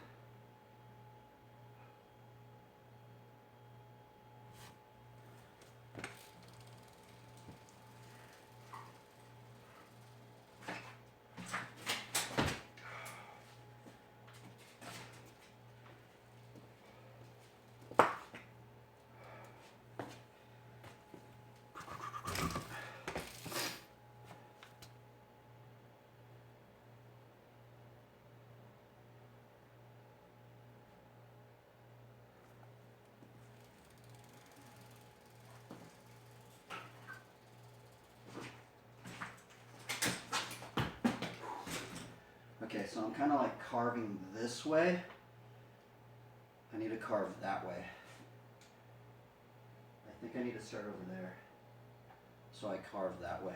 Speaker 2: Okay, so I'm kind of like carving this way. I need to carve that way. I think I need to start over there. So I carve that way.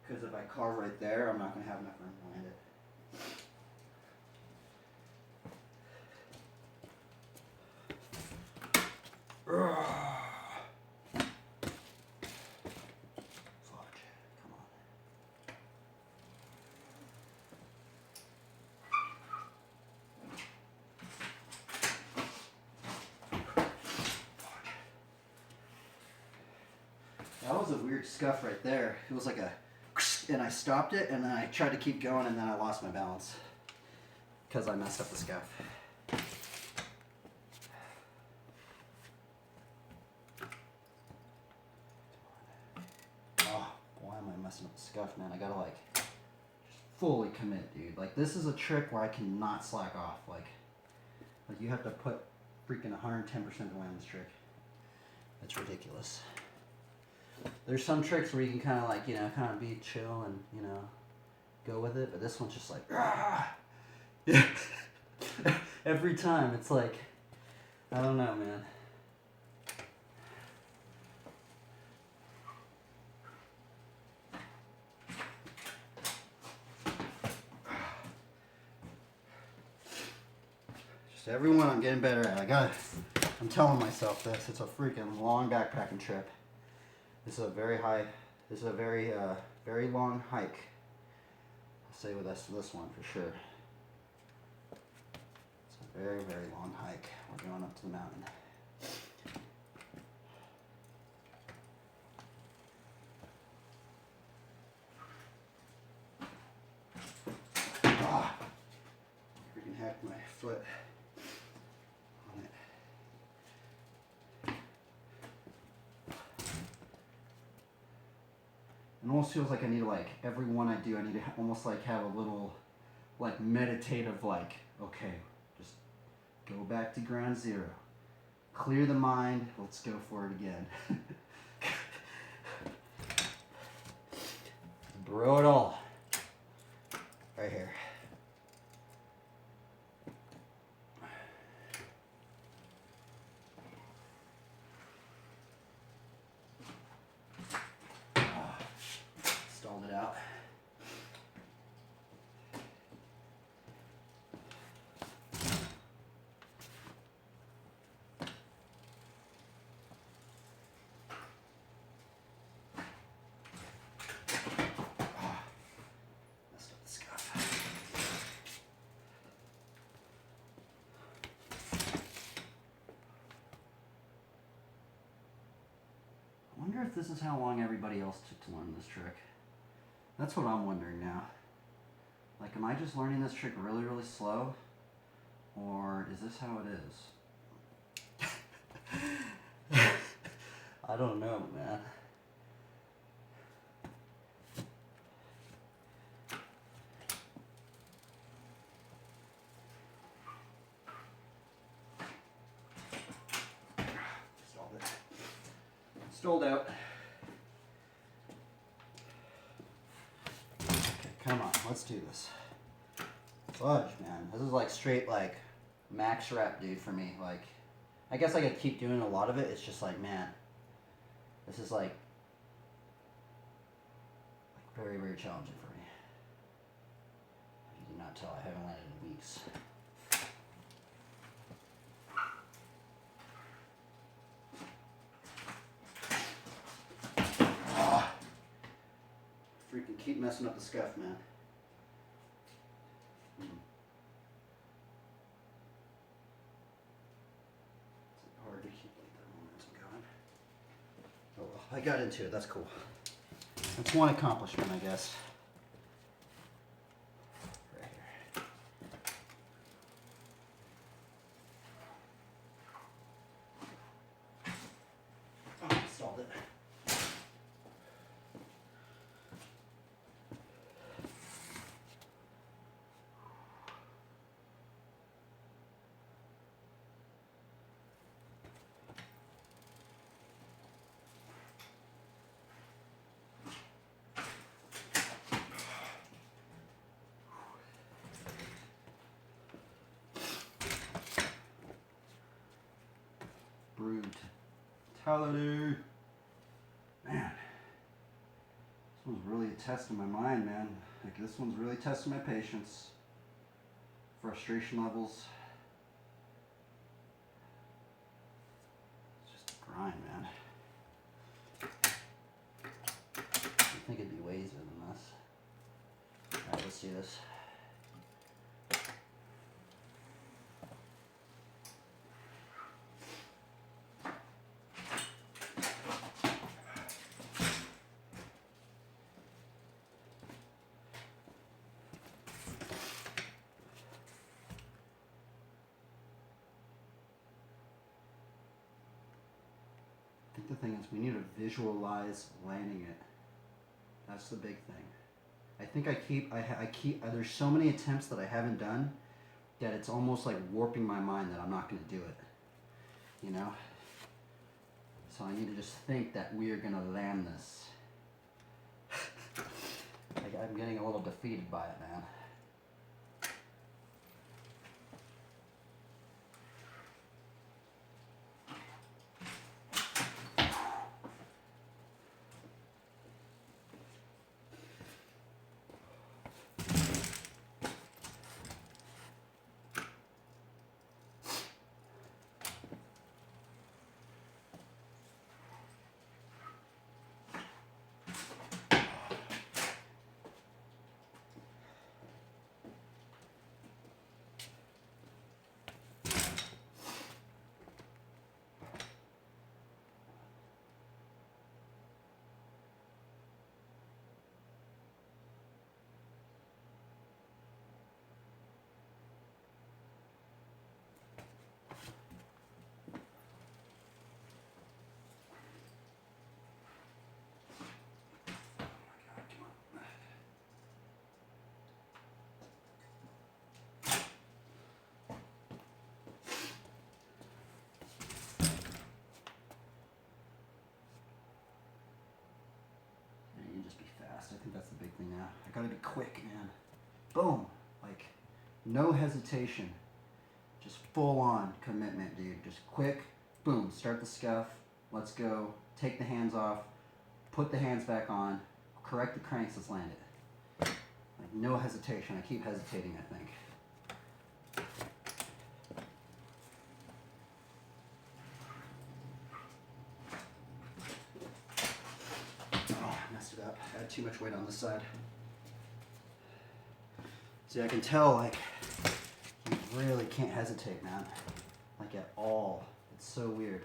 Speaker 2: Because if I carve right there, I'm not going to have enough room to land it. Fudge, come on. That was a weird scuff right there. It was like a, and I stopped it, and then I tried to keep going, and then I lost my balance because I messed up the scuff. Oh, why am I messing up the scuff, man? I gotta like just fully commit, dude. Like this is a trick where I cannot slack off. Like you have to put freaking 110% to land this trick. That's ridiculous. There's some tricks where you can kind of like, kind of be chill and, go with it. But this one's just like, yeah. Every time it's like, I don't know, man. Just everyone I'm getting better at. I'm telling myself this. It's a freaking long backpacking trip. This is a very very long hike. I'll say with this one for sure. It's a very, very long hike. We're going up to the mountain. Ah, freaking hacked my foot on it. It almost feels like I need to, like, every one I do, I need to almost like have a little like meditative, like, okay, just go back to ground zero. Clear the mind, let's go for it again. Bro it all. Right here. Stalled it out. if this is how long everybody else took to learn this trick. That's what I'm wondering now. Like, am I just learning this trick really, really slow? Or is this how it is? I don't know, man. Stalled out. Okay, come on, let's do this. Fudge, man. This is like straight like max rep, dude, for me. Like, I guess I could keep doing a lot of it. It's just like, man, this is like very, very challenging for me. If you did not tell, I haven't landed in weeks. Freaking keep messing up the scuff, man. It's hard to keep like that momentum going. Oh well, I got into it. That's cool. That's one accomplishment, I guess. Right here. Oh, stalled it. Brutality. Man, this one's really testing my mind, man. Like, this one's really testing my patience, frustration levels. It's just a grind, man. I think it'd be way easier than this. Alright, let's do this. I think the thing is we need to visualize landing it. That's the big thing. I think I keep there's so many attempts that I haven't done that it's almost like warping my mind that I'm not going to do it. You know? So I need to just think that we are going to land this. Like, I'm getting a little defeated by it, man. I think that's the big thing now. I gotta be quick, man. Boom. Like, no hesitation. Just full on commitment, dude. Just quick, boom, start the scuff. Let's go. Take the hands off. Put the hands back on. Correct the cranks, let's land it. Like, no hesitation. I keep hesitating, I think. Up. I had too much weight on this side. See, I can tell, like, you really can't hesitate, man. Like, at all. It's so weird.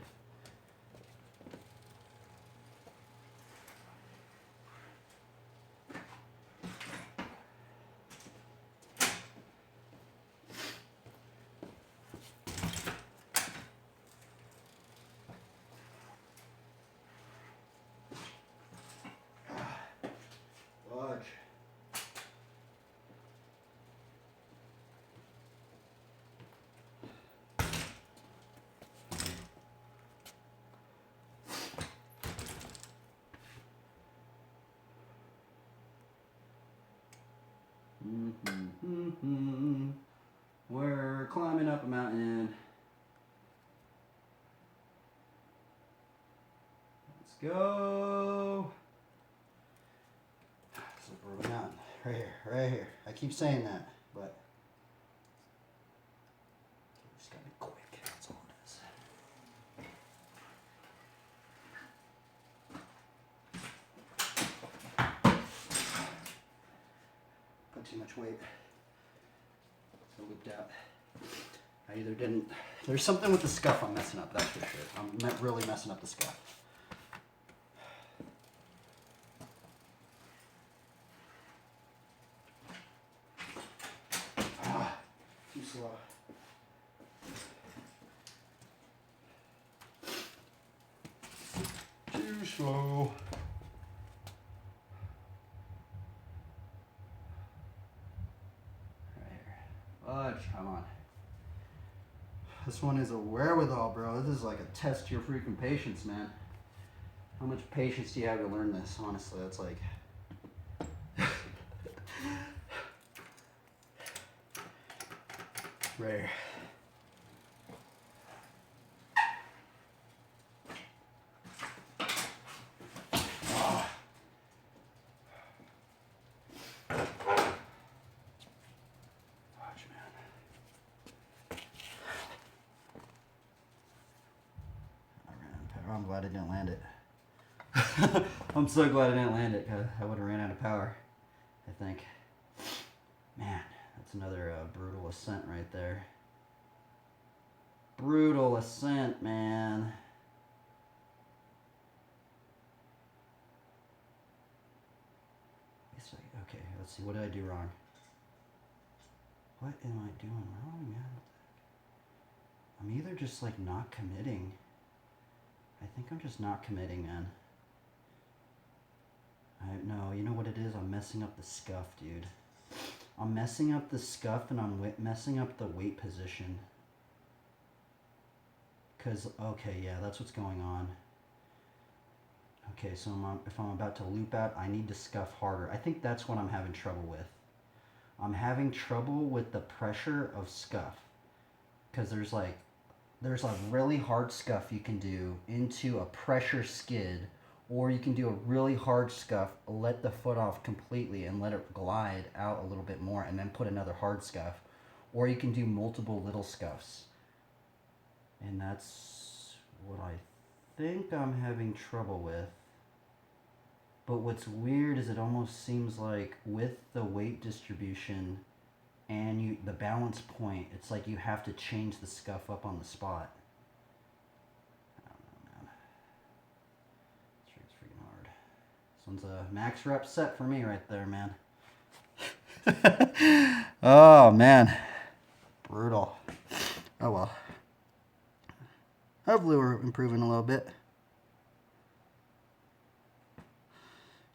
Speaker 2: We're climbing up a mountain. Let's go. Slippery mountain. Right here, right here. I keep saying that, but just gotta be quick. That's all it is. Put too much weight. So looped out. I either didn't. There's something with the scuff I'm messing up, that's for sure. I'm really messing up the scuff. Too slow. Too slow. Right here. Fudge, come on. This one is a wherewithal, bro. This is like a test to your freaking patience, man. How much patience do you have to learn this? Honestly, that's like... Rare. I'm glad I didn't land it. I'm so glad I didn't land it, because I would have ran out of power, I think. Man, that's another brutal ascent right there. Brutal ascent, man. Okay, let's see. What did I do wrong? What am I doing wrong, man? I'm either just like not committing. I think I'm just not committing, man. No, you know what it is? I'm messing up the scuff, dude. I'm messing up the scuff and I'm messing up the weight position. Because, okay, yeah, that's what's going on. Okay, so if I'm about to loop out, I need to scuff harder. I think that's what I'm having trouble with. I'm having trouble with the pressure of scuff. Because there's a really hard scuff you can do into a pressure skid, or you can do a really hard scuff, let the foot off completely and let it glide out a little bit more and then put another hard scuff, or you can do multiple little scuffs. And that's what I think I'm having trouble with. But what's weird is it almost seems like with the weight distribution and the balance point, it's like you have to change the scuff up on the spot. I don't know, man. This rig's freaking hard. This one's a max rep set for me right there, man. Oh, man. Brutal. Oh, well. Hopefully we're improving a little bit.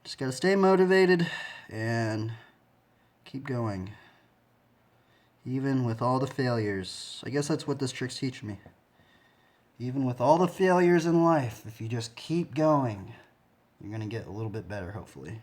Speaker 2: Just gotta stay motivated and keep going. Even with all the failures. I guess that's what this trick's teaching me. Even with all the failures in life, if you just keep going, you're gonna get a little bit better, hopefully.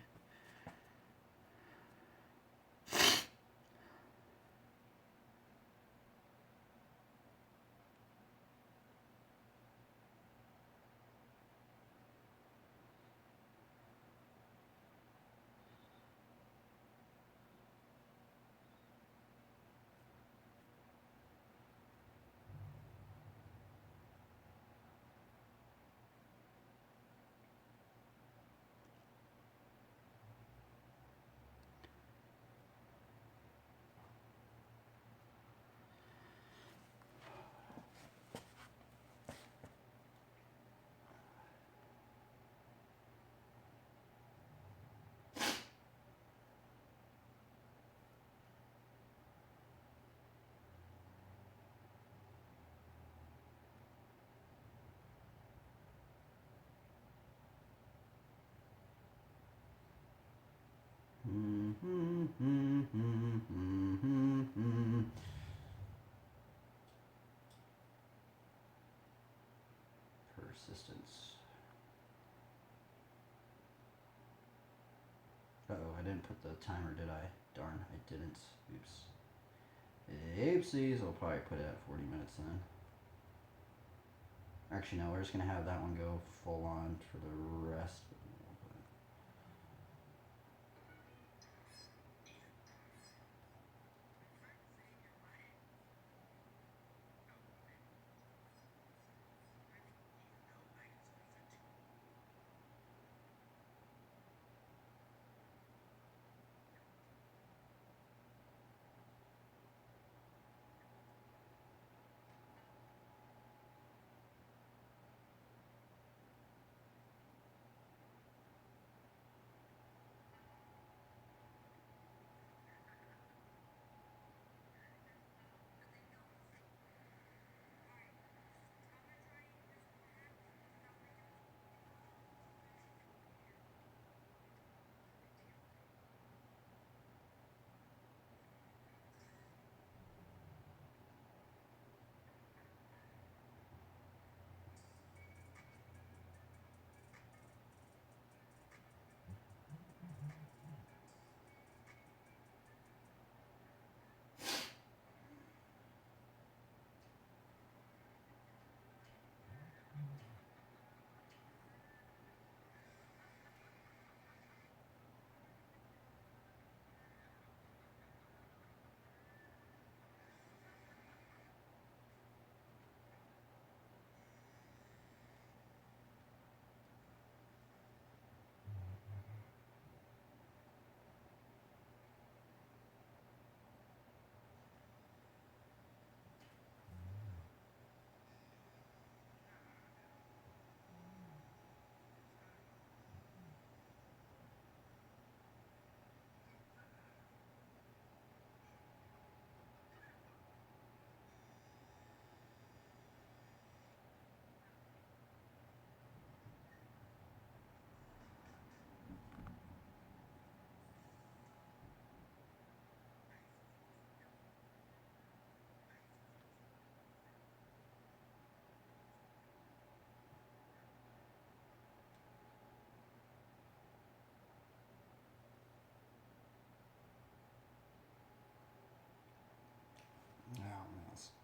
Speaker 2: Persistence. Uh-oh, I didn't put the timer, did I? Darn, I
Speaker 1: didn't. Oops. Oopsies. I'll probably put it at 40 minutes then. Actually, no, we're just going to have that one go full on for the rest.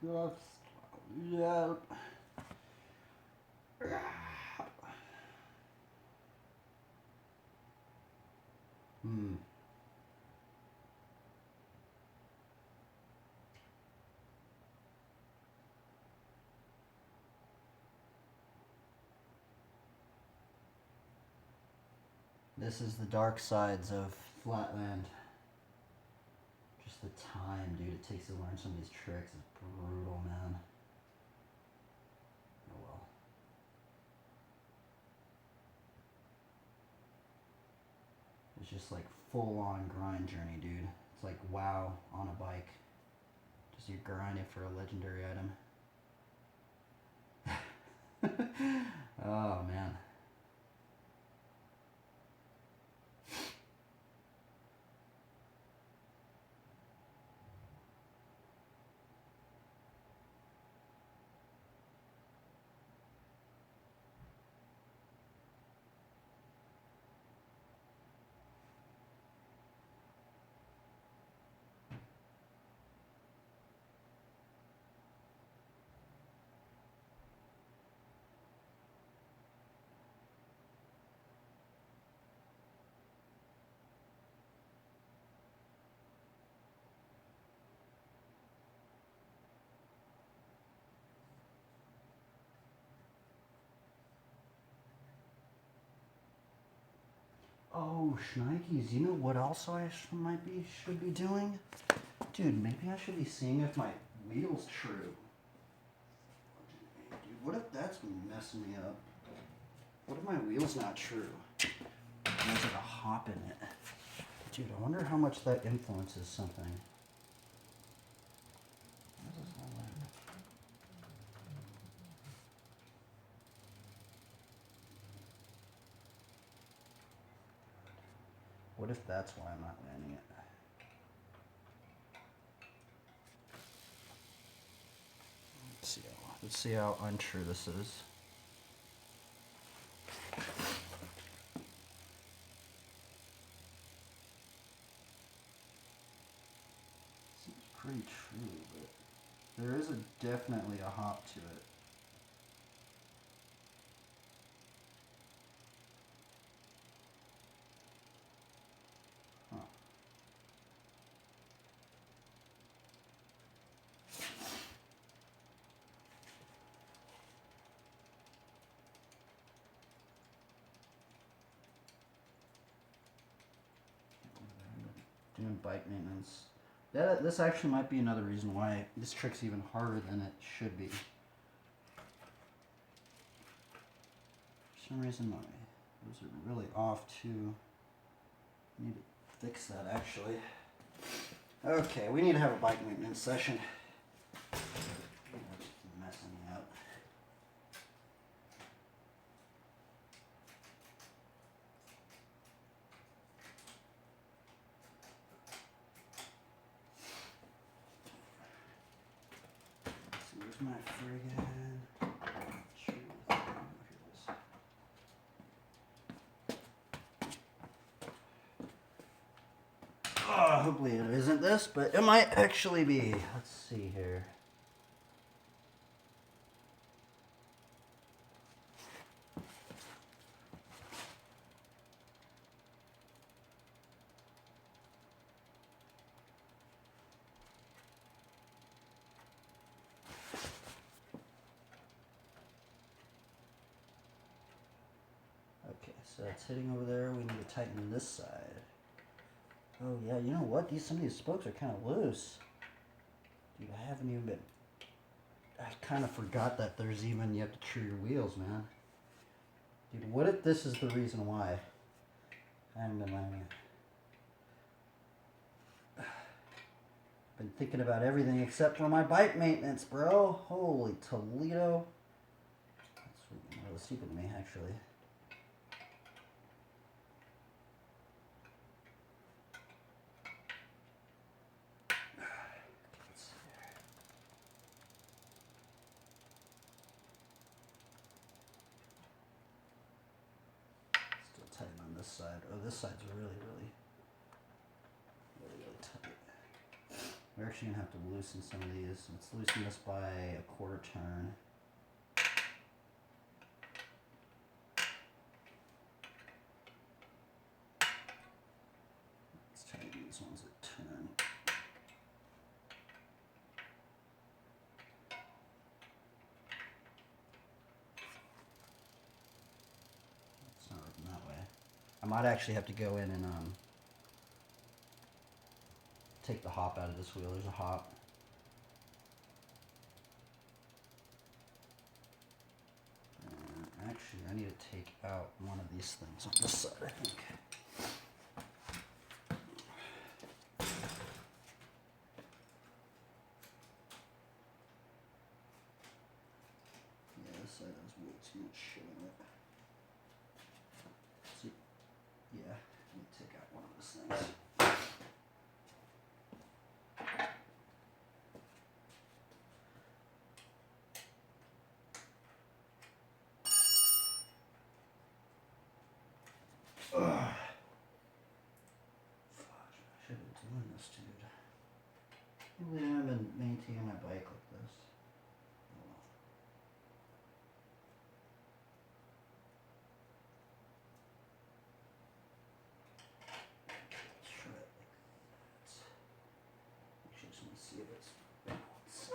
Speaker 1: Stuff. Yep. Hmm. This is the dark sides of flatland. Just the time, dude, it takes to learn some of these tricks is brutal, man. Oh well. It's just like full on grind journey, dude. It's like WoW on a bike. Just you're grinding for a legendary item. Oh man. Oh, shnikes, you know what else I should be doing? Dude, maybe I should be seeing if my wheel's true. Dude, what if that's messing me up? What if my wheel's not true? There's like a hop in it. Dude, I wonder how much that influences something. What if that's why I'm not landing it? Let's see how untrue this is.
Speaker 2: pretty true, but there is definitely a hop to it. Huh. Doing bike maintenance. This actually might be another reason why this trick's even harder than it should be. For some reason, my those are really off too. Need to fix that actually. Okay, we need to have a bike maintenance session. That's messing me up. Let's see, where's my friggin' truth? Oh, here it is. Oh, hopefully it isn't this, but it might actually be. Let's see here. Okay, so it's hitting over there. We need to tighten this side. Oh yeah, you know what? Some of these spokes are kind of loose. Dude, I haven't even been... I kind of forgot that there's even... You have to true your wheels, man. Dude, what if this is the reason why I haven't been landing it? Been thinking about everything except for my bike maintenance, bro. Holy Toledo. That's really stupid of me, actually. Still tight on this side. Oh, this side's really tight. We're actually gonna have to loosen some of these. Let's loosen this by a quarter turn. Let's tighten these ones a turn. It's not working that way. I might actually have to go in and take the hop out of this wheel. There's a hop. Actually, I need to take out one of these things on this side, I think. Yeah, this side has way too much shit on it. See? Yeah, I need to take out one of those things. Ugh. Fudge, I should be doing this, dude. I can't believe I haven't been maintaining my bike like this. Oh well. Let's try it like that. Actually, I just want to see if it's balanced.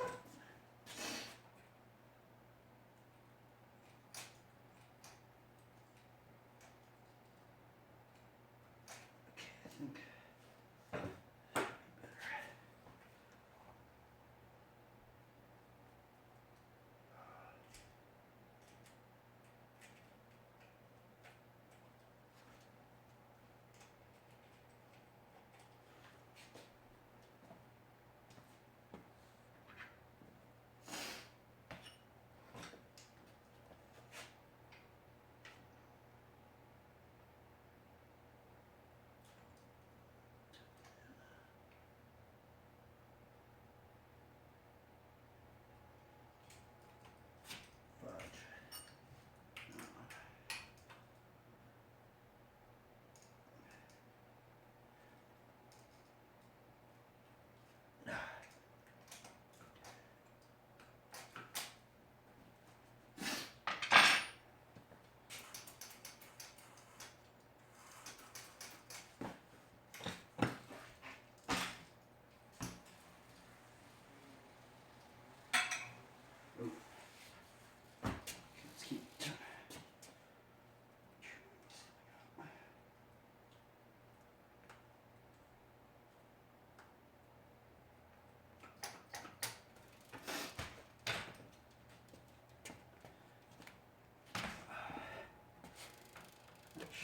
Speaker 2: Okay, I think.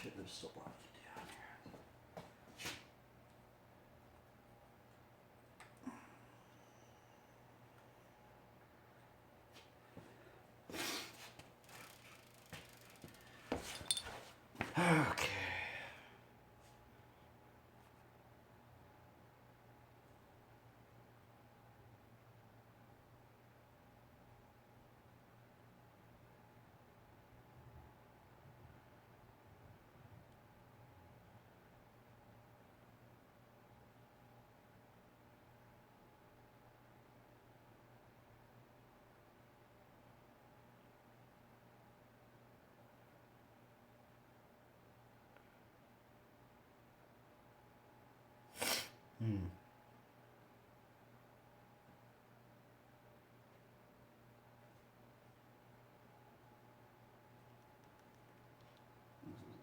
Speaker 2: shit, there's still a lot to do down here. Okay.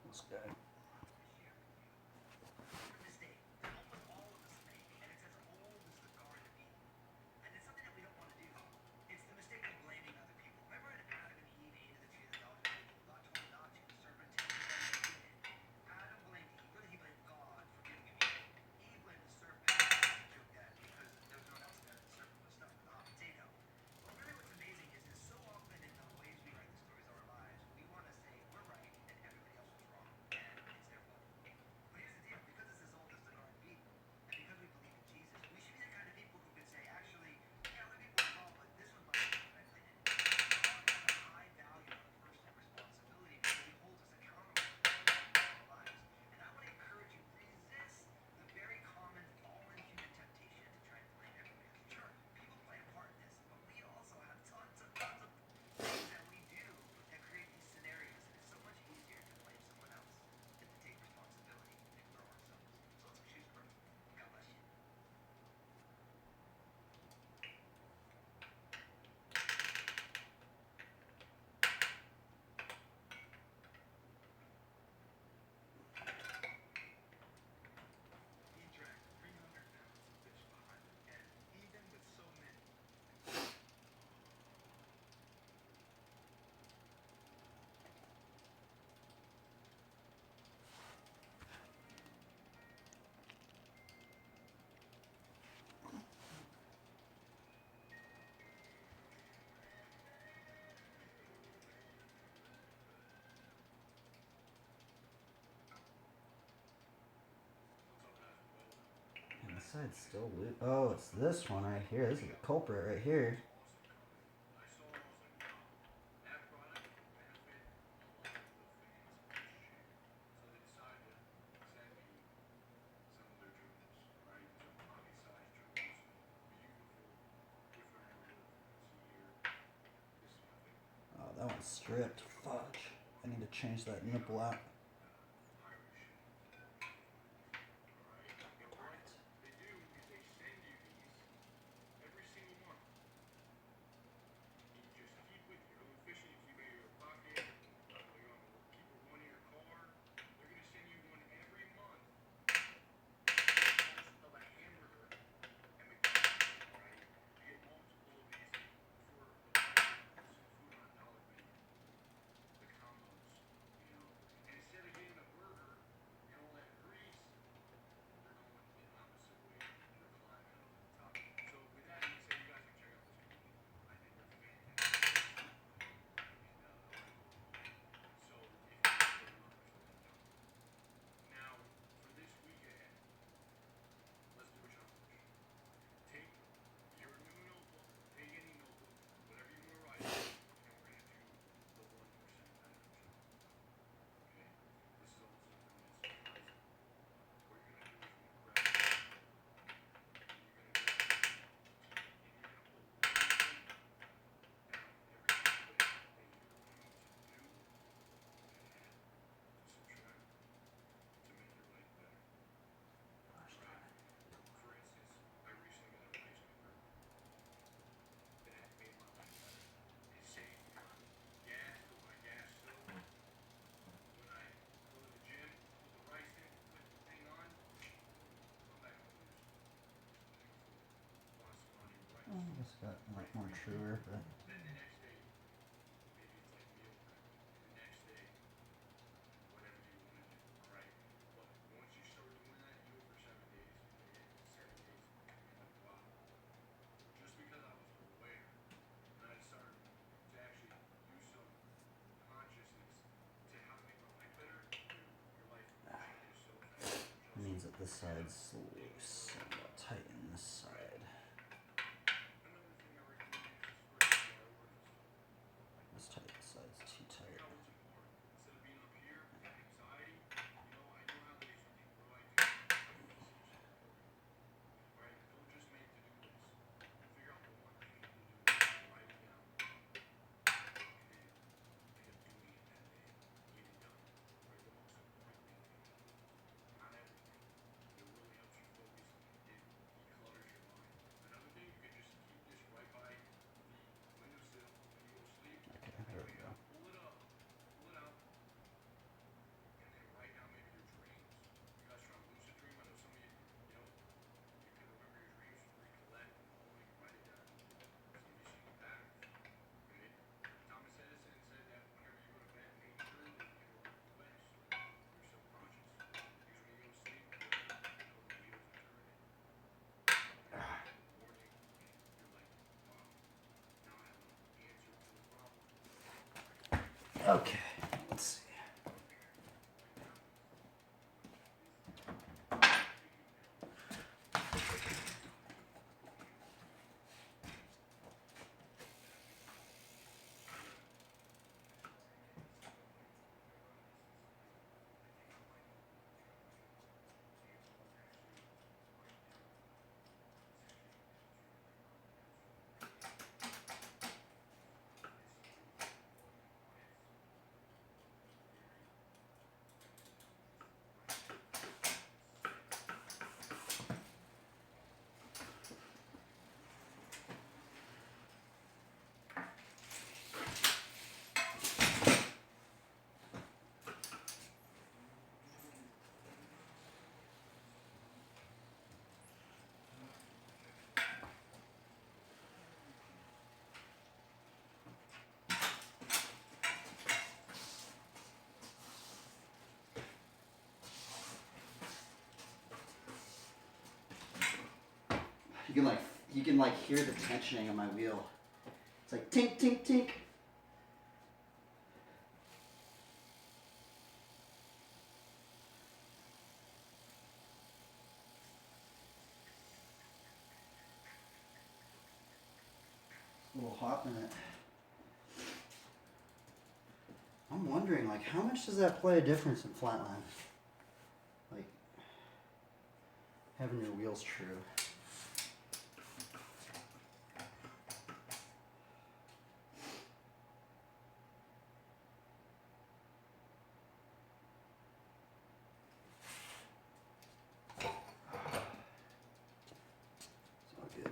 Speaker 2: This guy. And the side's still loose. Oh, it's this one right here. This is the culprit right here. Oh, that one's stripped. Fudge. I need to change that nipple out. It's got a lot more truer, but side's loose. I'm gonna tighten this side. Let's tighten this side. It's too tight. Okay, there we go. Okay, let's see. You can like hear the tensioning of my wheel. It's like tink tink tink. A little hop in it. I'm wondering, like, how much does that play a difference in flatland? Like, having your wheels true. It's all good.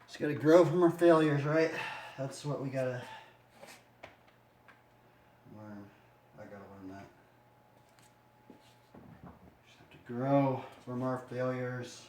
Speaker 2: Just gotta grow from our failures, right? That's what we gotta learn. I gotta learn that. Just have to grow from our failures.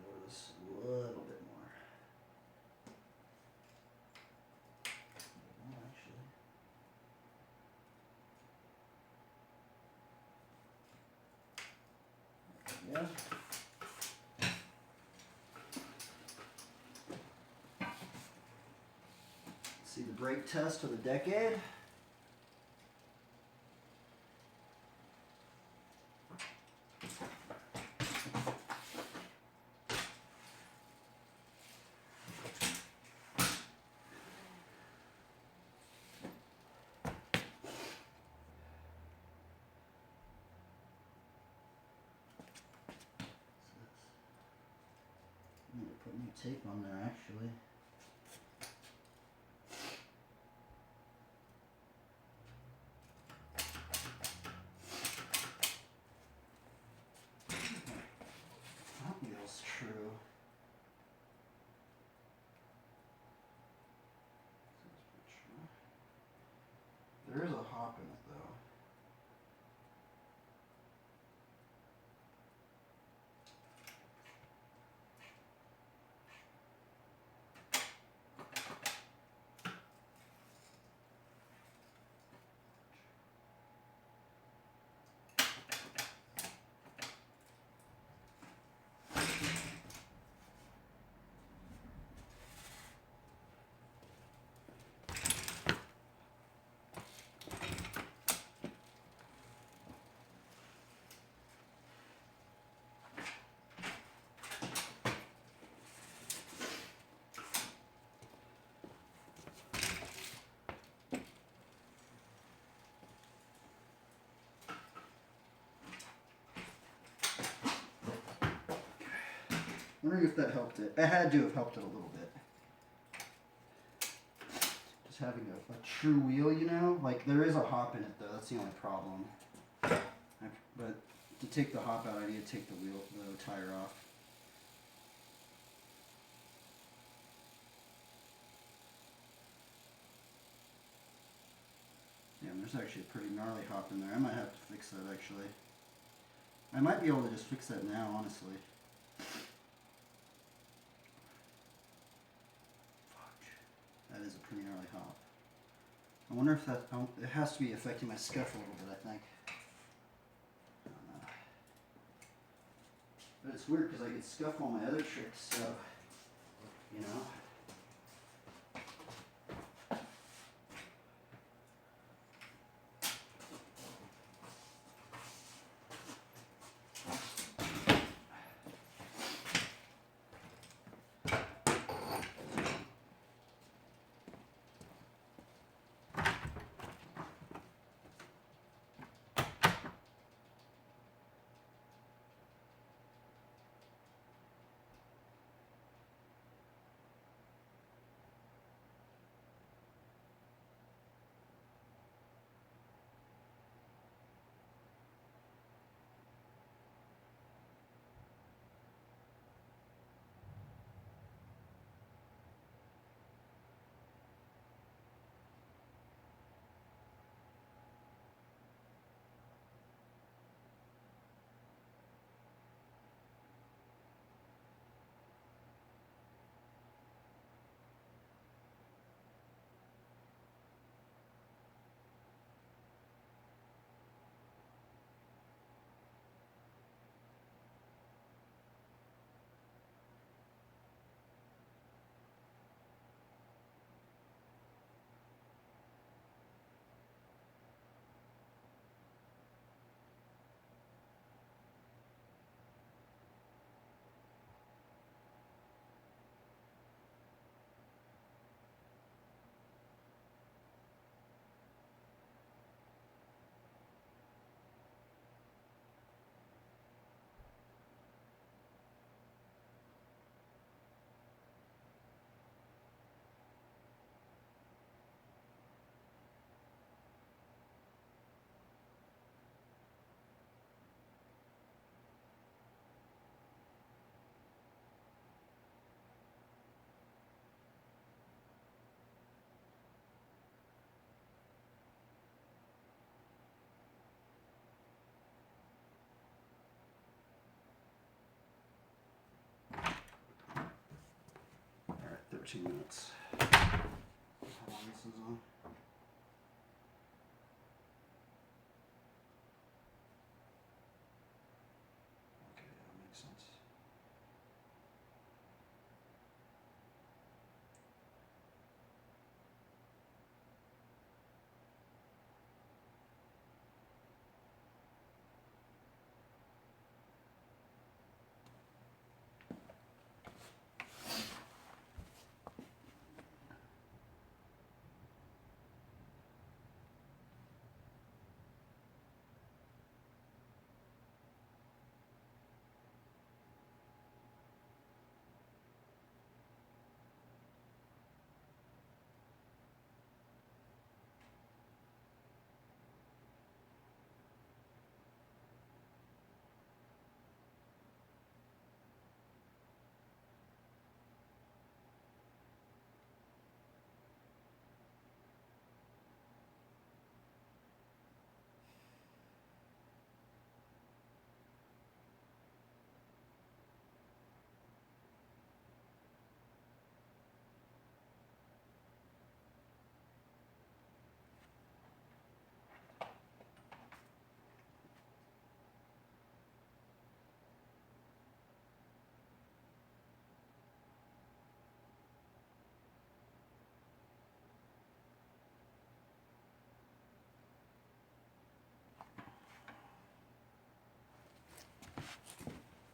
Speaker 2: Lower this a little bit more. More, actually. Yeah. See the brake test of the decade. I need to put new tape on there actually. Front wheel's true. There is a hop in it though. wondering if that helped it. It had to have helped it a little bit. Just having a true wheel, you know? Like, there is a hop in it, though. That's the only problem. But to take the hop out, I need to take the tire off. Damn, there's actually a pretty gnarly hop in there. I might have to fix that, actually. I might be able to just fix that now, honestly. Fuck. That is a pretty gnarly hop. I wonder if that... it has to be affecting my scuff a little bit, I think. I don't know. But it's weird because I can scuff all my other tricks, so... You know? Alright, 13 minutes. How long this is on? Okay, that makes sense.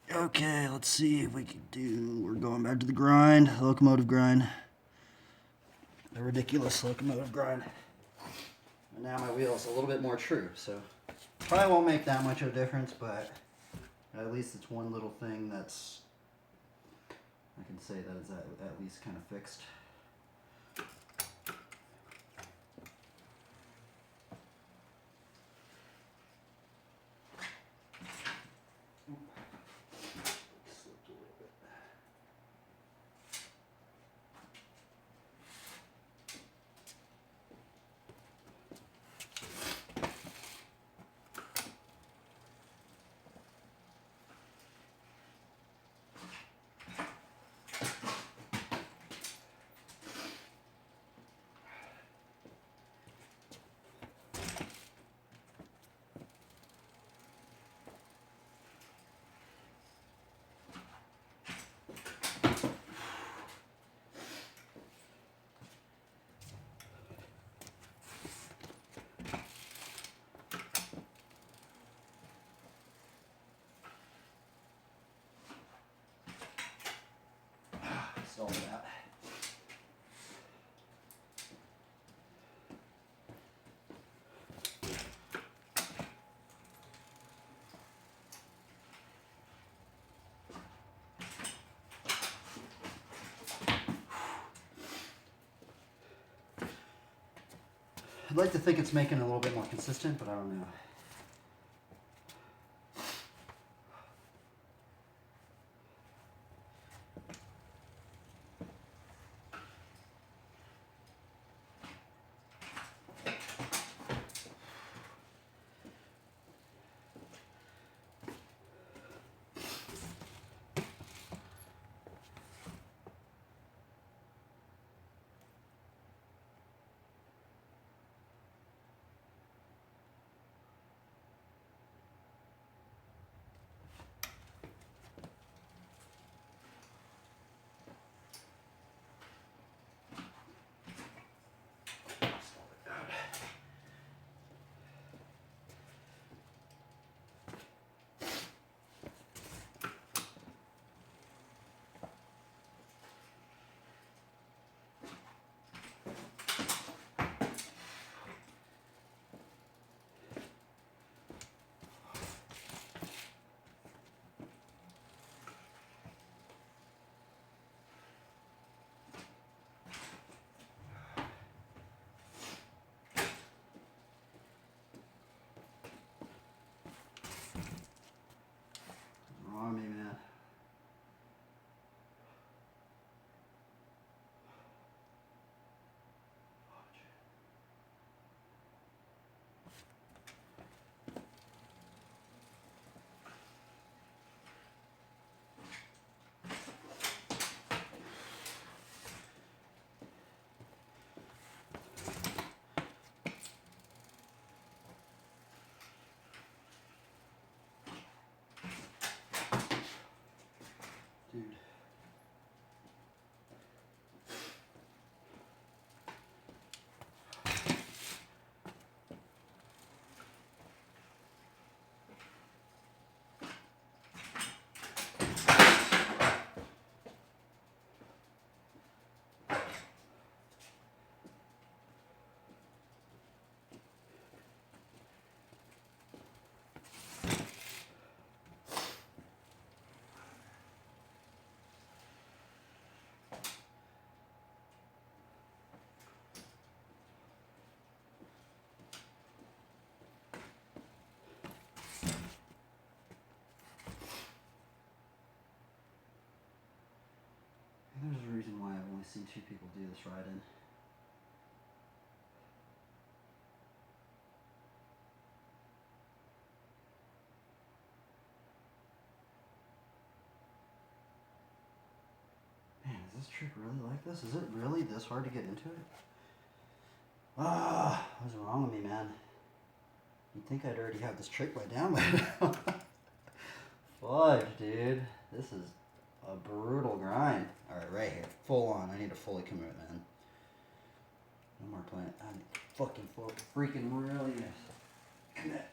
Speaker 2: Okay, let's see if we can do. We're going back to the grind, locomotive grind. The ridiculous locomotive grind. And now my wheel is a little bit more true, so probably won't make that much of a difference, but at least it's one little thing that's I can say that it's at least kind of fixed. Slipped a little bit. Stall that. I'd like to think it's making it a little bit more consistent, but I don't know. Wrong me, man. Dude. There's a reason why I've only seen 2 people do this ride-in. Man, is this trick really like this? Is it really this hard to get into it? Ah, what's wrong with me, man? You'd think I'd already have this trick by down by now. Fudge, dude. This is a brutal grind. Alright, right here. Full on. I need to fully commit, man. No more playing. I'm fucking freaking really commit.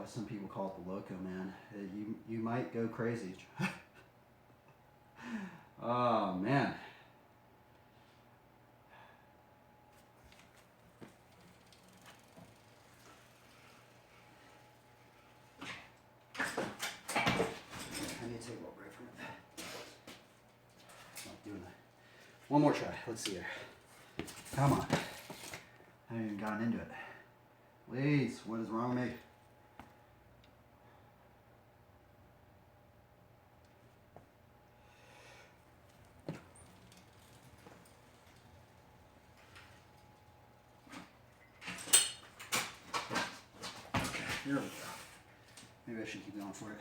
Speaker 2: some people call it the loco, man. You might go crazy. Oh man. I need to take a little break from it. Not doing that. One more try. Let's see here. Come on. I haven't even gotten into it. Please, what is wrong with me? Here we go. Maybe I should keep going for it.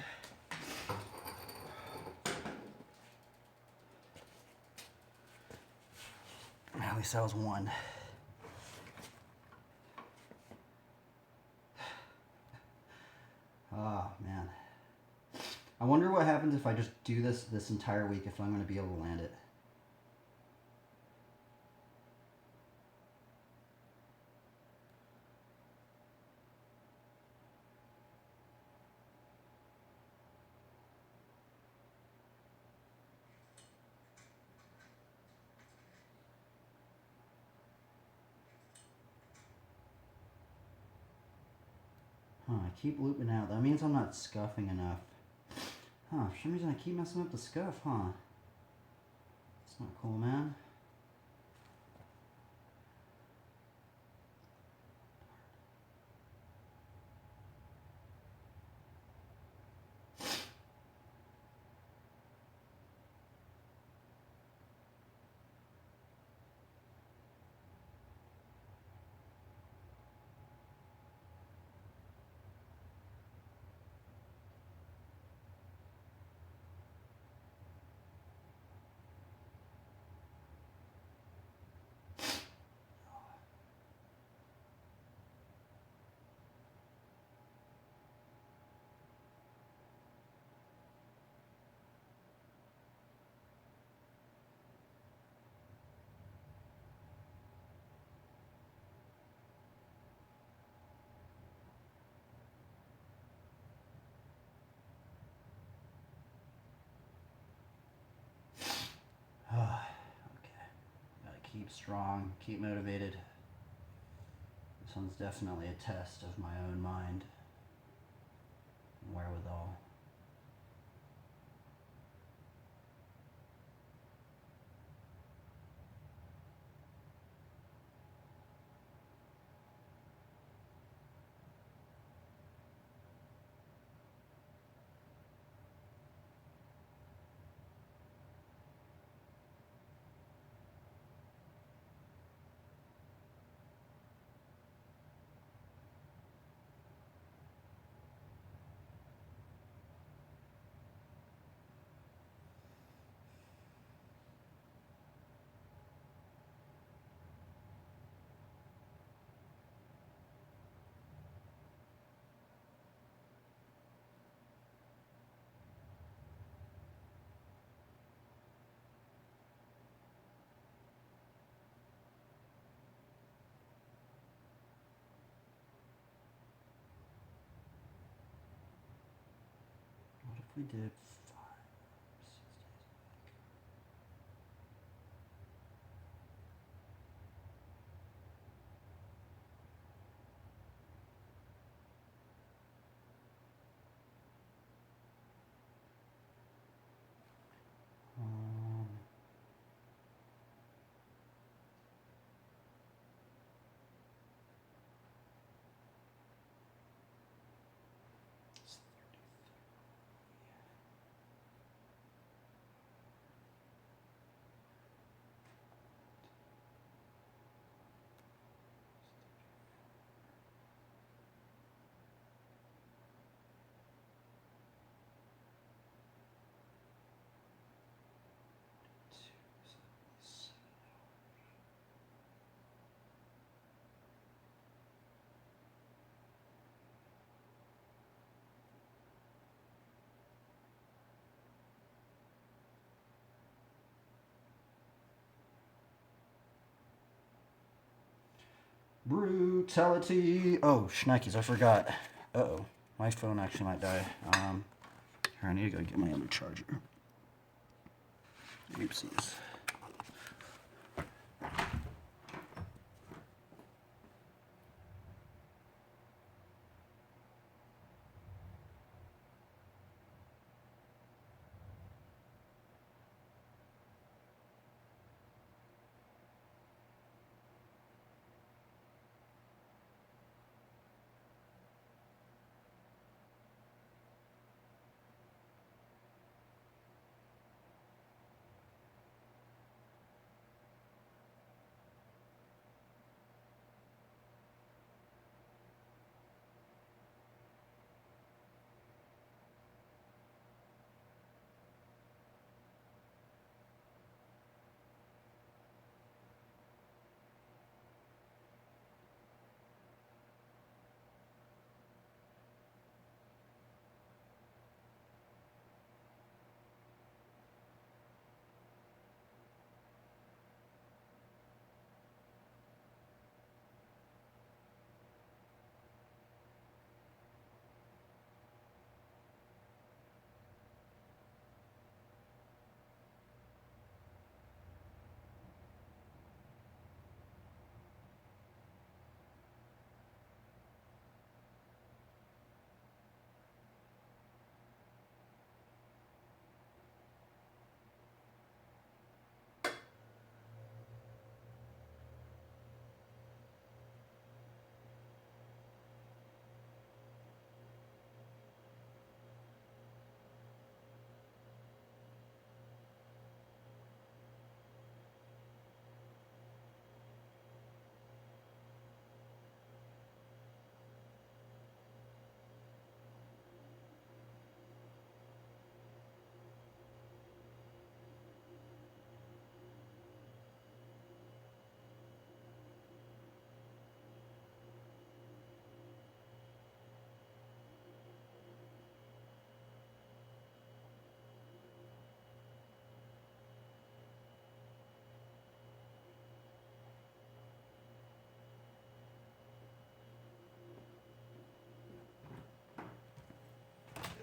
Speaker 2: At least that was one. Oh man. I wonder what happens if I just do this entire week, if I'm going to be able to land it. Huh, I keep looping out. That means I'm not scuffing enough. Huh, for some reason I keep messing up the scuff, huh? It's not cool, man. Okay. Gotta keep strong, keep motivated. This one's definitely a test of my own mind and wherewithal. What if we did 5 or 6 days? It's 33. Brutality. Oh, shnikes, I forgot. Uh-oh. My phone actually might die. Here, I need to go get my other charger. Oopsies.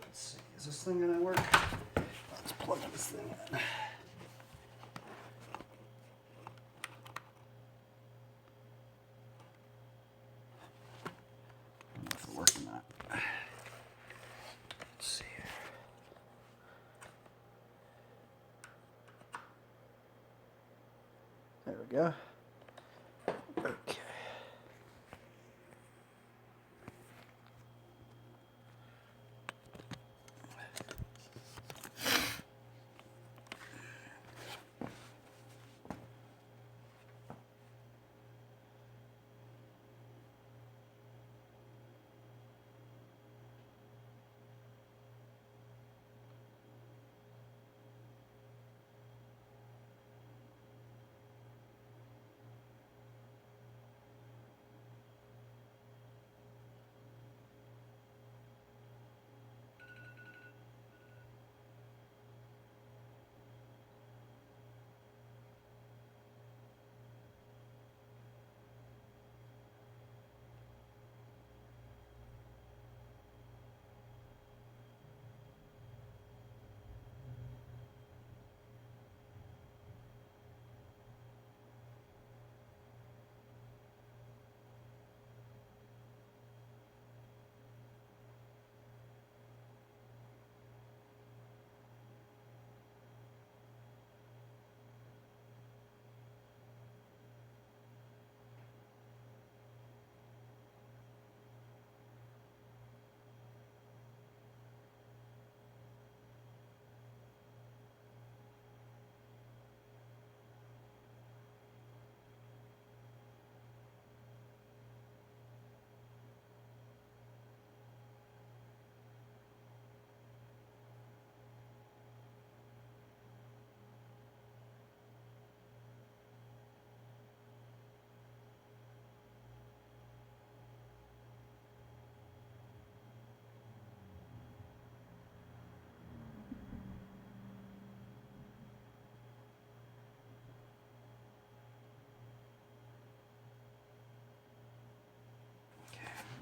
Speaker 2: Let's see, is this thing gonna work? Let's plug this thing in. I don't know if it'll work or not. Let's see here. There we go. Okay.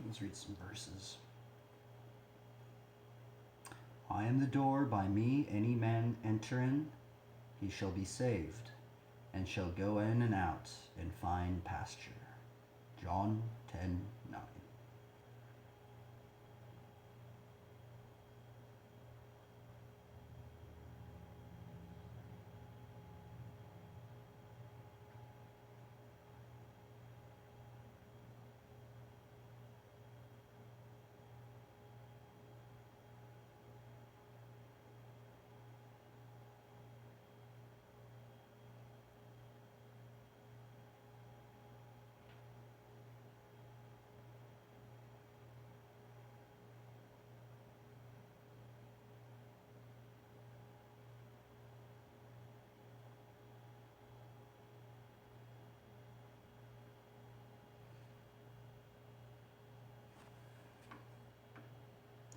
Speaker 2: Let's read some verses. I am the door, by me any man enter in, he shall be saved, and shall go in and out and find pasture. John 10:9.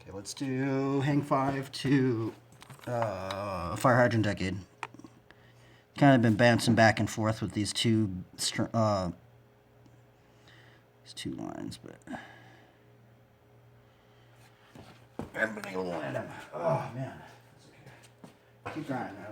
Speaker 2: Okay, let's do hang 5 to fire hydrant decade. Kind of been bouncing back and forth with these two lines, but I'm gonna land him. Oh man, that's okay. Keep grinding, man.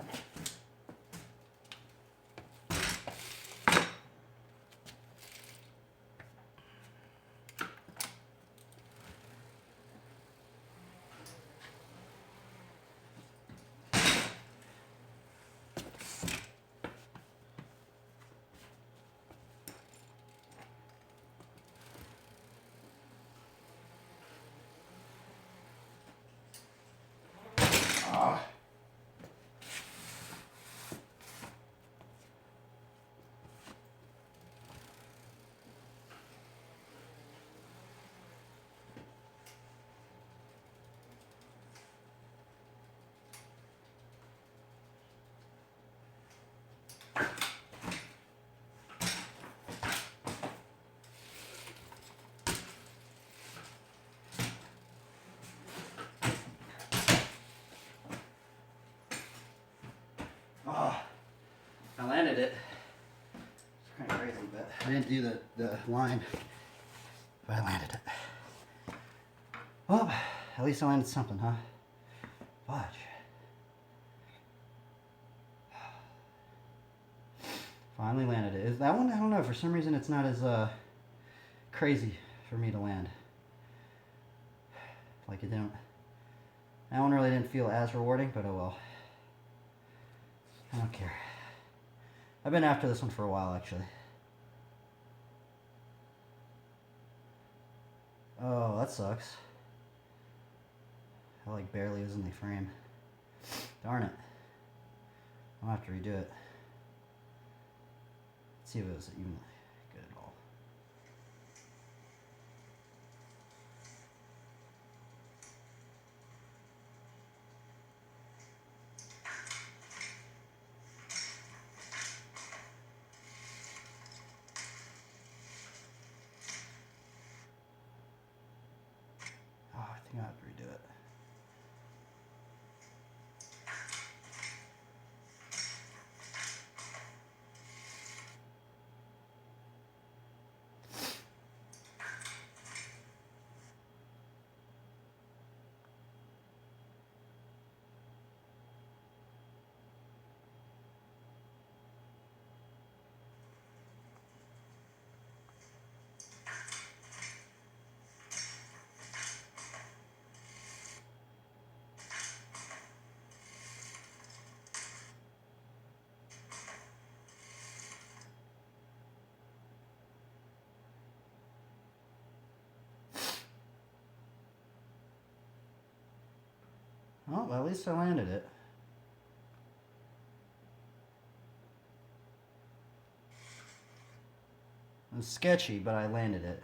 Speaker 2: I landed it. It's kind of crazy, but I didn't do the line, but I landed it. Well, at least I landed something, huh? Fudge. Finally landed it. Is that one? I don't know. For some reason, it's not as crazy for me to land. Like it didn't. That one really didn't feel as rewarding, but oh well. I don't care. I've been after this one for a while, actually. Oh, that sucks. I like barely was in the frame. Darn it. I'll have to redo it. Let's see if it was even good at all. Oh, I think I'll have to redo it. Oh, well, at least I landed it. It was sketchy, but I landed it.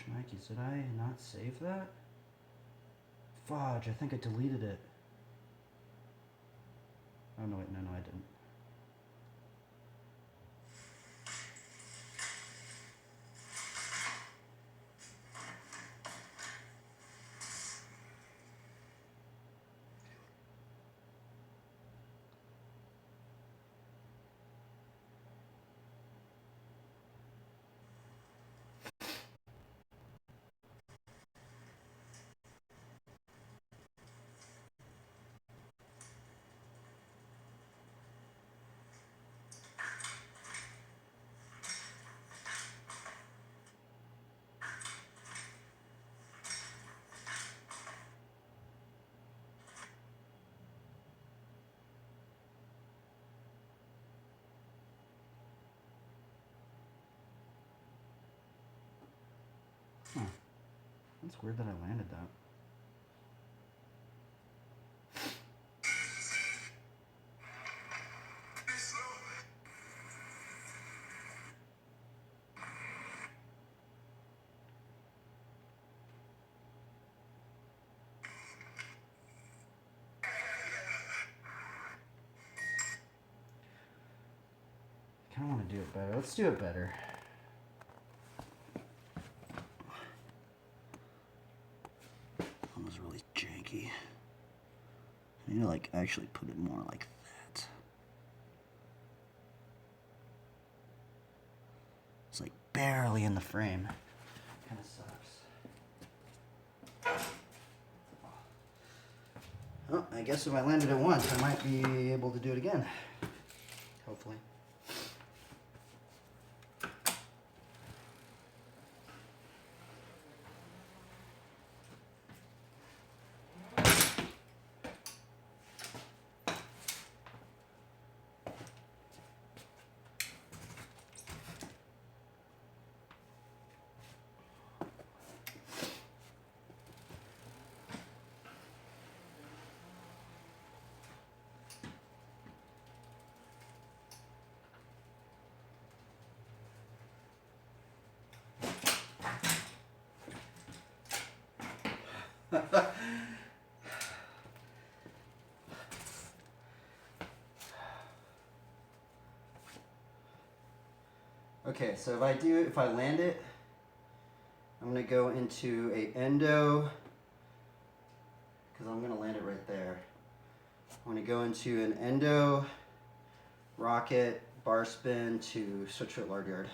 Speaker 2: Shnikes, did I not save that? Fudge, I think I deleted it. Oh no, wait, no, I didn't.
Speaker 1: Huh. That's weird that I landed that. I kind of want to do it better. Let's do it better. That was really janky. I need to like actually put it more like that. It's like barely in the frame. Kind of sucks. Well, I guess if I landed it once, I might be able to do it again. Hopefully. Okay, so if I land it, I'm gonna go into a endo, because I'm gonna land it right there. I'm gonna go into an endo, rocket, bar spin to switch foot lard yard.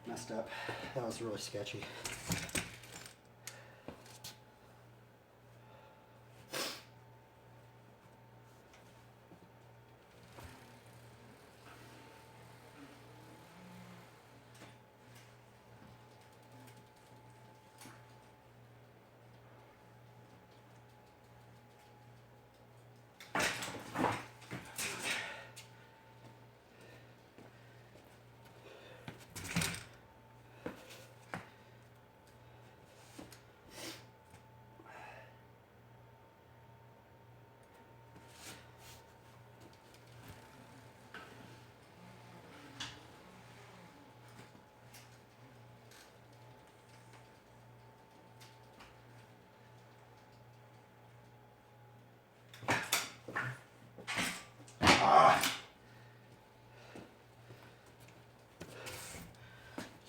Speaker 1: Messed up. That was really sketchy.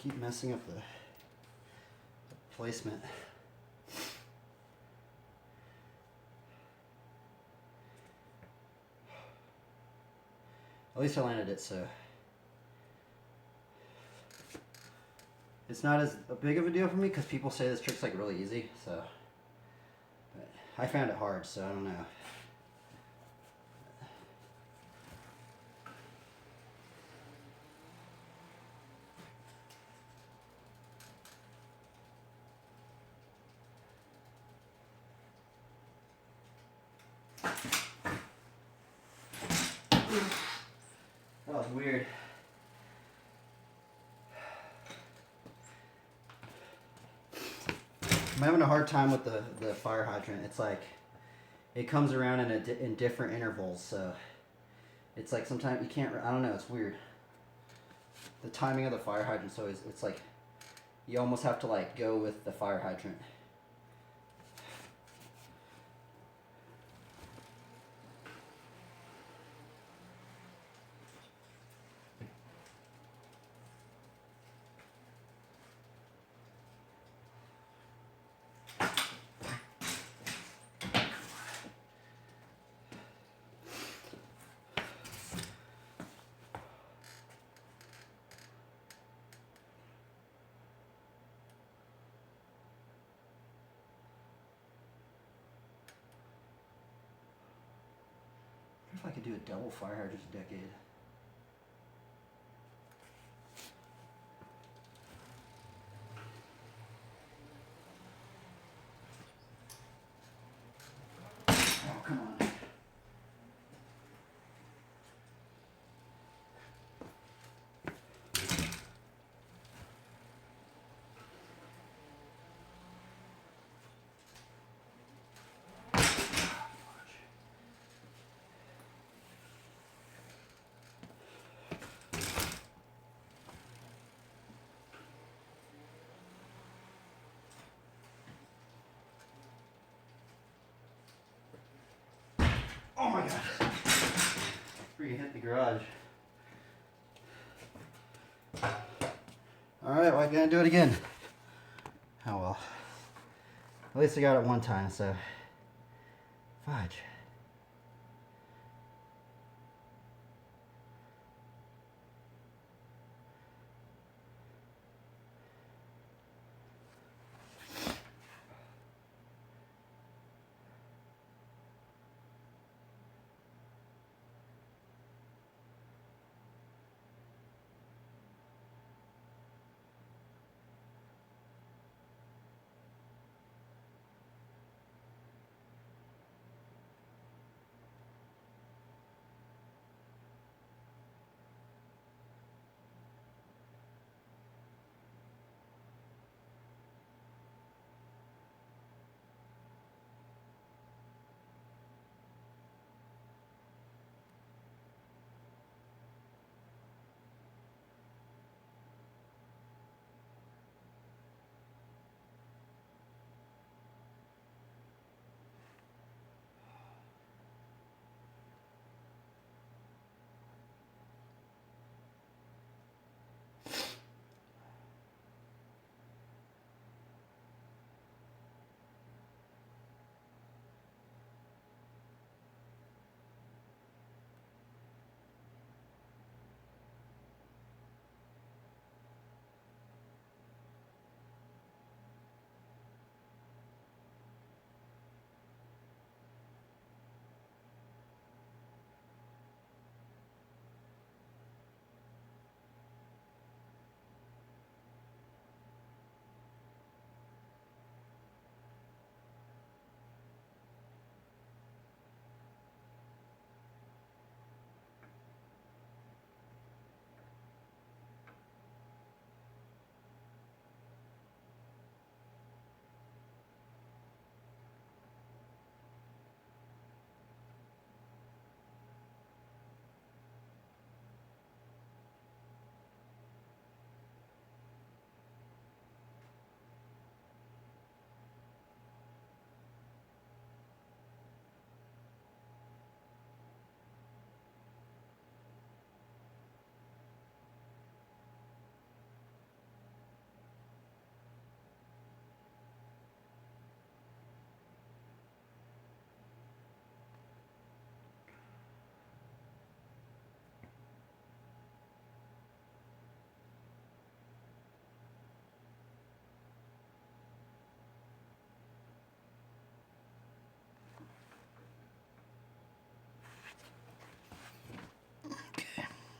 Speaker 1: Keep messing up the placement. At least I landed it, so it's not as big of a deal for me because people say this trick's like really easy. So, but I found it hard, so I don't know. That was weird. I'm having a hard time with the fire hydrant. It's like it comes around in different intervals, so it's like sometimes you can't. I don't know. It's weird. The timing of the fire hydrant's always. It's like you almost have to like go with the fire hydrant.
Speaker 2: could do a double fire hydrant decade. Oh, come on. Oh my god. Freaking hit the garage. Alright, well, I gotta do it again. Oh well. At least I got it one time, so. Fudge.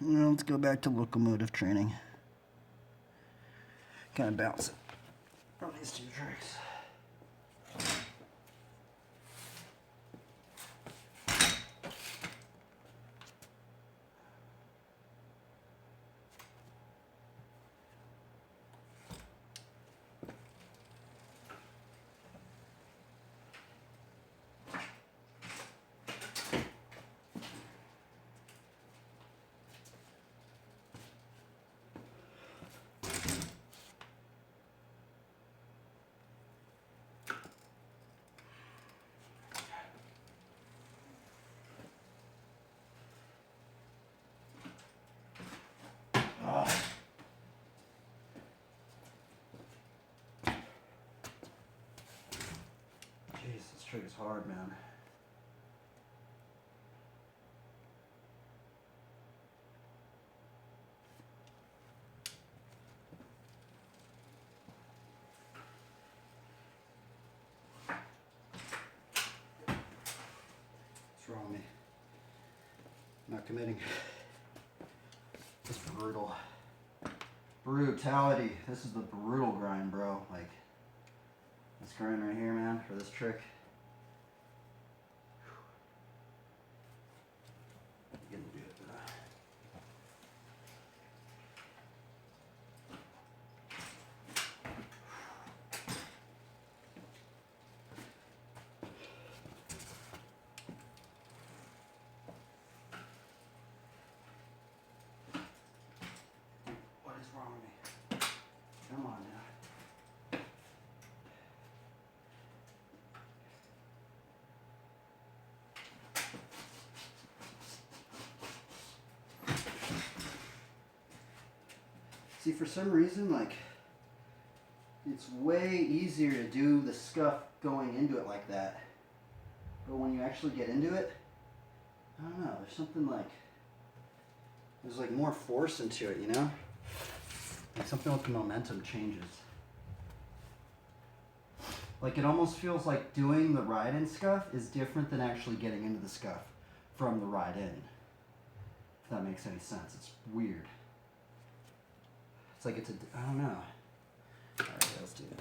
Speaker 2: Well, let's go back to locomotive training. Kind of bounce it from these two tricks. Jeez, this trick is hard, man. What's wrong with me? committing. It's brutal. Brutality. This is the brutal grind, bro. Like, this grind right here, man, for this trick. You can do it. What is wrong with me? Come on now. See, for some reason, like, it's way easier to do the scuff going into it like that. But when you actually get into it, I don't know, there's something like, there's like more force into it, you know? Like something with the momentum changes. Like it almost feels like doing the ride-in scuff is different than actually getting into the scuff from the ride-in. If that makes any sense. It's weird. It's like it's a, I don't know. Alright, let's do it.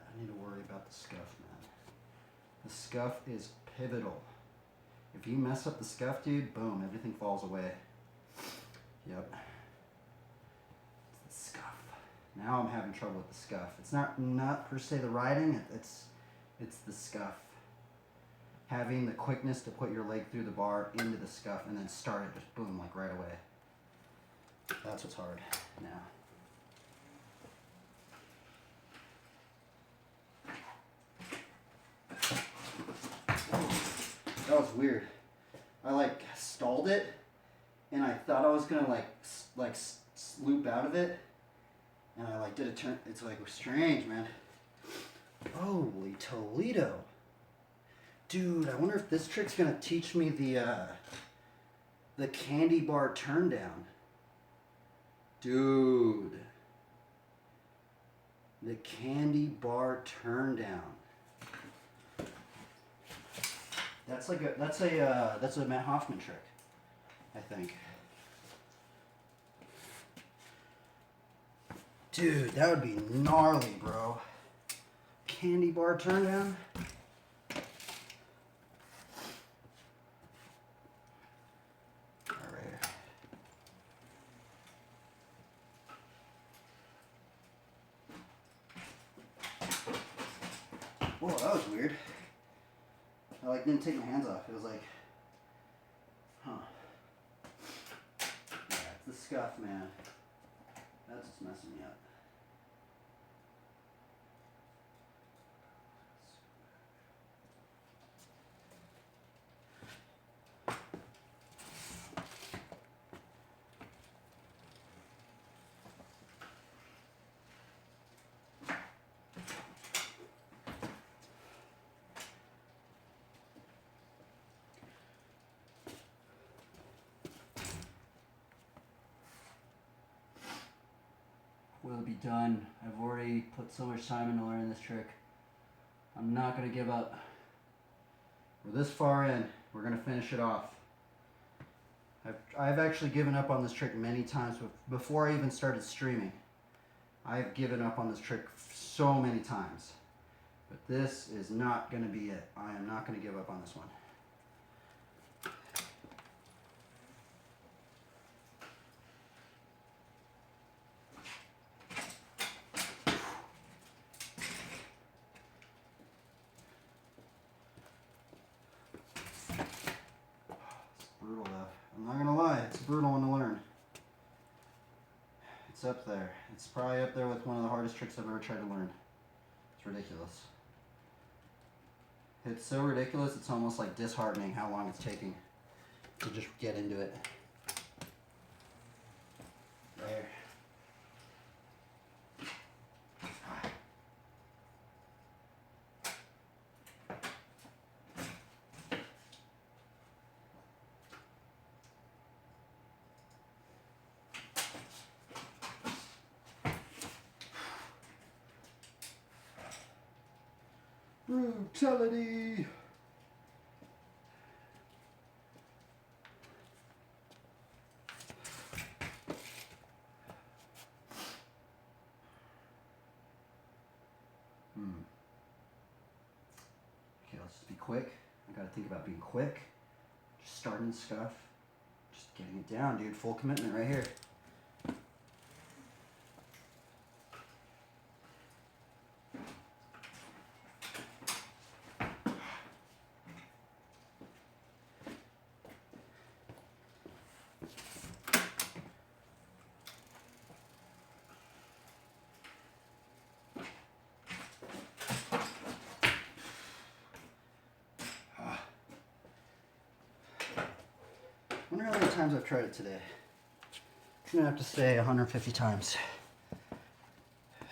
Speaker 2: I need to worry about the scuff, man. The scuff is pivotal. If you mess up the scuff, dude, boom, everything falls away. Yep. It's the scuff. Now I'm having trouble with the scuff. It's not per se the riding, it's the scuff. Having the quickness to put your leg through the bar into the scuff and then start it just boom, like right away. That's what's hard now. That was weird. I like stalled it, and I thought I was gonna like loop out of it, and I like did a turn. It's like strange, man. Holy Toledo, dude! I wonder if this trick's gonna teach me the candy bar turn down, dude. The candy bar turn down. That's like that's a Matt Hoffman trick, I think. Dude, that would be gnarly, bro. Candy bar turn down. All right. Whoa, that was weird. I like didn't take my hands off. It was like, huh. Yeah, it's the scuff, man. That's what's messing me up. Will be done. I've already put so much time into learning this trick. I'm not going to give up. We're this far in. We're going to finish it off. I've actually given up on this trick many times before I even started streaming. I've given up on this trick so many times. But this is not going to be it. I am not going to give up on this one. Brutal though. I'm not gonna lie, it's a brutal one to learn. It's up there. It's probably up there with one of the hardest tricks I've ever tried to learn. It's ridiculous. It's so ridiculous, it's almost like disheartening how long it's taking to just get into it. There. Brutality. Okay, let's just be quick. I gotta think about being quick. Just starting the scuff. Just getting it down, dude. Full commitment right here. I wonder how many times I've tried it today. I'm gonna have to say 150 times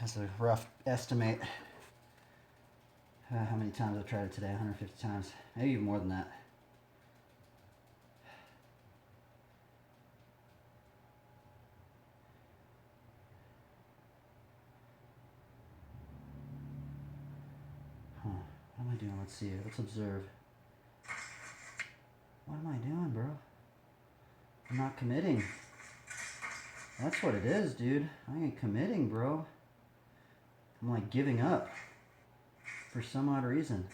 Speaker 2: as a rough estimate. How many times I've tried it today? 150 times. Maybe even more than that. Huh. What am I doing? Let's see. Let's observe. What am I doing, bro? I'm not committing. That's what it is, dude. I ain't committing, bro. I'm like giving up for some odd reason.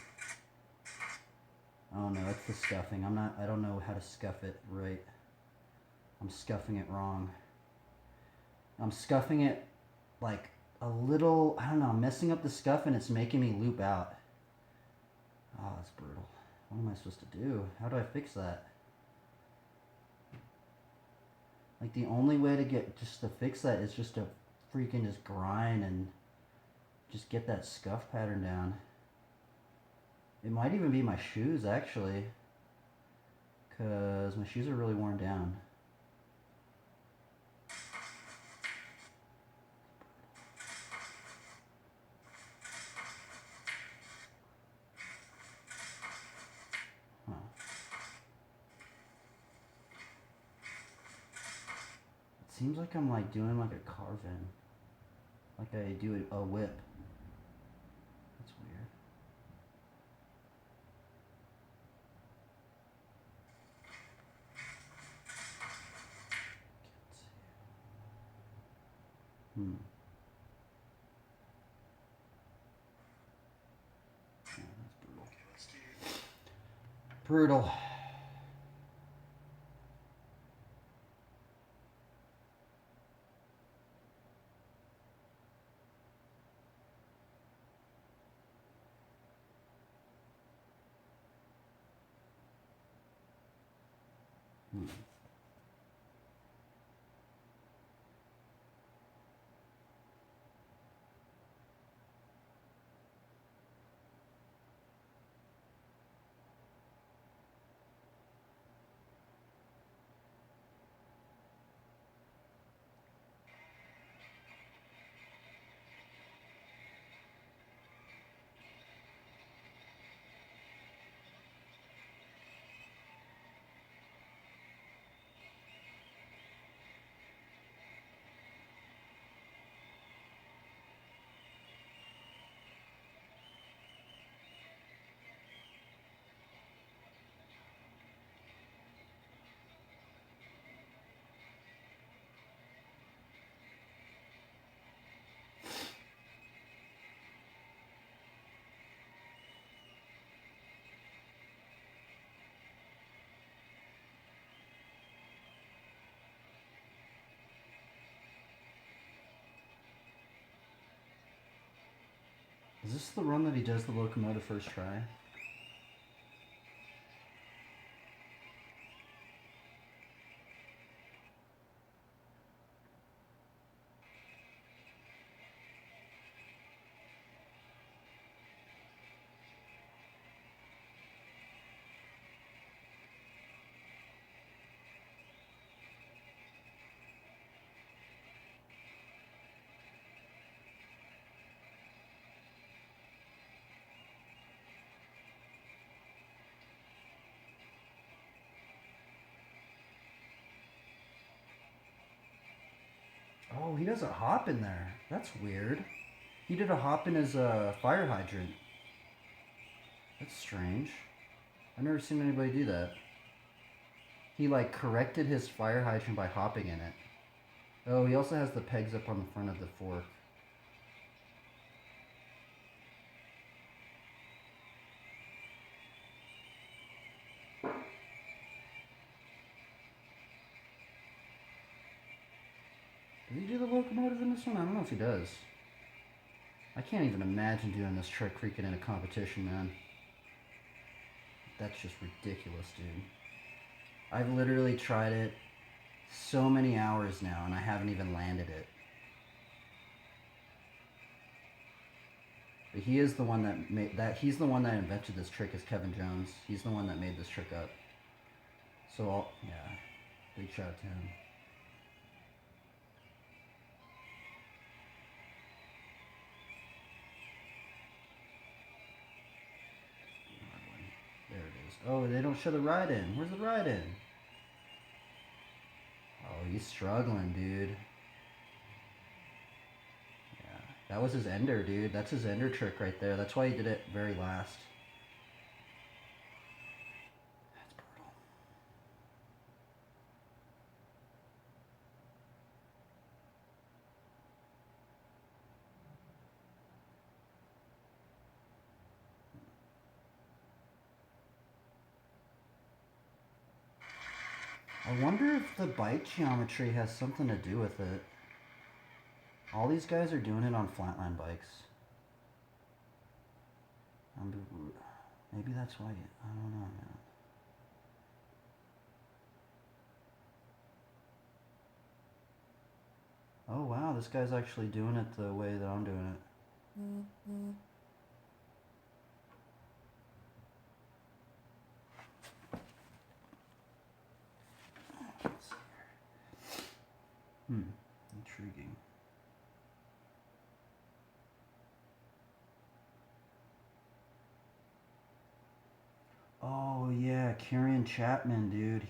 Speaker 2: Oh no, it's the scuffing. I don't know how to scuff it right. I'm scuffing it wrong. I'm scuffing it like a little, I don't know, I'm messing up the scuff and it's making me loop out. Oh, that's brutal. What am I supposed to do? How do I fix that? Like the only way to get, just to fix that is just to freaking just grind and just get that scuff pattern down. It might even be my shoes actually, because my shoes are really worn down. Huh. It seems like I'm like doing like a carve-in, like I do a whip. That's weird. Can't see. Yeah, that's brutal. Brutal. Is this the run that he does the locomotive first try? Oh, he does a hop in there. That's weird. He did a hop in his fire hydrant. That's strange. I've never seen anybody do that. He like corrected his fire hydrant by hopping in it. Oh, he also has the pegs up on the front of the fork. Did he do the locomotive in this one? I don't know if he does. I can't even imagine doing this trick freaking in a competition, man. That's just ridiculous, dude. I've literally tried it so many hours now, and I haven't even landed it. But he is the one that made that. He's the one that invented this trick. Is Kevin Jones? He's the one that made this trick up. So yeah, big shout out to him. There it is. Oh, they don't show the ride in. Where's the ride in? Oh, he's struggling, dude. Yeah, that was his ender, dude. That's his ender trick right there. That's why he did it very last. That's brutal. I wonder if the bike geometry has something to do with it. All these guys are doing it on flatland bikes. Maybe that's why. I don't know, man. Oh wow, this guy's actually doing it the way that I'm doing it. Let's see here. Intriguing. Oh yeah, Kieran Chapman, dude.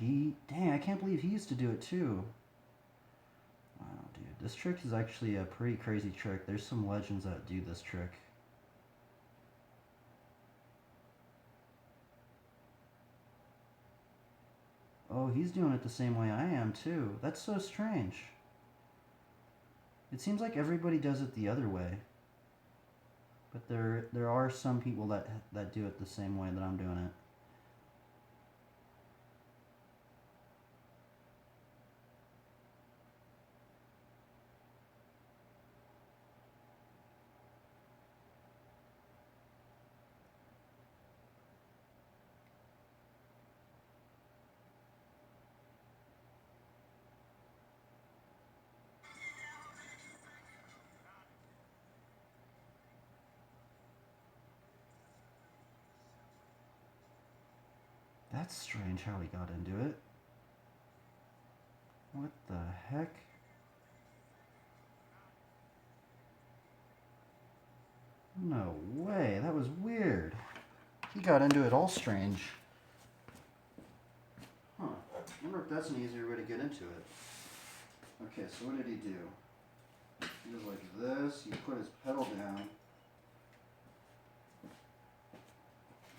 Speaker 2: Dang, I can't believe he used to do it too. Wow, dude. This trick is actually a pretty crazy trick. There's some legends that do this trick. Oh, he's doing it the same way I am too. That's so strange. It seems like everybody does it the other way. But there are some people that do it the same way that I'm doing it. That's strange how he got into it. What the heck? No way, that was weird. He got into it all strange. Huh, I wonder if that's an easier way to get into it. Okay, so what did he do? He was like this, he put his pedal down.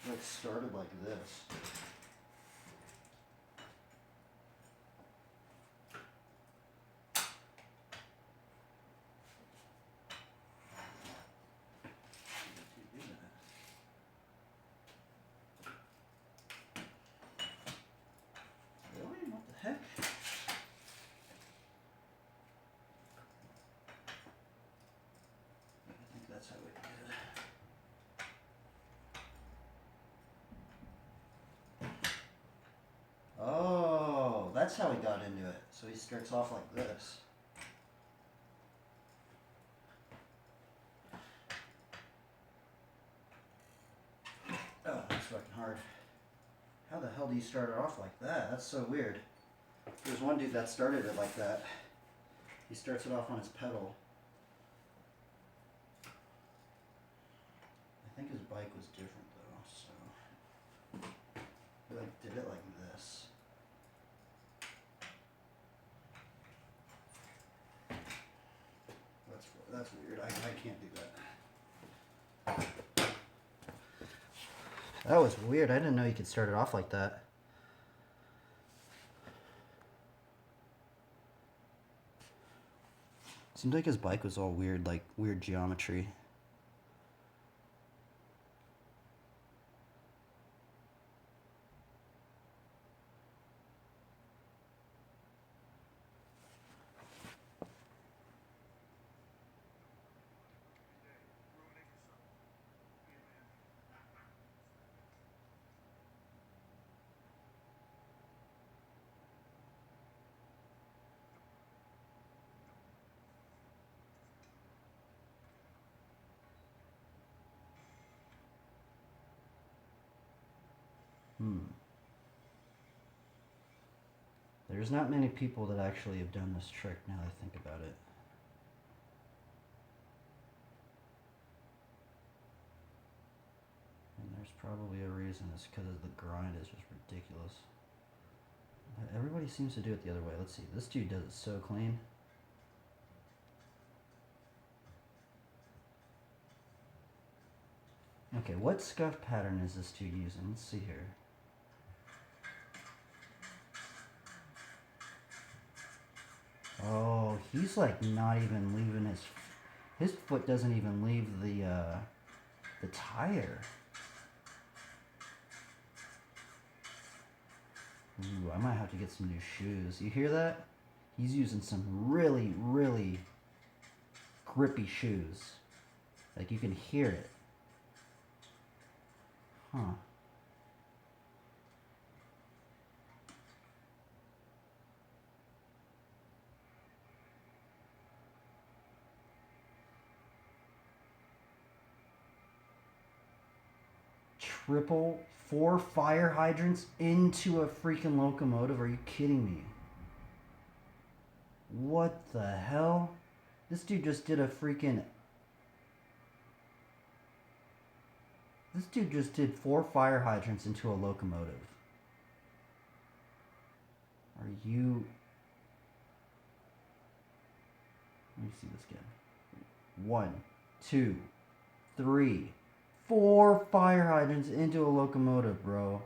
Speaker 2: Like started like this. Really? What the heck? I think that's how we did it. Oh, that's how he got into it. So he starts off like this. Oh, that's fucking hard. How the hell do you start it off like that? That's so weird. There's one dude that started it like that. He starts it off on his pedal. I think his bike was different though, so he like did it like this. that's weird. I can't do that. That was weird. I didn't know you could start it off like that. Seemed like his bike was all weird, like weird geometry. There's not many people that actually have done this trick now that I think about it. And there's probably a reason. It's because the grind is just ridiculous. But everybody seems to do it the other way. Let's see. This dude does it so clean. Okay, what scuff pattern is this dude using? Let's see here. Oh, he's like not even leaving his foot doesn't even leave the tire. Ooh, I might have to get some new shoes. You hear that? He's using some really, really grippy shoes. Like you can hear it. Huh. Triple 4 fire hydrants into a freaking locomotive? Are you kidding me? What the hell? This dude just did a freaking... This dude just did 4 fire hydrants into a locomotive. Are you... Let me see this again. 1, 2, 3, 4 fire hydrants into a locomotive, bro.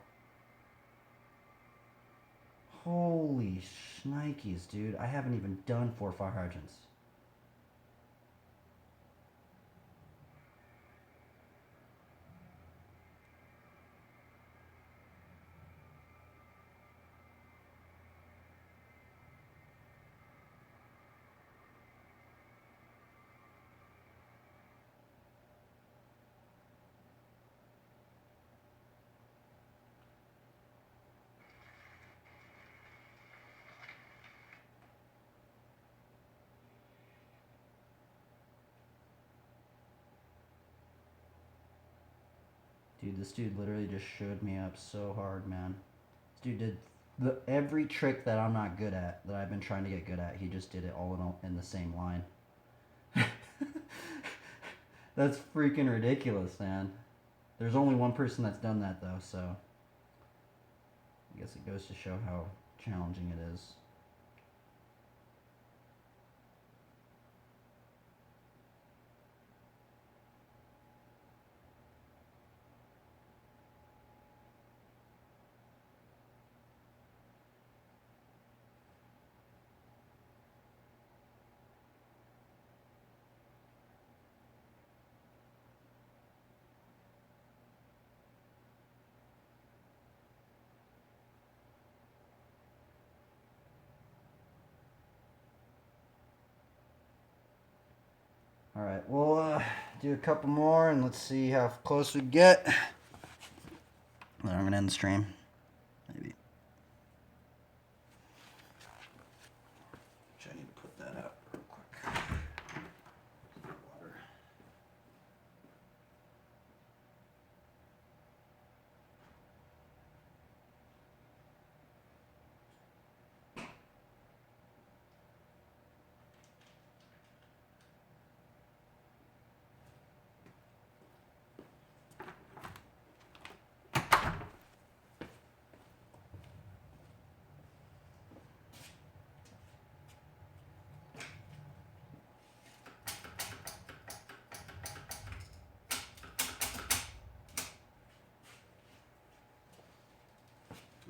Speaker 2: Holy shnikes, dude. I haven't even done 4 fire hydrants. Dude, this dude literally just showed me up so hard, man. This dude did every trick that I'm not good at, that I've been trying to get good at. He just did it all in the same line. That's freaking ridiculous, man. There's only one person that's done that, though, so I guess it goes to show how challenging it is. Alright, we'll do a couple more and let's see how close we get. Then I'm going to end the stream. Maybe. I need to put that out real quick. Water.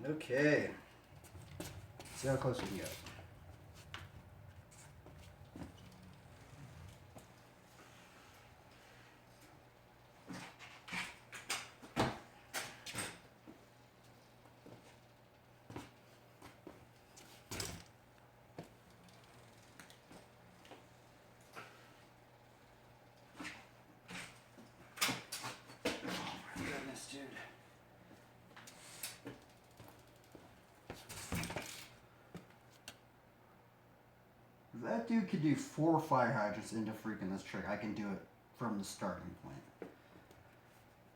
Speaker 2: Okay. See how close we can get. Goodness, dude. If that dude could do 4 fire hydrants into freaking this trick, I can do it from the starting point.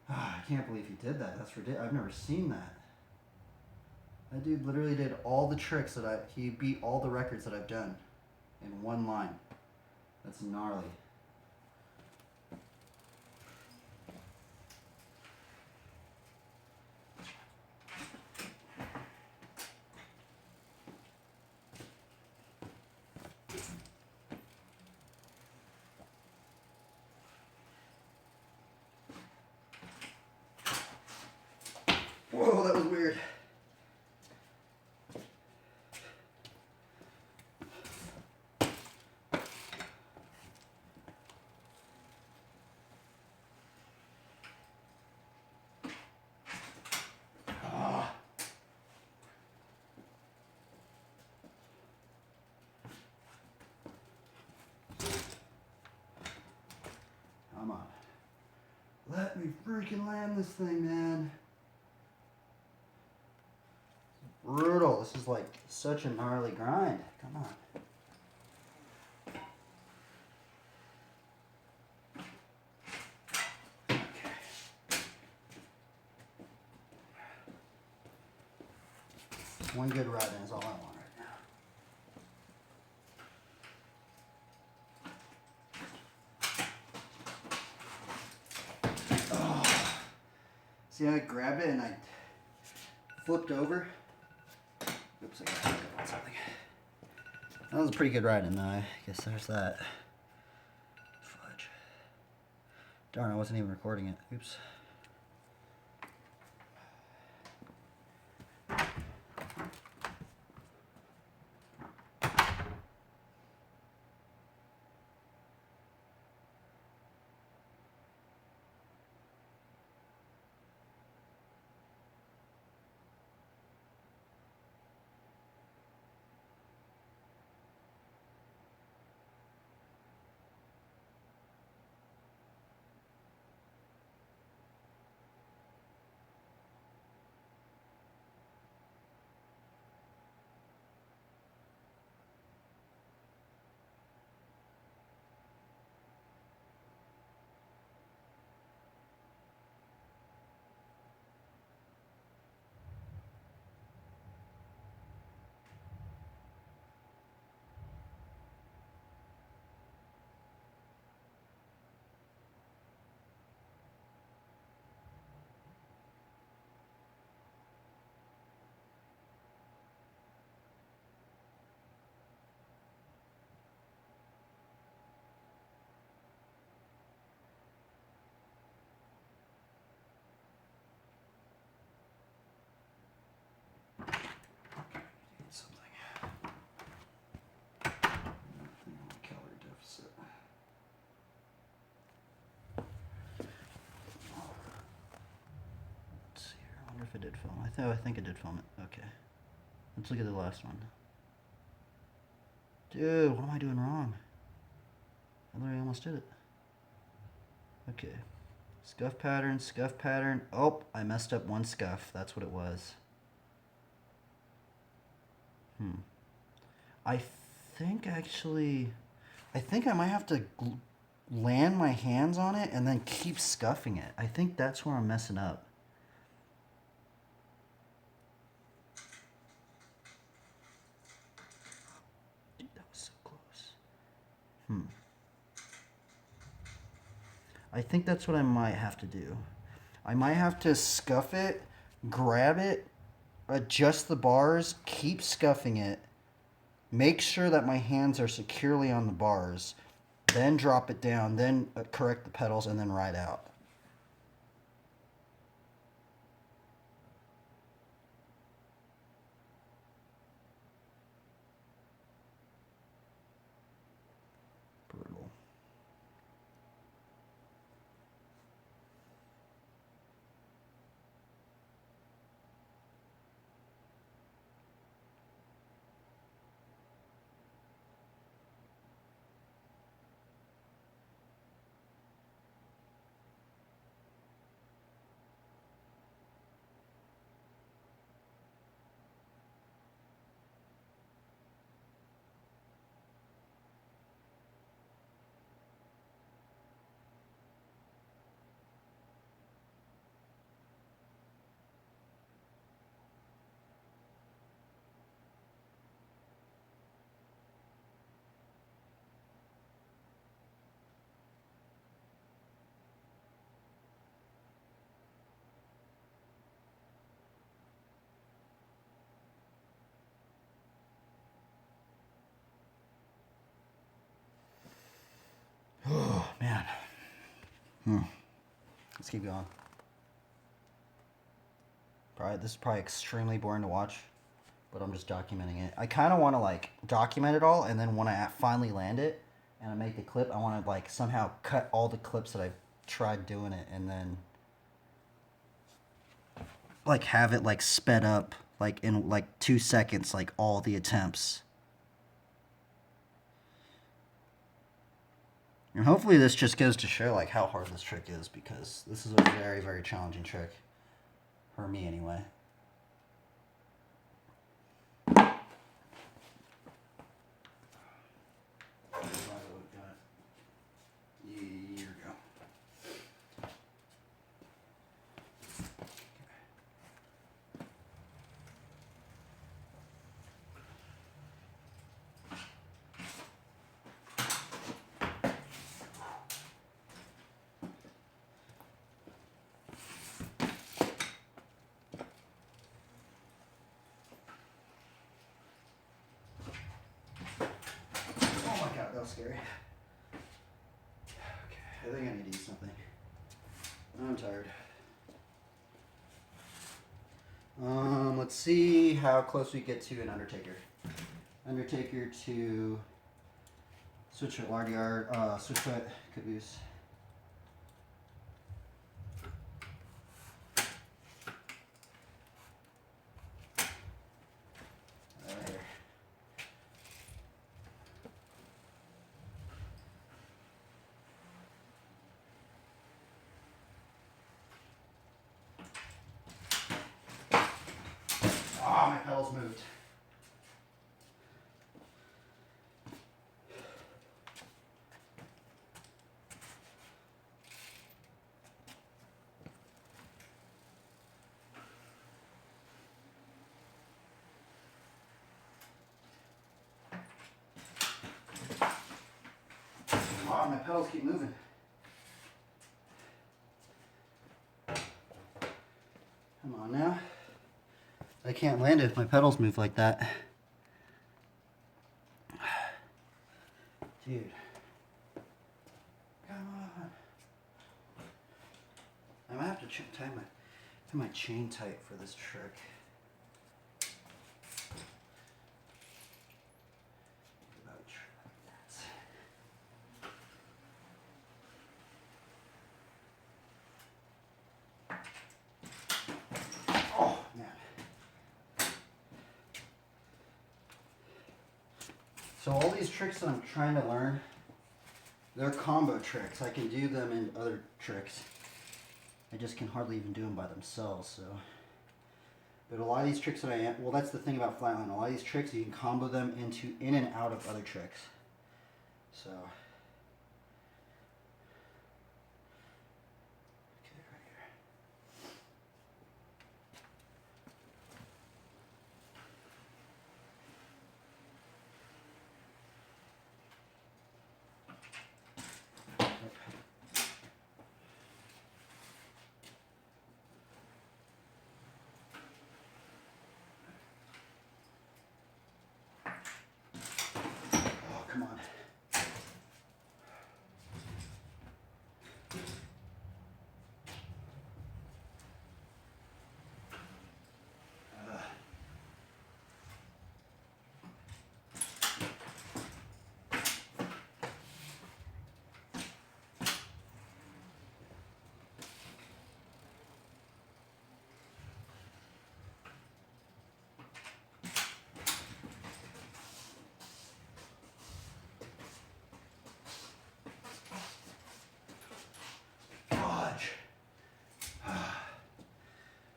Speaker 2: I can't believe he did that. That's ridiculous. I've never seen that. That dude literally did all the tricks that he beat all the records that I've done in one line. That's gnarly. Whoa, that was weird. Come on. Let me freaking land this thing, man. Brutal. This is like such a gnarly grind. Come on. Okay. One good ride in is all I want right now. Oh. See how I grabbed it and I flipped over? Oops, I got to pick up something. That was a pretty good ride in, though. I guess there's that. Fudge. Darn, I wasn't even recording it. Oops. If it did film. I think it did film it. Okay. Let's look at the last one. Dude, what am I doing wrong? I literally almost did it. Okay. Scuff pattern, scuff pattern. Oh, I messed up one scuff. That's what it was. I think I might have to land my hands on it and then keep scuffing it. I think that's where I'm messing up. I think that's what I might have to do. I might have to scuff it, grab it, adjust the bars, keep scuffing it, make sure that my hands are securely on the bars, then drop it down, then correct the pedals, and then ride out. Let's keep going. This is probably extremely boring to watch, but I'm just documenting it. I kind of want to like document it all, and then when I finally land it and I make the clip, I want to like somehow cut all the clips that I've tried doing it, and then like have it like sped up like in like 2 seconds, like all the attempts. And hopefully this just goes to show like how hard this trick is, because this is a very, very challenging trick. For me anyway. Here we go. That was scary. Okay, I think I need to eat something. I'm tired. Let's see how close we get to an Undertaker. Undertaker to Switchfoot Lardyard, Switchfoot Caboose. Oh, my pedals moved. Oh, my pedals keep moving. Come on now. I can't land it if my pedals move like that. Dude. Come on. I might have to tie my chain tight for this trick. Oh, man. So all these tricks that I'm trying to learn, they're combo tricks. I can do them in other tricks. I just can hardly even do them by themselves, so. But a lot of these tricks that well, that's the thing about flatland. A lot of these tricks, you can combo them in and out of other tricks. So. Okay, right here. Come on.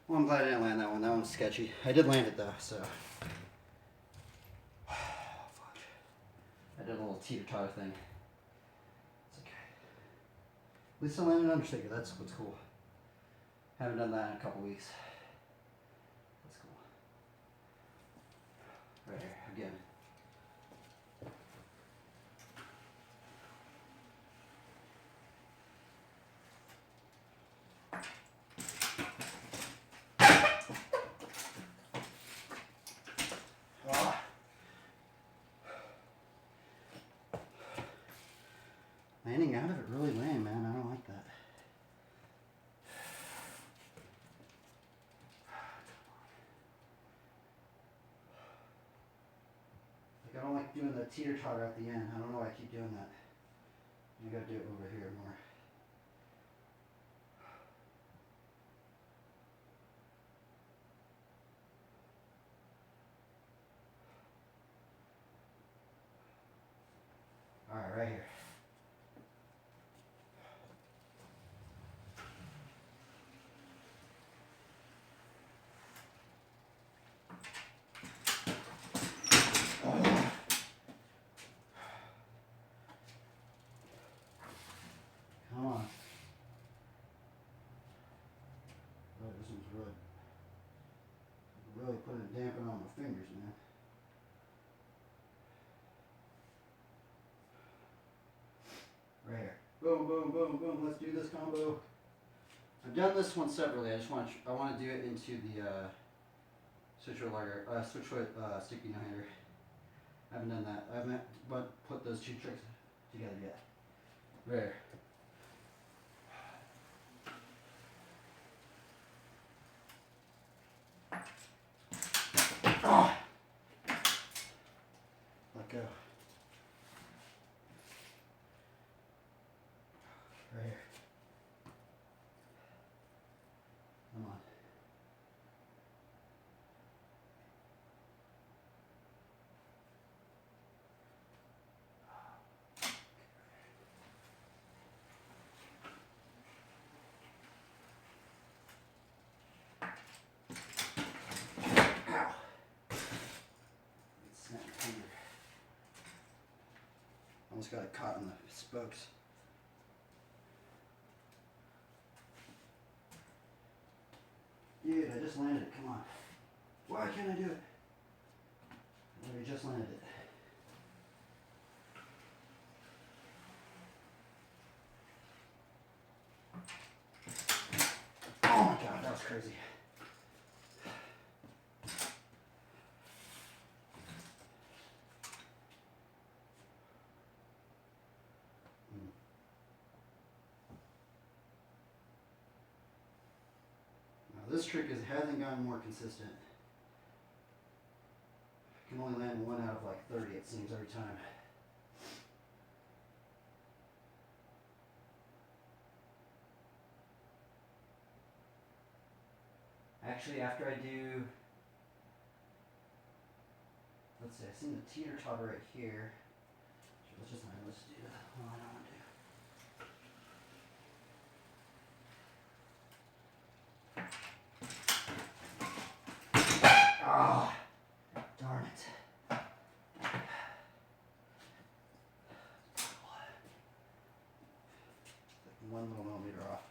Speaker 2: Well, I'm glad I didn't land that one. That one was sketchy. I did land it though, so. I did a little teeter-totter thing. It's okay. At least I landed an Undertaker. That's what's cool. Haven't done that in a couple weeks. That's cool. Right here, again. Landing out of it really lame, man. I don't like that. like doing the teeter-totter at the end. I don't know why I keep doing that. You gotta do it over here more. Alright, right here. Come on. Oh, this one's really putting a damper on my fingers, man. Right here. Boom, boom, boom, boom. Let's do this combo. I've done this one separately. I want to do it into the switchfoot sticky no-hander. I haven't done that. I haven't put those two tricks together yet. Right here. Oh. Let go. Right here. Come on. Ow. It snapped my finger. Almost got it caught in the spokes. Dude, I just landed it. Come on. Why can't I do it? I literally just landed it. Oh my god, that was crazy. This trick hasn't gotten more consistent. I can only land 1 out of like 30, it seems, every time. Actually, after I do, let's see, I seen the teeter-totter right here. Let's do the one I want to do. Ah, darn it. Like 1 millimeter off.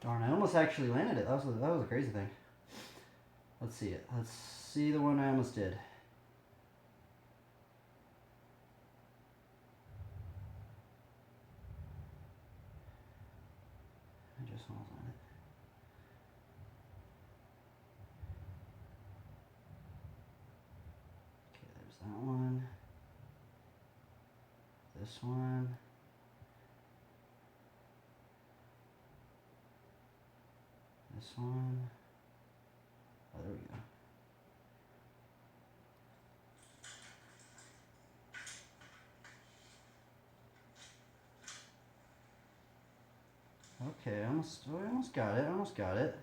Speaker 2: Darn, I almost actually landed it. That was a crazy thing. Let's see it. Let's see the one I almost did. I just almost landed it. Okay, there's that one. This one. This one. Oh, there we go. Okay, I almost got it. I almost got it.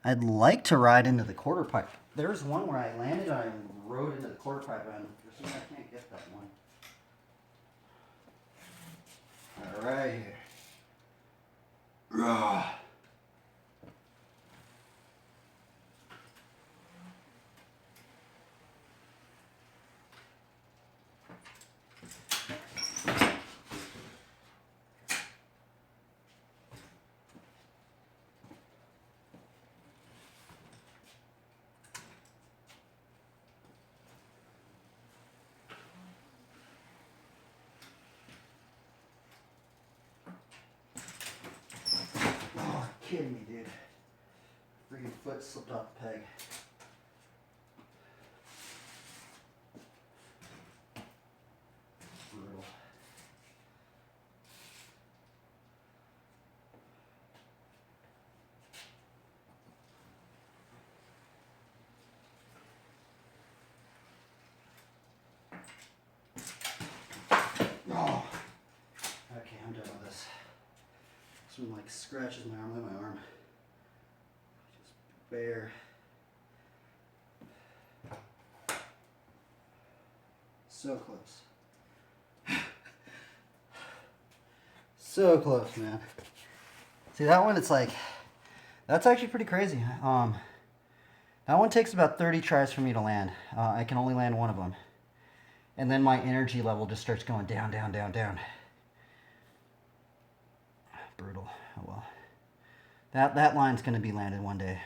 Speaker 2: I'd like to ride into the quarter pipe. There's one where I landed and I rode into the quarter pipe, and for some reason I can't get that one. All right here. Kidding me, dude. Freaking Your foot slipped off the peg. Brutal. Oh. Okay, I'm done with this. Some like scratches my arm. Look at my arm. Just bare. So close. So close, man. See that one? It's like, that's actually pretty crazy. That one takes about 30 tries for me to land. I can only land one of them. And then my energy level just starts going down, down, down, down. Brutal. Oh well. That line's going to be landed one day.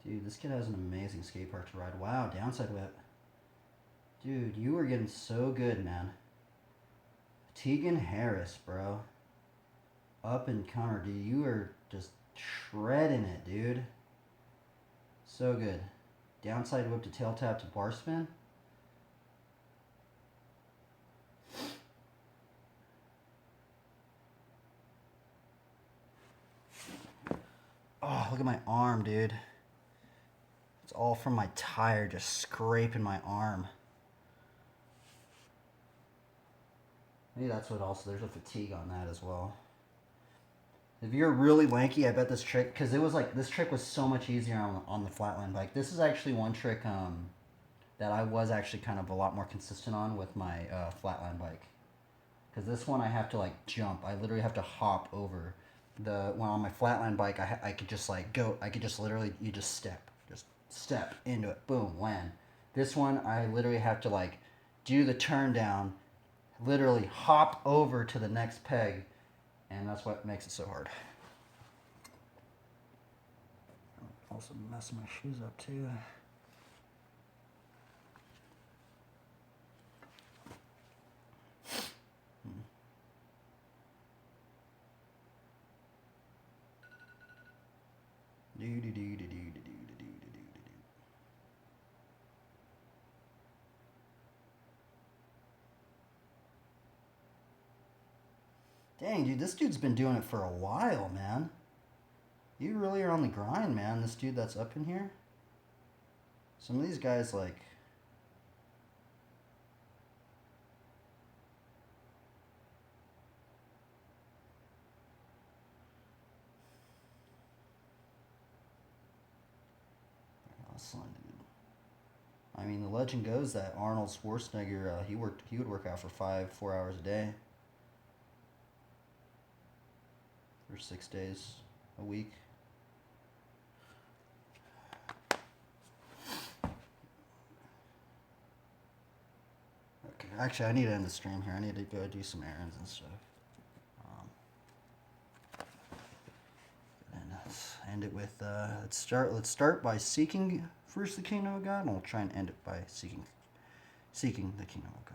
Speaker 2: Dude, this kid has an amazing skate park to ride. Wow, downside whip. Dude, you are getting so good, man. Tegan Harris, bro. Up and counter, dude. You are just shredding it, dude. So good. Downside whip to tail tap to bar spin. Oh, look at my arm, dude. It's all from my tire just scraping my arm. Maybe that's what also, there's a fatigue on that as well. If you're really lanky, I bet this trick, because it was like, this trick was so much easier on the flatland bike. This is actually one trick that I was actually kind of a lot more consistent on with my flatland bike. Because this one I have to like jump. I literally have to hop over. When on my flatland bike, I could just like go, I could just literally, you just step into it, boom, land. This one, I literally have to like do the turn down, literally hop over to the next peg, and that's what makes it so hard. Also messing my shoes up too. Dang, dude, this dude's been doing it for a while, man. You really are on the grind, man. This dude that's up in here. Some of these guys, like... I mean, the legend goes that Arnold Schwarzenegger, he would work out for 4 hours a day. For 6 days a week. Okay, actually, I need to end the stream here. I need to go do some errands and stuff. And let's end it with let's start by seeking first the kingdom of God, and we'll try and end it by seeking the kingdom of God.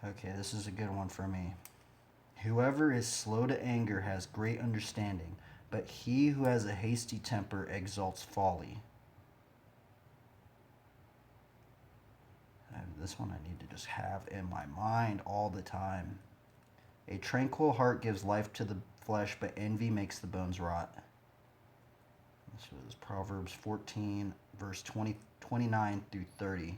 Speaker 2: Okay, this is a good one for me. Whoever is slow to anger has great understanding, but he who has a hasty temper exalts folly. And this one I need to just have in my mind all the time. A tranquil heart gives life to the flesh, but envy makes the bones rot. This was Proverbs 14, verse 29 through 30.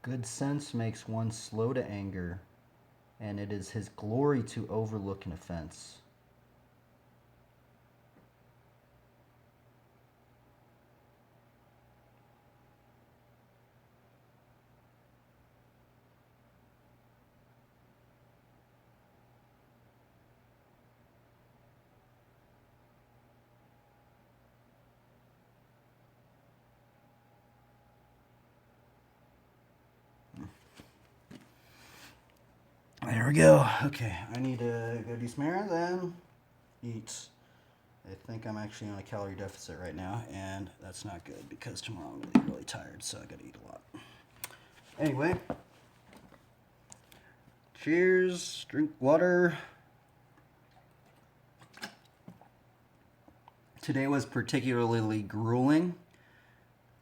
Speaker 2: Good sense makes one slow to anger, and it is his glory to overlook an offense. There we go. Okay, I need to go do some errands and eat. I think I'm actually on a calorie deficit right now, and that's not good because tomorrow I'm going to be really tired, so I got to eat a lot. Anyway, cheers, drink water. Today was particularly grueling.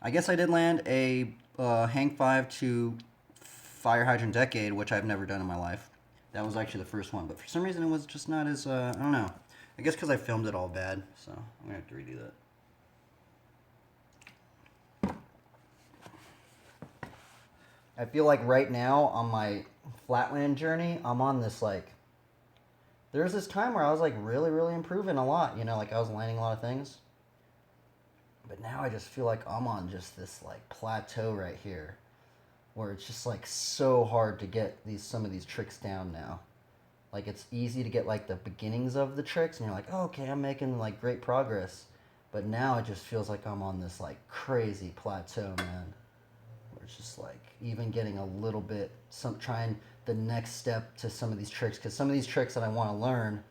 Speaker 2: I guess I did land a hang 5 to fire hydrant decade, which I've never done in my life. That was actually the first one, but for some reason it was just not as, I don't know. I guess because I filmed it all bad, so I'm going to have to redo that. I feel like right now on my flatland journey, I'm on this like, there's this time where I was like really improving a lot, you know, like I was landing a lot of things. But now I just feel like I'm on just this like plateau right here where it's just like so hard to get some of these tricks down now. Like it's easy to get like the beginnings of the tricks and you're like, oh, okay, I'm making like great progress. But now it just feels like I'm on this like crazy plateau, man. Where it's just like even getting a little bit, trying the next step to some of these tricks, because some of these tricks that I want to learn,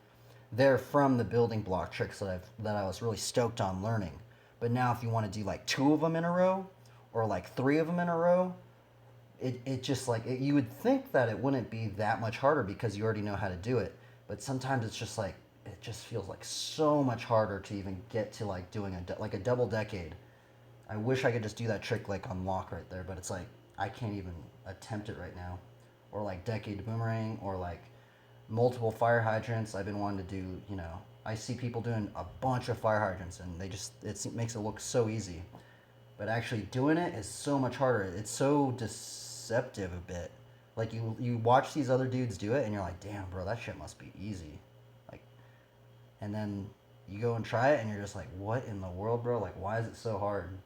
Speaker 2: they're from the building block tricks that I was really stoked on learning. But now if you want to do like 2 of them in a row or like 3 of them in a row, it just like you would think that it wouldn't be that much harder because you already know how to do it, but sometimes it's just like it just feels like so much harder to even get to like doing a double decade. I wish I could just do that trick like on lock right there, but it's like I can't even attempt it right now. Or like decade boomerang or like multiple fire hydrants. I've been wanting to do, you know, I see people doing a bunch of fire hydrants and it makes it look so easy. But actually doing it is so much harder. It's so deceptive a bit. Like you watch these other dudes do it and you're like, damn, bro, that shit must be easy. Like, and then you go and try it and you're just like, what in the world, bro? Like, why is it so hard?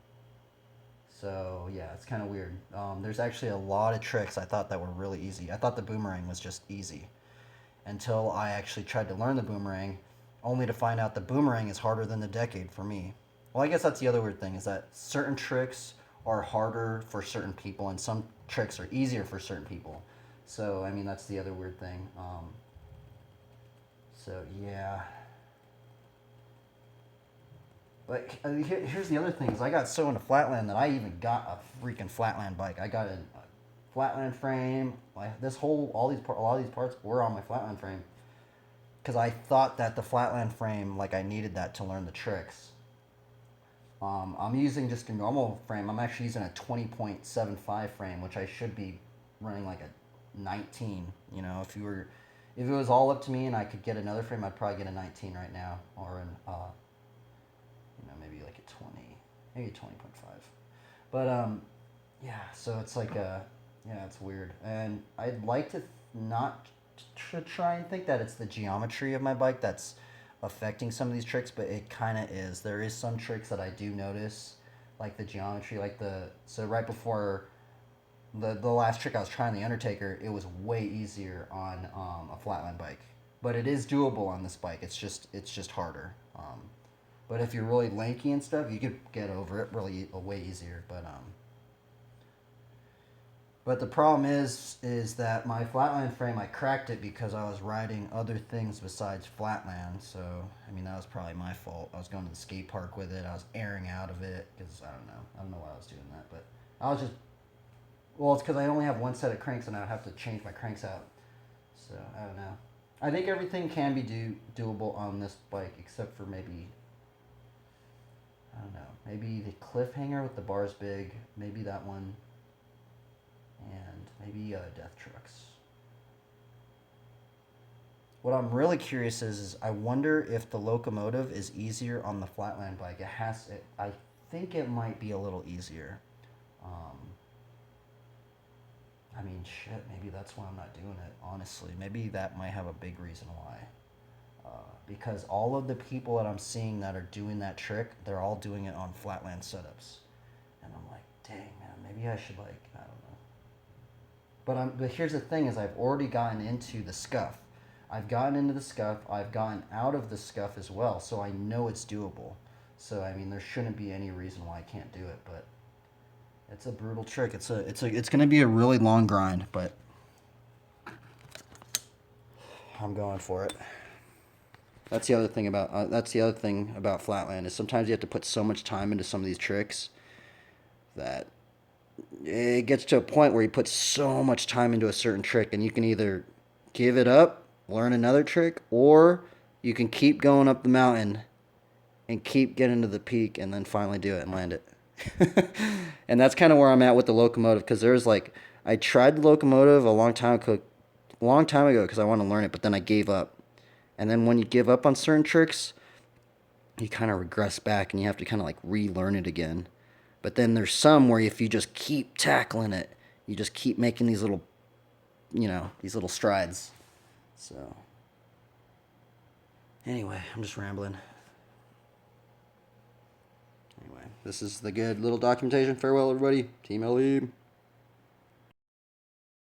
Speaker 2: So yeah, it's kind of weird. There's actually a lot of tricks I thought that were really easy. I thought the boomerang was just easy until I actually tried to learn the boomerang, only to find out the boomerang is harder than the decade for me. Well, I guess that's the other weird thing is that certain tricks are harder for certain people, and some tricks are easier for certain people. So I mean that's the other weird thing. So yeah. But here's the other thing: is I got so into flatland that I even got a freaking flatland bike. I got a flatland frame. Like this whole, a lot of these parts were on my flatland frame, because I thought that the flatland frame, like I needed that to learn the tricks. I'm using just a normal frame. I'm actually using a 20.75 frame, which I should be running like a 19. You know, if it was all up to me and I could get another frame, I'd probably get a 19 right now, or an maybe like a 20, maybe a 20.5. But yeah, so it's like yeah, it's weird, and I'd like to not try and think that it's the geometry of my bike that's affecting some of these tricks, but it kind of is. There is some tricks that I do notice, like the geometry, so right before the last trick I was trying, the Undertaker, it was way easier on a flatland bike, but it is doable on this bike. It's just harder. But if you're really lanky and stuff, you could get over it really way easier. But the problem is that my flatland frame, I cracked it because I was riding other things besides flatland. So I mean that was probably my fault. I was going to the skate park with it. I was airing out of it because I don't know why I was doing that. But I was just, well, it's because I only have one set of cranks and I would have to change my cranks out. So I don't know. I think everything can be doable on this bike except for maybe, I don't know, maybe the cliffhanger with the bars big, maybe that one, and maybe death trucks. What I'm really curious is I wonder if the locomotive is easier on the flatland bike. I think it might be a little easier. I mean, shit, maybe that's why I'm not doing it, honestly. Maybe that might have a big reason why. Because all of the people that I'm seeing that are doing that trick, they're all doing it on flatland setups. And I'm like, dang, man, maybe I should, like, I don't know. But here's the thing is I've already gotten into the scuff. I've gotten into the scuff. I've gotten out of the scuff as well. So I know it's doable. So, I mean, there shouldn't be any reason why I can't do it. But it's a brutal trick. It's going to be a really long grind, but I'm going for it. That's the other thing about flatland is sometimes you have to put so much time into some of these tricks that it gets to a point where you put so much time into a certain trick and you can either give it up, learn another trick, or you can keep going up the mountain and keep getting to the peak and then finally do it and land it. And that's kind of where I'm at with the locomotive, because I tried the locomotive a long time ago because I want to learn it, but then I gave up. And then when you give up on certain tricks, you kind of regress back and you have to kind of like relearn it again. But then there's some where if you just keep tackling it, you just keep making these little strides. So anyway, I'm just rambling. Anyway, this is the good little documentation. Farewell, everybody. Team LE.